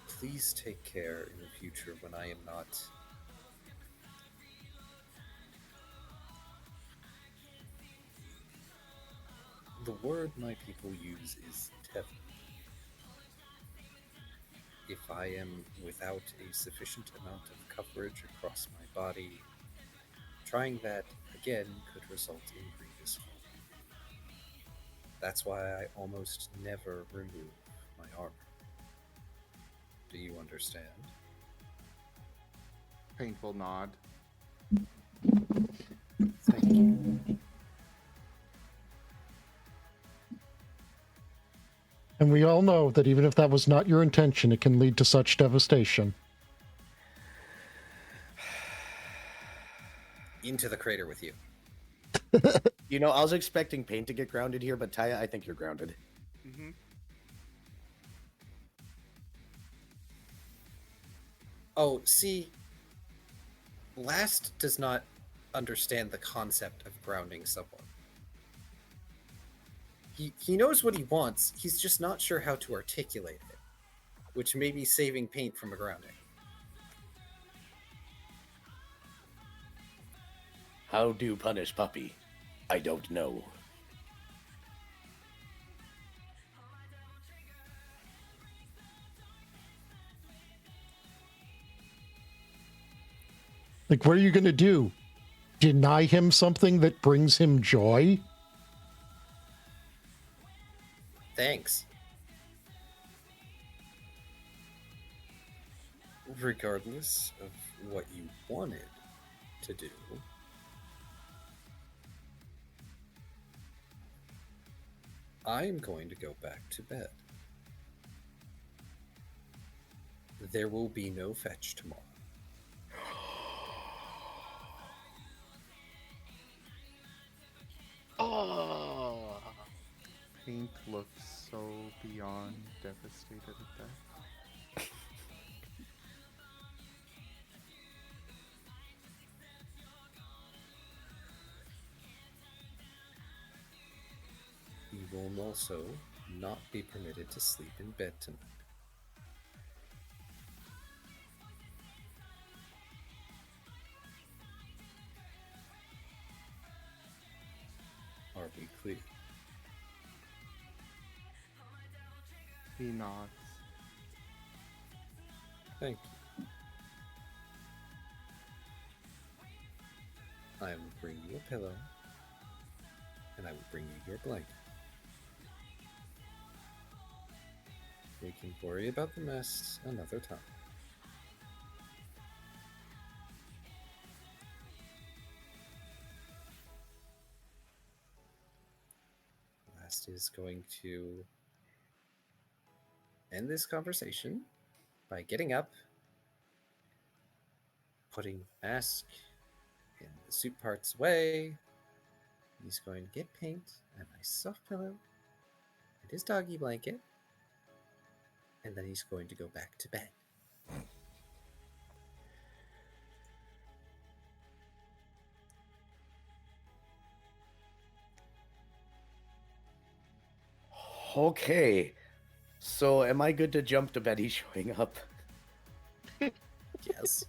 please take care in the future when I am not. The word my people use is tethered. If I am without a sufficient amount of coverage across my body, trying that again could result in grievous harm. That's why I almost never remove my armor. Do you understand? Paint will nod. Thank you. And we all know that even if that was not your intention, it can lead to such devastation. Into the crater with you. You know, I was expecting Paint to get grounded here, but Taya, I think you're grounded. Mm-hmm. Oh, see, Last does not understand the concept of grounding someone. He knows what he wants, he's just not sure how to articulate it, which may be saving Paint from a grounding. How do punish puppy? I don't know. Like, what are you going to do? Deny him something that brings him joy? Thanks. Regardless of what you wanted to do, I'm going to go back to bed. There will be no fetch tomorrow. Oh. Paint looks so beyond devastated at that. You will also not be permitted to sleep in bed tonight. Are we clear? He nods. Thank you. I will bring you a pillow, and I will bring you your blanket. We can worry about the mess another time. Last is going to end this conversation by getting up, putting the mask and the suit parts away. He's going to get Paint a nice soft pillow and his doggy blanket, and then he's going to go back to bed. Okay. So am I good to jump to bed? He's showing up. Yes.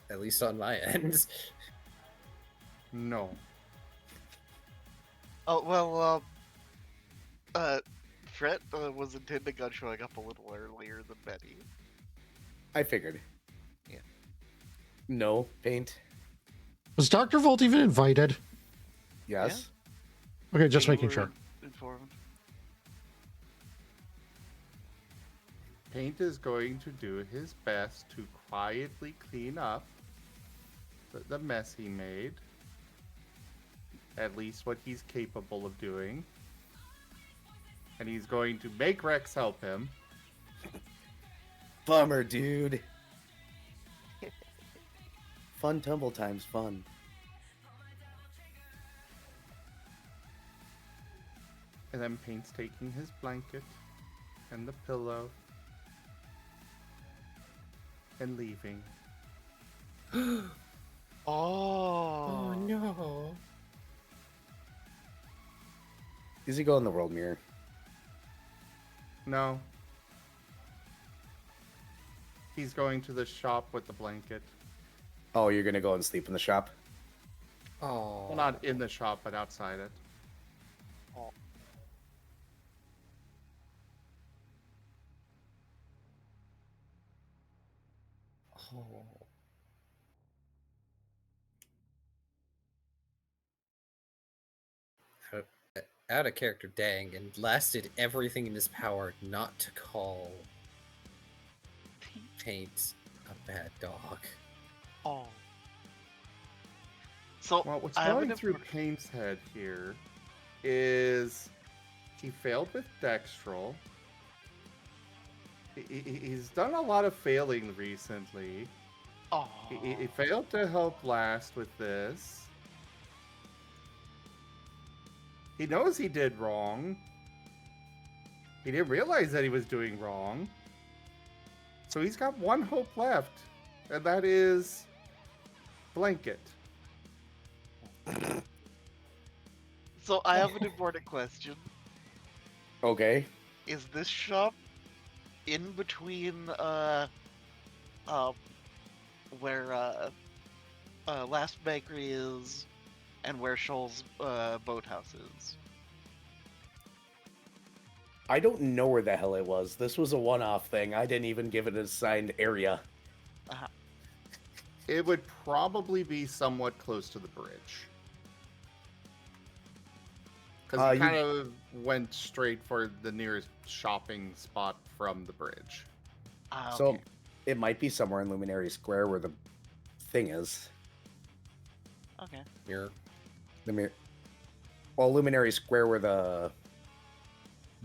At least on my end. No. Oh well. Fred was intending on showing up a little earlier than Betty. I figured. Yeah. No, Paint. Was Dr. Volt even invited? Yes. Okay, just You making were sure. Informed. Paint is going to do his best to quietly clean up the mess he made. At least what he's capable of doing. And he's going to make Rex help him. Bummer, dude. Fun tumble time's fun. And then Paint's taking his blanket and the pillow and leaving. Oh. no. Is he going in the world mirror? No. He's going to the shop with the blanket. Oh, you're gonna go and sleep in the shop? Oh. Well, not in the shop, but outside it. Oh. Out of character, dang, and Last did everything in his power not to call Paint a bad dog. Oh. So Well, what's I have going an through important- Paint's head here is he failed with Dextral. He's done a lot of failing recently. Oh. He failed to help Last with this. He knows he did wrong. He didn't realize that he was doing wrong. So he's got one hope left, and that is Blanket. So I have an important question. Okay. Is this shop in between where Last Bakery is and where Shoal's boathouse is? I don't know where the hell it was. This was a one-off thing. I didn't even give it an assigned area. It would probably be somewhat close to the bridge. Because he You- kind of went straight for the nearest shopping spot from the bridge. Okay. So it might be somewhere in Luminary Square where the thing is. Okay. Mirror. The mirror. Well, Luminary Square where the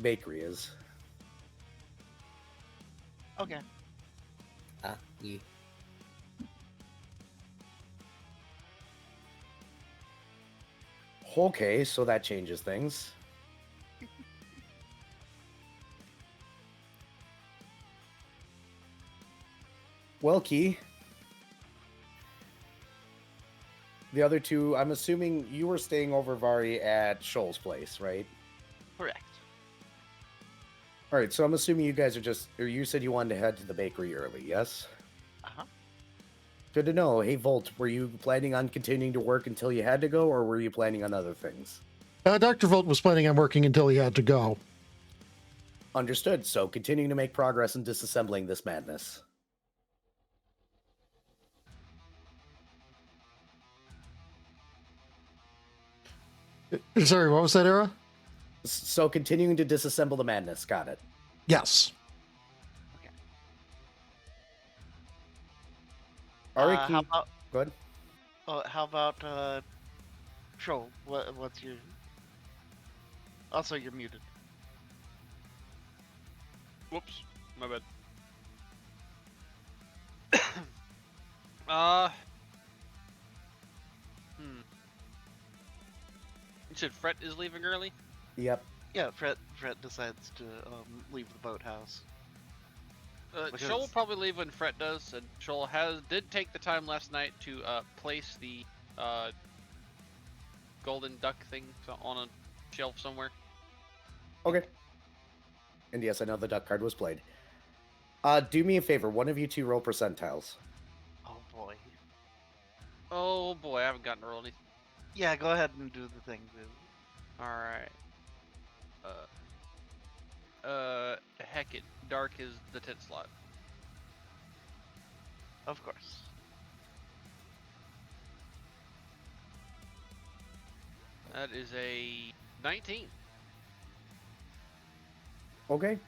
bakery is. Okay. Ah, yeah. Okay, so that changes things. Well, Key. The other two, I'm assuming you were staying over Vari at Shoal's place, right? Correct. All right, so I'm assuming you guys are just, or you said you wanted to head to the bakery early, yes? Uh-huh. Good to know. Hey, Volt, were you planning on continuing to work until you had to go, or were you planning on other things? Dr. Volt was planning on working until he had to go. Understood. So continuing to make progress in disassembling this madness. Sorry, what was that, Era? So continuing to disassemble the madness. Got it. Yes. All right, How Key. about Go ahead. how about Shoal? What's your? Also, you're muted. Whoops, my bad. You said Fret is leaving early? Yep. Yeah, Fred decides to leave the boathouse. Because- Shoal will probably leave when Fret does, and Shoal did take the time last night to place the golden duck thing on a shelf somewhere. Okay. And yes, I know the duck card was played. Do me a favor. One of you two roll percentiles. Oh boy. Oh boy, I haven't gotten to roll anything. Yeah, go ahead and do the thing. Dude. Alright. Heck it. Dark is the 10th slot. Of course. That is a 19. Okay.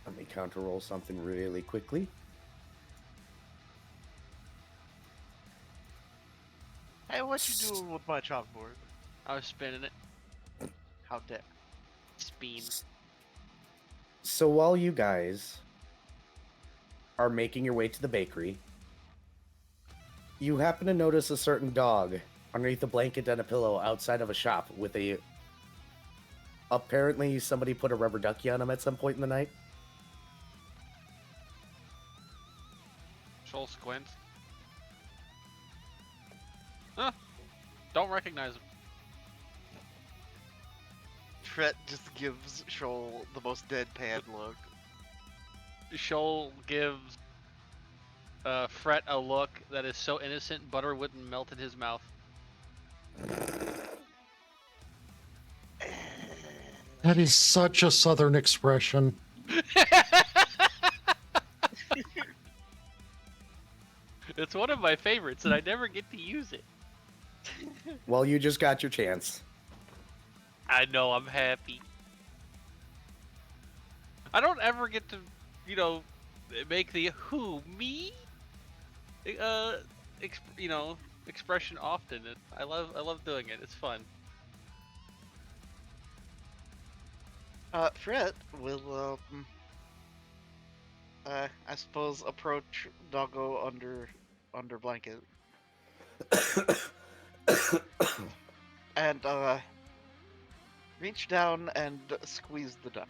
Let me counter roll something really quickly. Hey, what you doing with my chalkboard? I was spinning it. How dare? Spin. So while you guys are making your way to the bakery, you happen to notice a certain dog underneath a blanket and a pillow outside of a shop with a... Apparently somebody put a rubber ducky on him at some point in the night. Shoal squints. Huh. Don't recognize him. Tret just gives Shoal the most deadpan look. Shoal gives Fret a look that is so innocent butter wouldn't melt in his mouth. That is such a southern expression. It's one of my favorites, and I never get to use it. Well, you just got your chance. I know, I'm happy. I don't ever get to, you know, make the who, me? Expression often. I love doing it. It's fun. Fret will, I suppose approach Doggo under blanket. And, reach down and squeeze the duck.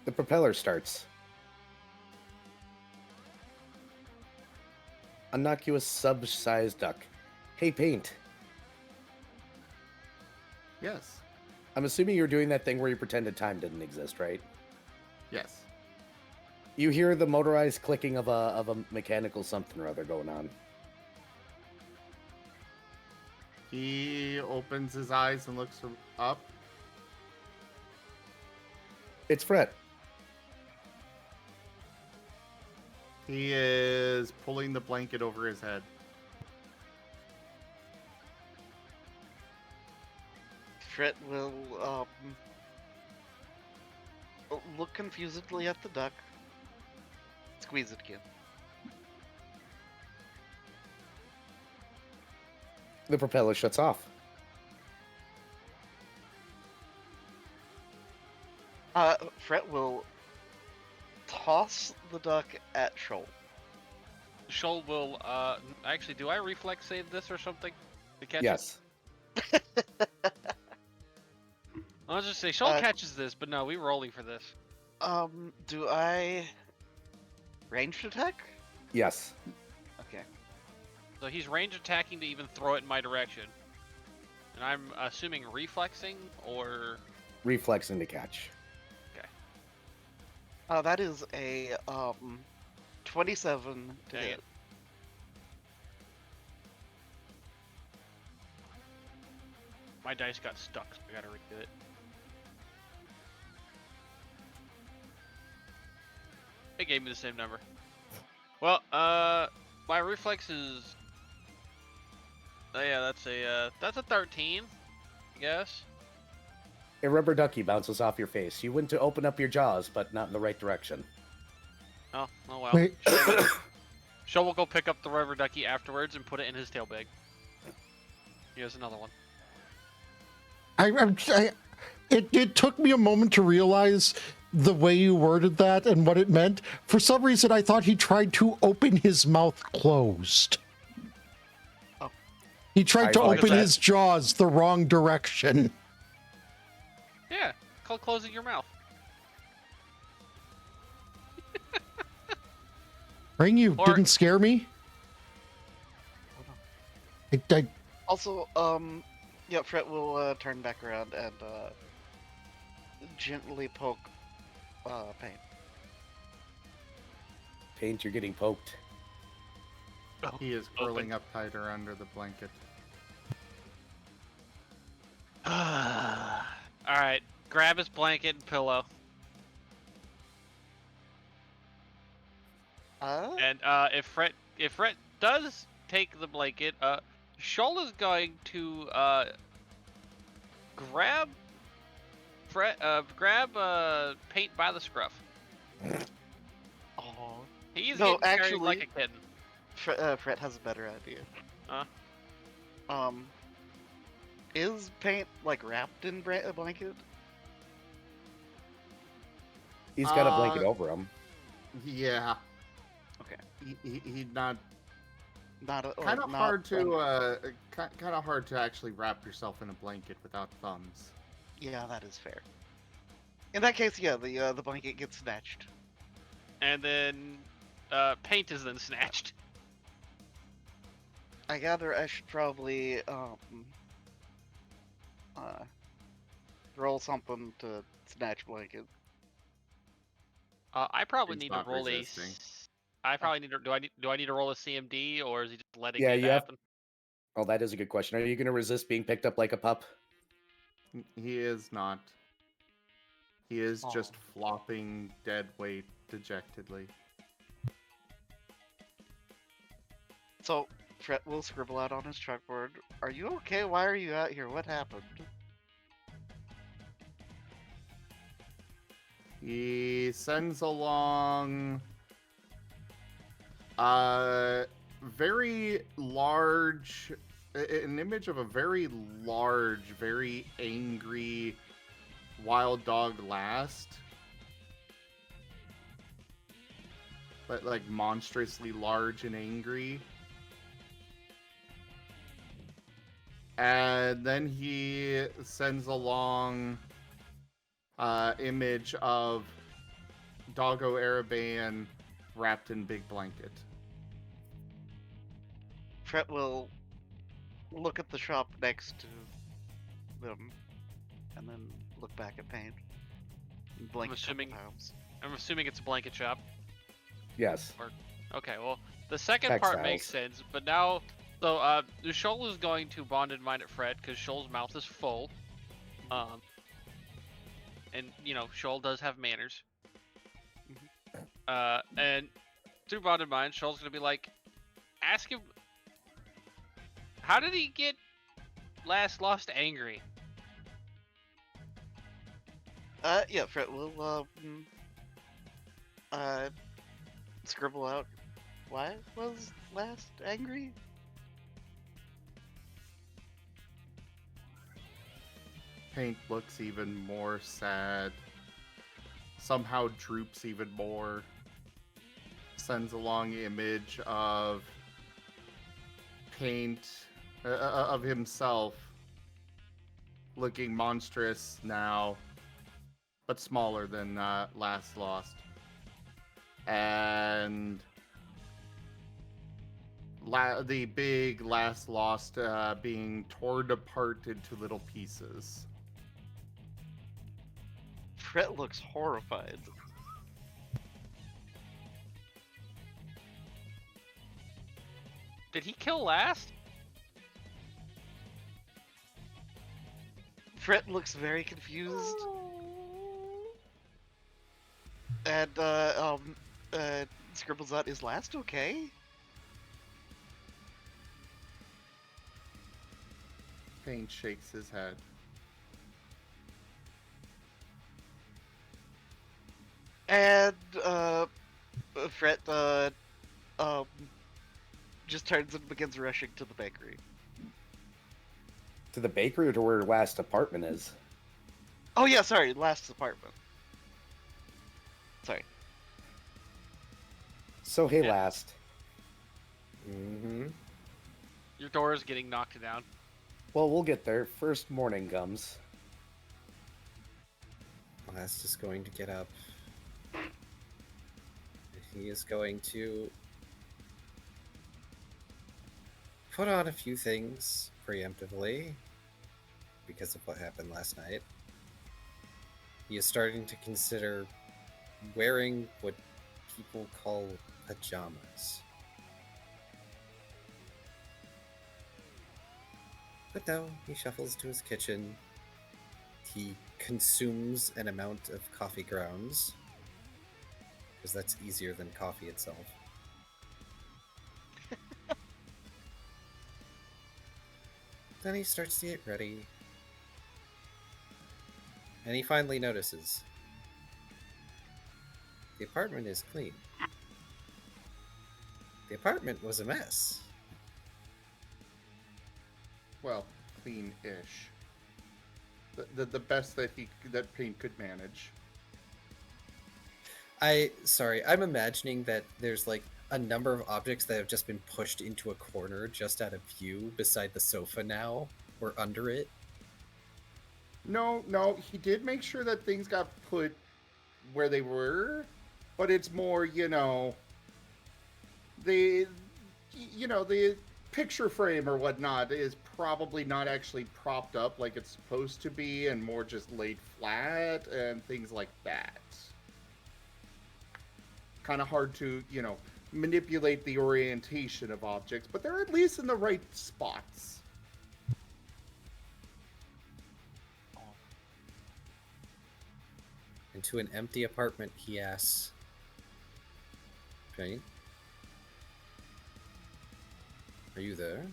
The propeller starts. Innocuous sub-sized duck. Hey, Paint. Yes. I'm assuming you're doing that thing where you pretended time didn't exist, right? Yes. You hear the motorized clicking of a mechanical something or other going on. He opens his eyes and looks up. It's Fred. He is pulling the blanket over his head. Fret will, look confusedly at the duck. Squeeze it again. The propeller shuts off. Fret will toss the duck at Shoal. Shoal will, actually, do I reflex save this or something to catch Yes. it? I'll just say, Shoal catches this, but no, we're rolling for this. Do I ranged attack? Yes. Okay. So he's range attacking to even throw it in my direction. And I'm assuming reflexing, or... Reflexing to catch. That is a, 27 to Dang hit. it. My dice got stuck, so I gotta redo it. It gave me the same number. Well, my reflex is... Oh yeah, that's a 13, I guess. A rubber ducky bounces off your face. You went to open up your jaws, but not in the right direction. Oh well. Wait. Shoal will go pick up the rubber ducky afterwards and put it in his tail bag. Here's another one. It took me a moment to realize the way you worded that and what it meant. For some reason, I thought he tried to open his mouth closed. Oh. He tried to I like open that. his jaws the wrong direction. Yeah, called closing your mouth. Ring, you Or- didn't scare me. I Also, yeah, Fret will turn back around and gently poke Pain. Paint, you're getting poked. He is curling up tighter under the blanket. Alright, grab his blanket and pillow. And if Fret does take the blanket, Shoal is going to grab Paint by the scruff. Oh. He's No, getting carried actually, like a kitten. Fret has a better idea. Huh? Is Paint like wrapped in a blanket? He's got a blanket over him. Yeah. Okay. He'd not. Not a, Kind of not hard to kind of hard to actually wrap yourself in a blanket without thumbs. Yeah, that is fair. In that case, yeah, the blanket gets snatched. And then Paint is then snatched. I gather I should probably roll something to snatch blanket. I probably He's need to not roll resisting. I probably need to. Do I need to roll a CMD, or is he just letting Yeah, it you have. happen? Oh, that is a good question. Are you going to resist being picked up like a pup? He is not. He is just Aw. flopping dead weight dejectedly. So Fret will scribble out on his chalkboard. Are you okay? Why are you out here? What happened? He sends along very large an image of a very large, very angry wild dog last. But like monstrously large and angry. And then he sends along image of Doggo Arabaean wrapped in big blanket. Fret will look at the shop next to them, and then look back at Paint. And blink a couple times. I'm assuming it's a blanket shop. Yes. Okay, well, the second part makes Textiles. sense, but now, so Shoal is going to bond and mine at Fred because Shoal's mouth is full. And you know, Shoal does have manners. And through bond and mine, Shoal's gonna be like, ask him, how did he get lost angry? Yeah, Fret will scribble out. Why was last angry? Paint looks even more sad. Somehow droops even more. Sends along image of Paint of himself looking monstrous now, but smaller than last lost. And the big last lost being torn apart into little pieces. Fret looks horrified. Did he kill last? Fret looks very confused. And scribbles out, is last okay? Paint shakes his head. And Fret just turns and begins rushing to the bakery. To the bakery or to where last apartment is? Oh yeah, sorry, last apartment. Sorry. So hey, Yeah. last. Mm-hmm. Your door is getting knocked down. Well, we'll get there. First morning comes. Last is going to get up. He is going to put on a few things preemptively because of what happened last night. He is starting to consider wearing what people call pajamas. But no, he shuffles to his kitchen. He consumes an amount of coffee grounds, because that's easier than coffee itself. Then he starts to get ready. And he finally notices the apartment is clean. The apartment was a mess. Well, clean-ish. The best that Paint could manage. I'm imagining that there's like a number of objects that have just been pushed into a corner just out of view beside the sofa now, or under it. No, he did make sure that things got put where they were, but it's more, the picture frame or whatnot is probably not actually propped up like it's supposed to be, and more just laid flat and things like that. Kind of hard to, manipulate the orientation of objects, but they're at least in the right spots. Into an empty apartment, he asks, Paint, are you there?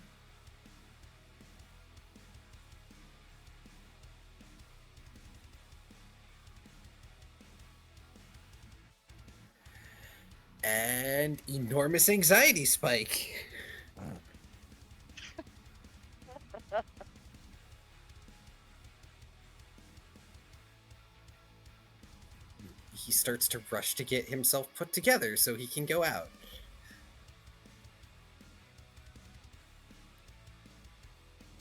And enormous anxiety spike. He starts to rush to get himself put together so he can go out.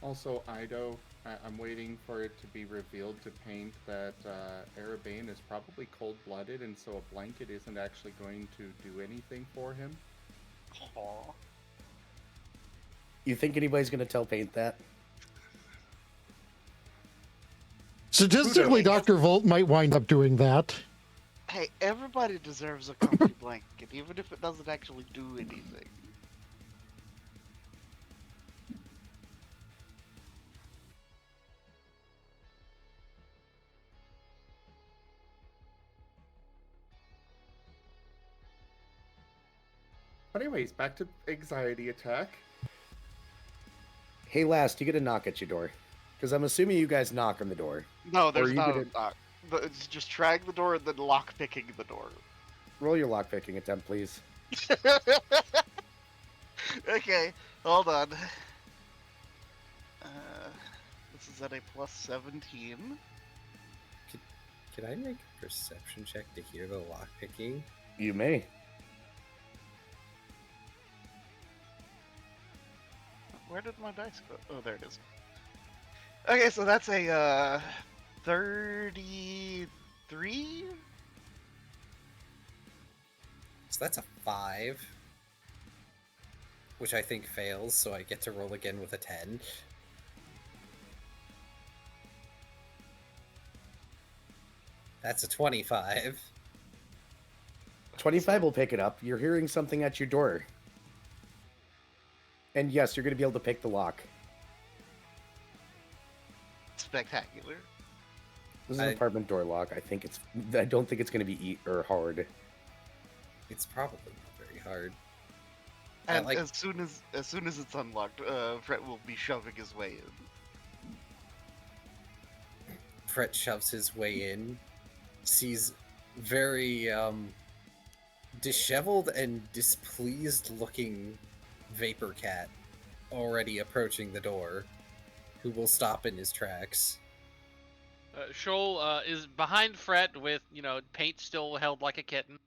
Also, Ido, I'm waiting for it to be revealed to Paint that Arabane is probably cold-blooded, and so a blanket isn't actually going to do anything for him. Aw. You think anybody's going to tell Paint that? Statistically, Dr. Volt might wind up doing that. Hey, everybody deserves a comfy blanket, even if it doesn't actually do anything. But anyways, back to anxiety attack. Hey, Last, you get a knock at your door. Because I'm assuming you guys knock on the door. No, there's you not gonna- a knock. It's just trying the door and then lock-picking the door. Roll your lockpicking attempt, please. Okay, hold on. This is at a plus 17. Could I make a perception check to hear the lockpicking? You may. Where did my dice go? Oh, there it is. Okay, so that's a 33? So that's a 5. Which I think fails, so I get to roll again with a 10. That's a 25. 25 will pick it up. You're hearing something at your door. And yes, you're going to be able to pick the lock. Spectacular. This is an apartment door lock. I don't think it's going to be hard. It's probably not very hard. And like- as soon as it's unlocked, Fred will be shoving his way in. Fret shoves his way in, sees very disheveled and displeased looking Vapor Cat already approaching the door, who will stop in his tracks. Shoal is behind Fret with, Paint still held like a kitten.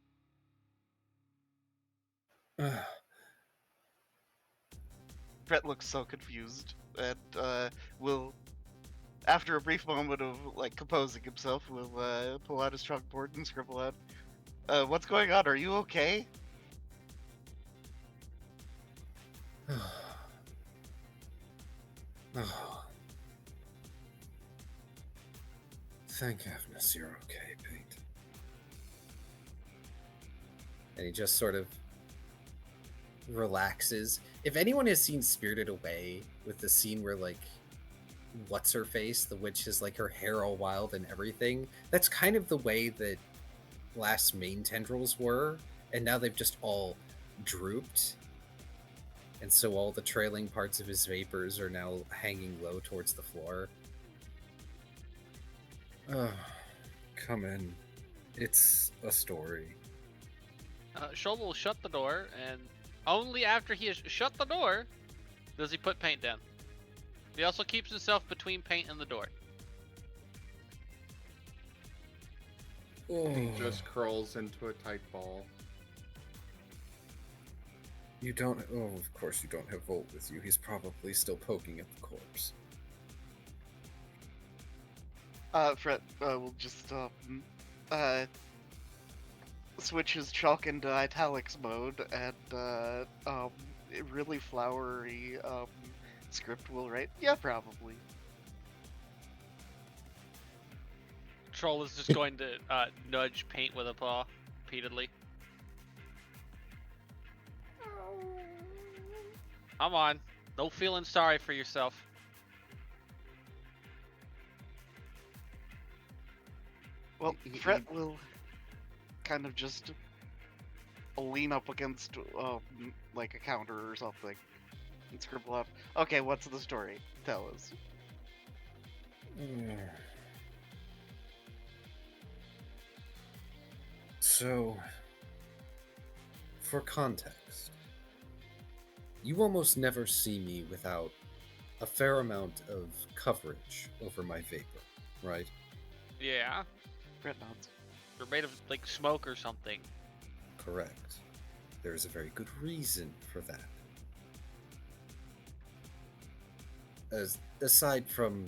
Fred looks so confused and will, after a brief moment of composing himself, will pull out his chalkboard and scribble out, "What's going on? Are you okay?" Oh. Thank goodness you're okay, Paint. And he just sort of relaxes. If anyone has seen Spirited Away with the scene where, like, what's her face, the witch has like her hair all wild and everything, that's kind of the way that last main tendrils were, and now they've just all drooped, and so all the trailing parts of his vapors are now hanging low towards the floor. Oh, come in. It's a story. Shoal will shut the door, and only after he has shut the door does he put paint down. He also keeps himself between paint and the door. He just curls into a tight ball. You don't... Oh, of course you don't have Volt with you. He's probably still poking at the corpse. Fret will just switch his chalk into italics mode, and really flowery script will write, yeah, probably. Troll is just going to nudge paint with a paw repeatedly. Come on, no feeling sorry for yourself. Well, Fret will kind of just lean up against like a counter or something and scribble out, okay, what's the story? Tell us. So, for context, you almost never see me without a fair amount of coverage over my vapor, right? Yeah, Fret nods. they're made of like smoke or something. Correct. There is a very good reason for that. Aside from...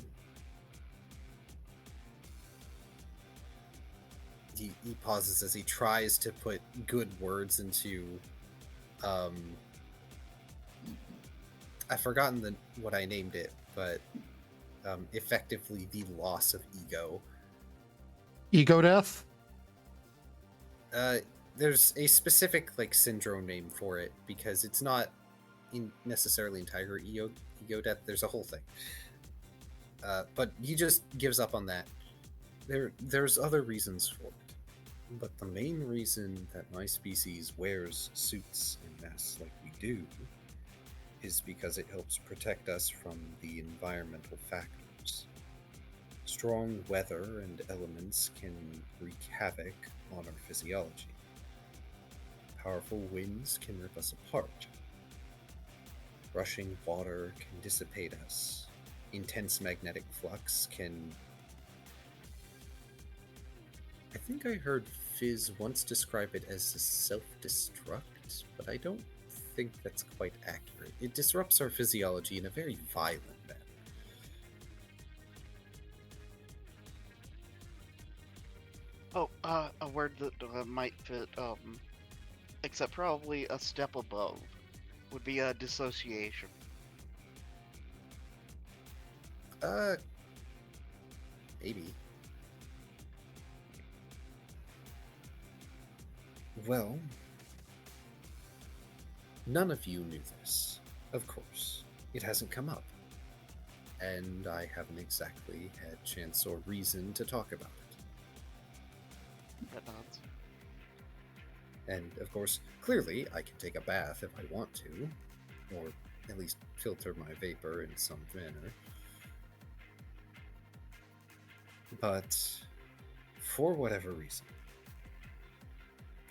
He pauses as he tries to put good words into... I've forgotten what I named it, but effectively the loss of ego. Ego death? There's a specific like syndrome name for it because it's not necessarily entire ego death. There's a whole thing, but he just gives up on that. There's other reasons for it, but the main reason that my species wears suits and masks like we do is because it helps protect us from the environmental factors. Strong weather and elements can wreak havoc on our physiology. Powerful winds can rip us apart. Rushing water can dissipate us. Intense magnetic flux can... I think I heard Fizz once describe it as a self-destruct, but I don't think that's quite accurate. It disrupts our physiology in a very violent manner. Oh, a word that might fit, except probably a step above, would be a dissociation. Maybe. Well, none of you knew this, of course. It hasn't come up. And I haven't exactly had chance or reason to talk about it. That nods. And, of course, clearly I can take a bath if I want to, or at least filter my vapor in some manner. But, for whatever reason,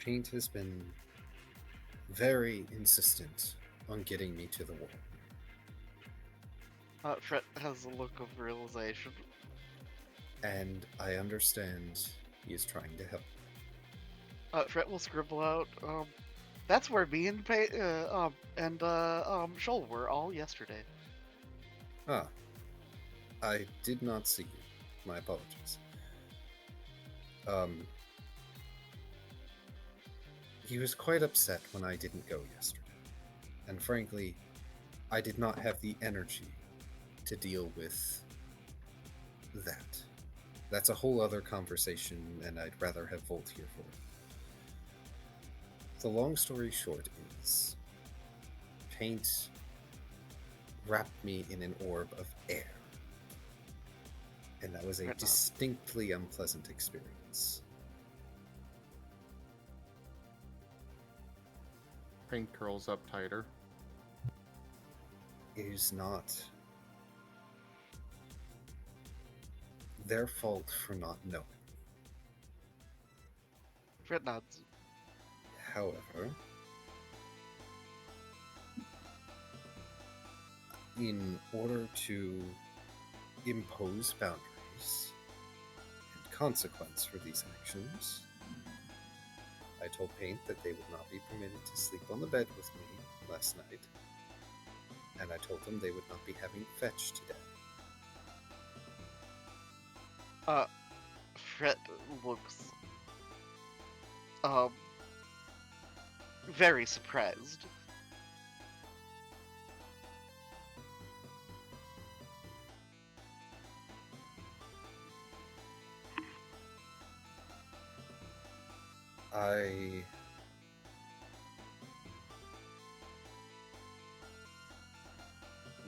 Paint has been very insistent on getting me to the wall. Fret has a look of realization. And I understand he is trying to help. Fret will scribble out, that's where me and Shoal were all yesterday. Ah, I did not see you. My apologies. He was quite upset when I didn't go yesterday. And frankly, I did not have the energy to deal with that. That's a whole other conversation, and I'd rather have Volt here for it. The long story short is, paint wrapped me in an orb of air. And that was a Right on. distinctly unpleasant experience. Paint curls up tighter. It is not their fault for not knowing. Fred nods. However, in order to impose boundaries and consequence for these actions, I told Paint that they would not be permitted to sleep on the bed with me last night, and I told them they would not be having fetch today. Fred looks very surprised. I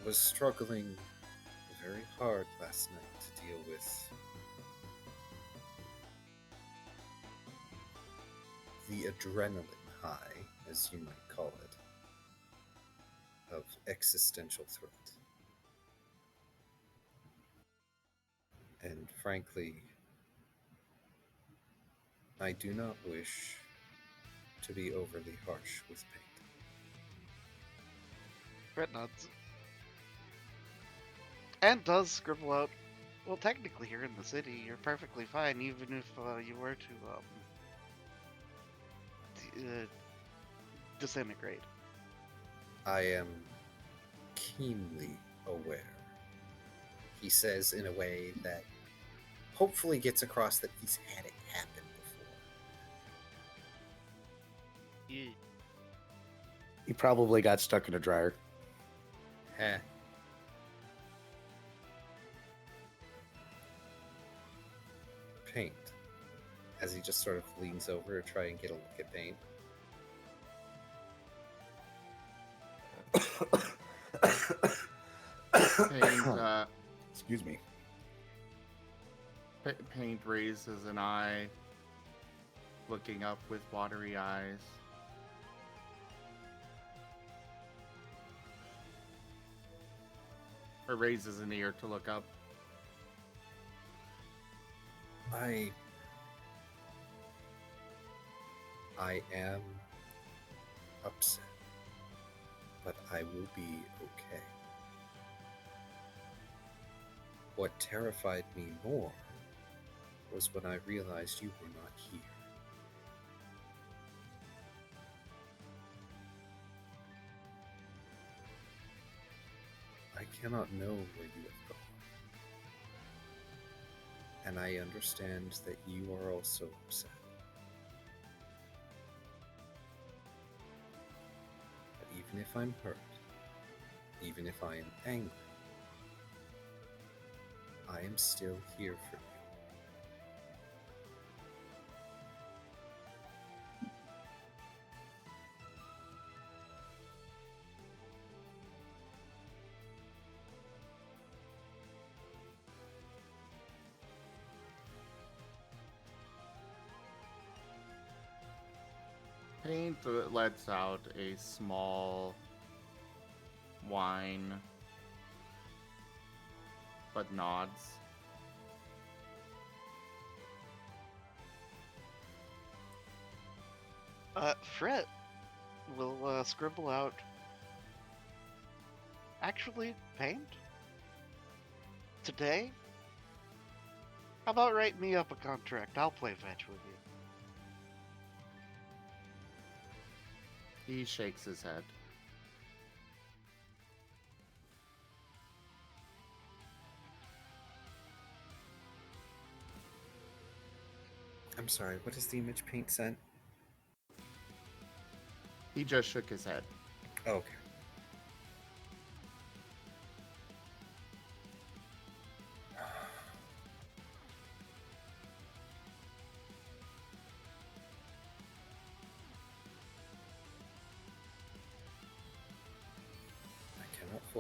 was struggling very hard last night to deal with the adrenaline high, as you might call it, of existential threat. And frankly, I do not wish to be overly harsh with Paint. Fred nods. And does scribble out, well, technically here in the city, you're perfectly fine, even if you were to disintegrate. I am keenly aware, he says in a way that hopefully gets across that he's had it happen before. Yeah. He probably got stuck in a dryer. Heh. Paint, as he just sort of leans over to try and get a look at Paint. Paint, Excuse me. Paint raises an eye, looking up with watery eyes. Or raises an ear to look up. I am upset, but I will be okay. What terrified me more was when I realized you were not here. I cannot know where you have gone. And I understand that you are also upset. But even if I'm hurt, even if I am angry, I am still here for you. Paint lets out a small whine, but nods. Fred will scribble out. Actually, Paint? Today? How about write me up a contract? I'll play fetch with you. He shakes his head. I'm sorry, what is the image Paint sent? He just shook his head. Oh, okay.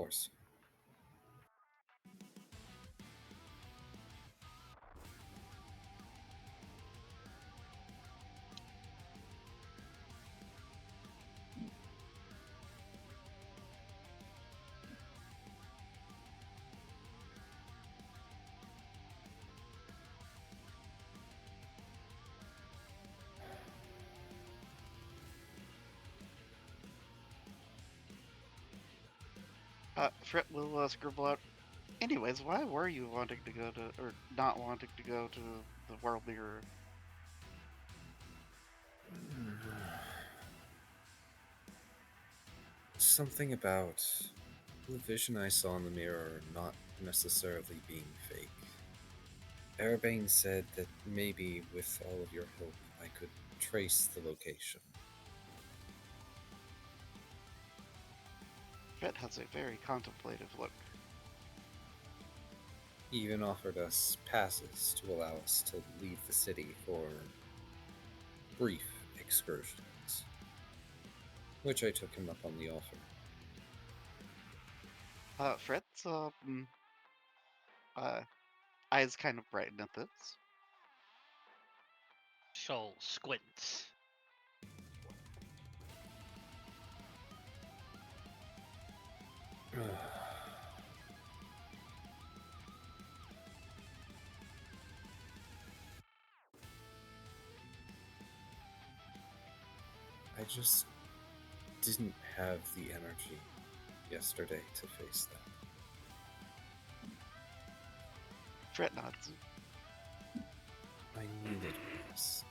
course. Fret will scribble out. Anyways, why were you wanting to go to, or not wanting to go to the World Mirror? Something about the vision I saw in the mirror not necessarily being fake. Arabane said that maybe with all of your help I could trace the location. Fret has a very contemplative look. He even offered us passes to allow us to leave the city for brief excursions, which I took him up on the offer. Fret's eyes kind of brighten at this. Shoal squints. I just didn't have the energy yesterday to face that. Fret nods. I needed rest.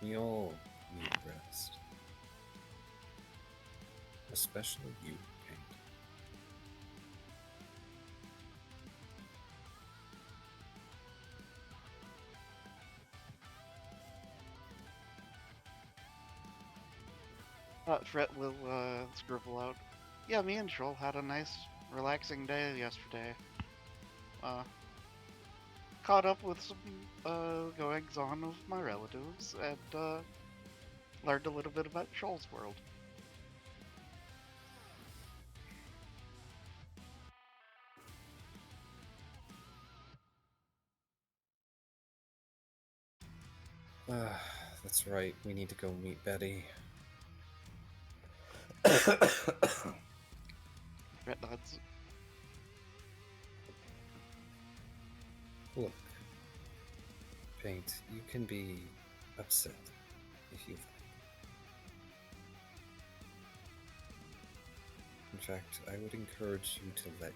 We all need rest. Especially you, Paint. Fret will scribble out. Yeah, me and Troll had a nice, relaxing day yesterday. Caught up with some goings on of my relatives and learned a little bit about Troll's world. That's right, we need to go meet Betty. Fret nods. Look, Paint, you can be upset if you like. In fact, I would encourage you to let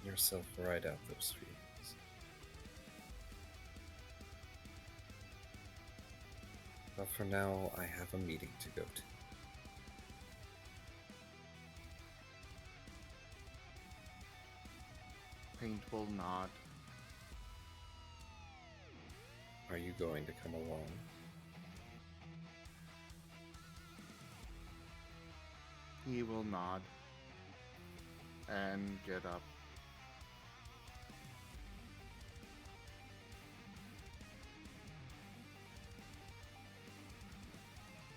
yourself ride out those feelings. But for now, I have a meeting to go to. Paint will nod. Are you going to come along? He will nod and get up.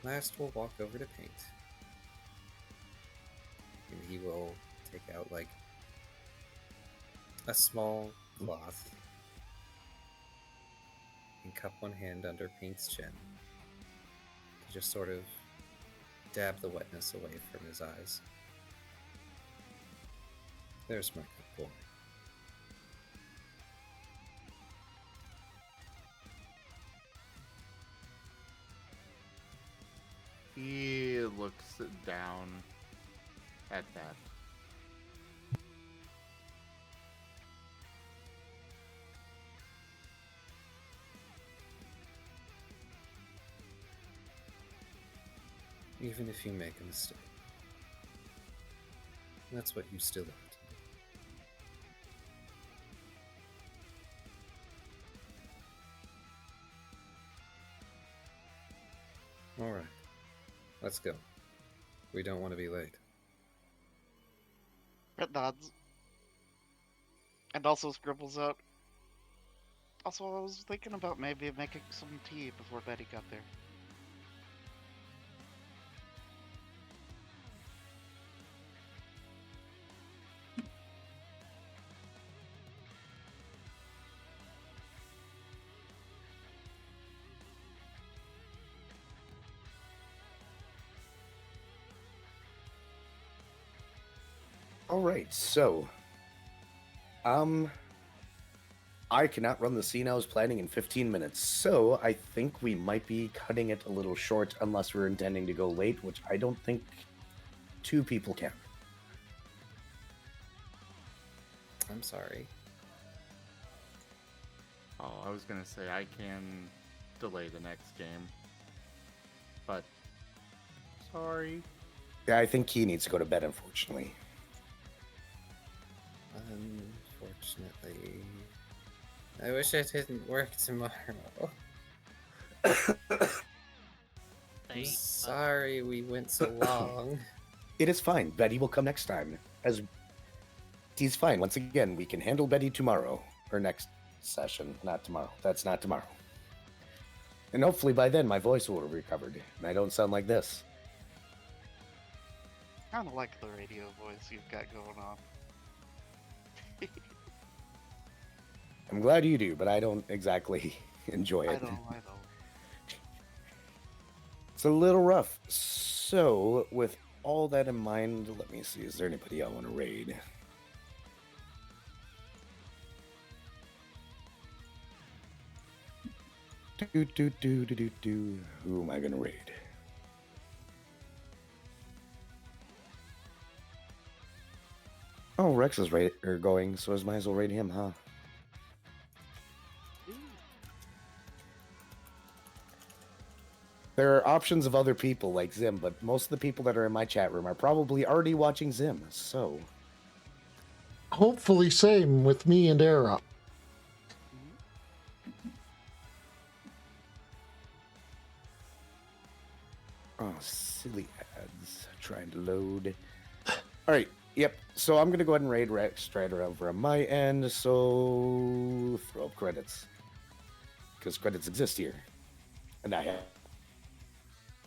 Last, we'll walk over to Paint. And he will take out, like, a small cloth and cup one hand under Paint's chin to just sort of dab the wetness away from his eyes. There's my good boy. He looks down at that. Even if you make a mistake, that's what you still have to do. Alright, let's go. We don't want to be late. Fret nods. And also scribbles out. Also, I was thinking about maybe making some tea before Betty got there. All right, so I cannot run the scene I was planning in 15 minutes, so I think we might be cutting it a little short unless we're intending to go late, which I don't think two people can. I'm sorry. Oh, I was gonna say I can delay the next game, but sorry. Yeah, I think he needs to go to bed, unfortunately. Unfortunately. I wish it didn't work tomorrow. I'm sorry we went so long. It is fine. Betty will come next time. As he's fine. Once again, we can handle Betty tomorrow. Or next session. Not tomorrow. That's not tomorrow. And hopefully by then my voice will have recovered. And I don't sound like this. Kind of like the radio voice you've got going on. I'm glad you do, but I don't exactly enjoy it. I know. It's a little rough. So, with all that in mind, let me see. Is there anybody I want to raid? Who am I going to raid? Oh, Rex is going, so I might as well raid him, huh? There are options of other people like Zim, but most of the people that are in my chat room are probably already watching Zim, so... Hopefully same with me and Era. Oh, silly ads trying to load. Alright, yep. So I'm going to go ahead and raid Rex right over on my end, so throw up credits. Because credits exist here. And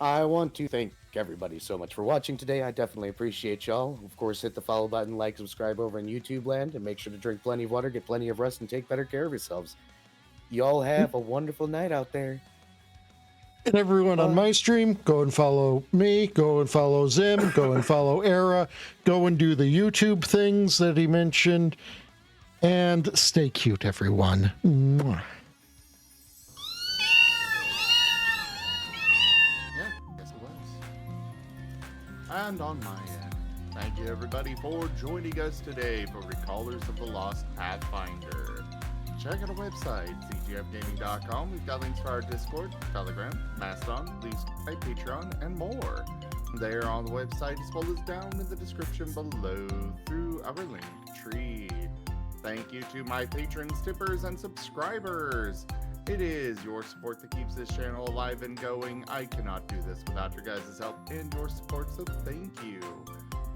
I want to thank everybody so much for watching today. I definitely appreciate y'all. Of course, hit the follow button, like, subscribe over in YouTube land, and make sure to drink plenty of water, get plenty of rest, and take better care of yourselves. Y'all have a wonderful night out there. And everyone on my stream, go and follow me, go and follow Zim, go and follow Era, go and do the YouTube things that he mentioned, and stay cute, everyone. Mwah. Yeah, yes it was. And on my end, thank you everybody for joining us today for Recallers of the Lost Pathfinder. Check out our website, cgfgaming.com. We've got links for our Discord, Telegram, Mastodon, Skype, Patreon, and more. There on the website, as well as down in the description below through our link tree. Thank you to my patrons, tippers, and subscribers. It is your support that keeps this channel alive and going. I cannot do this without your guys' help and your support, so thank you.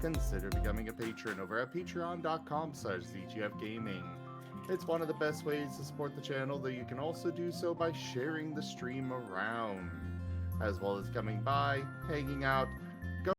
Consider becoming a patron over at patreon.com/ZGFgaming. It's one of the best ways to support the channel, though you can also do so by sharing the stream around, as well as coming by, hanging out,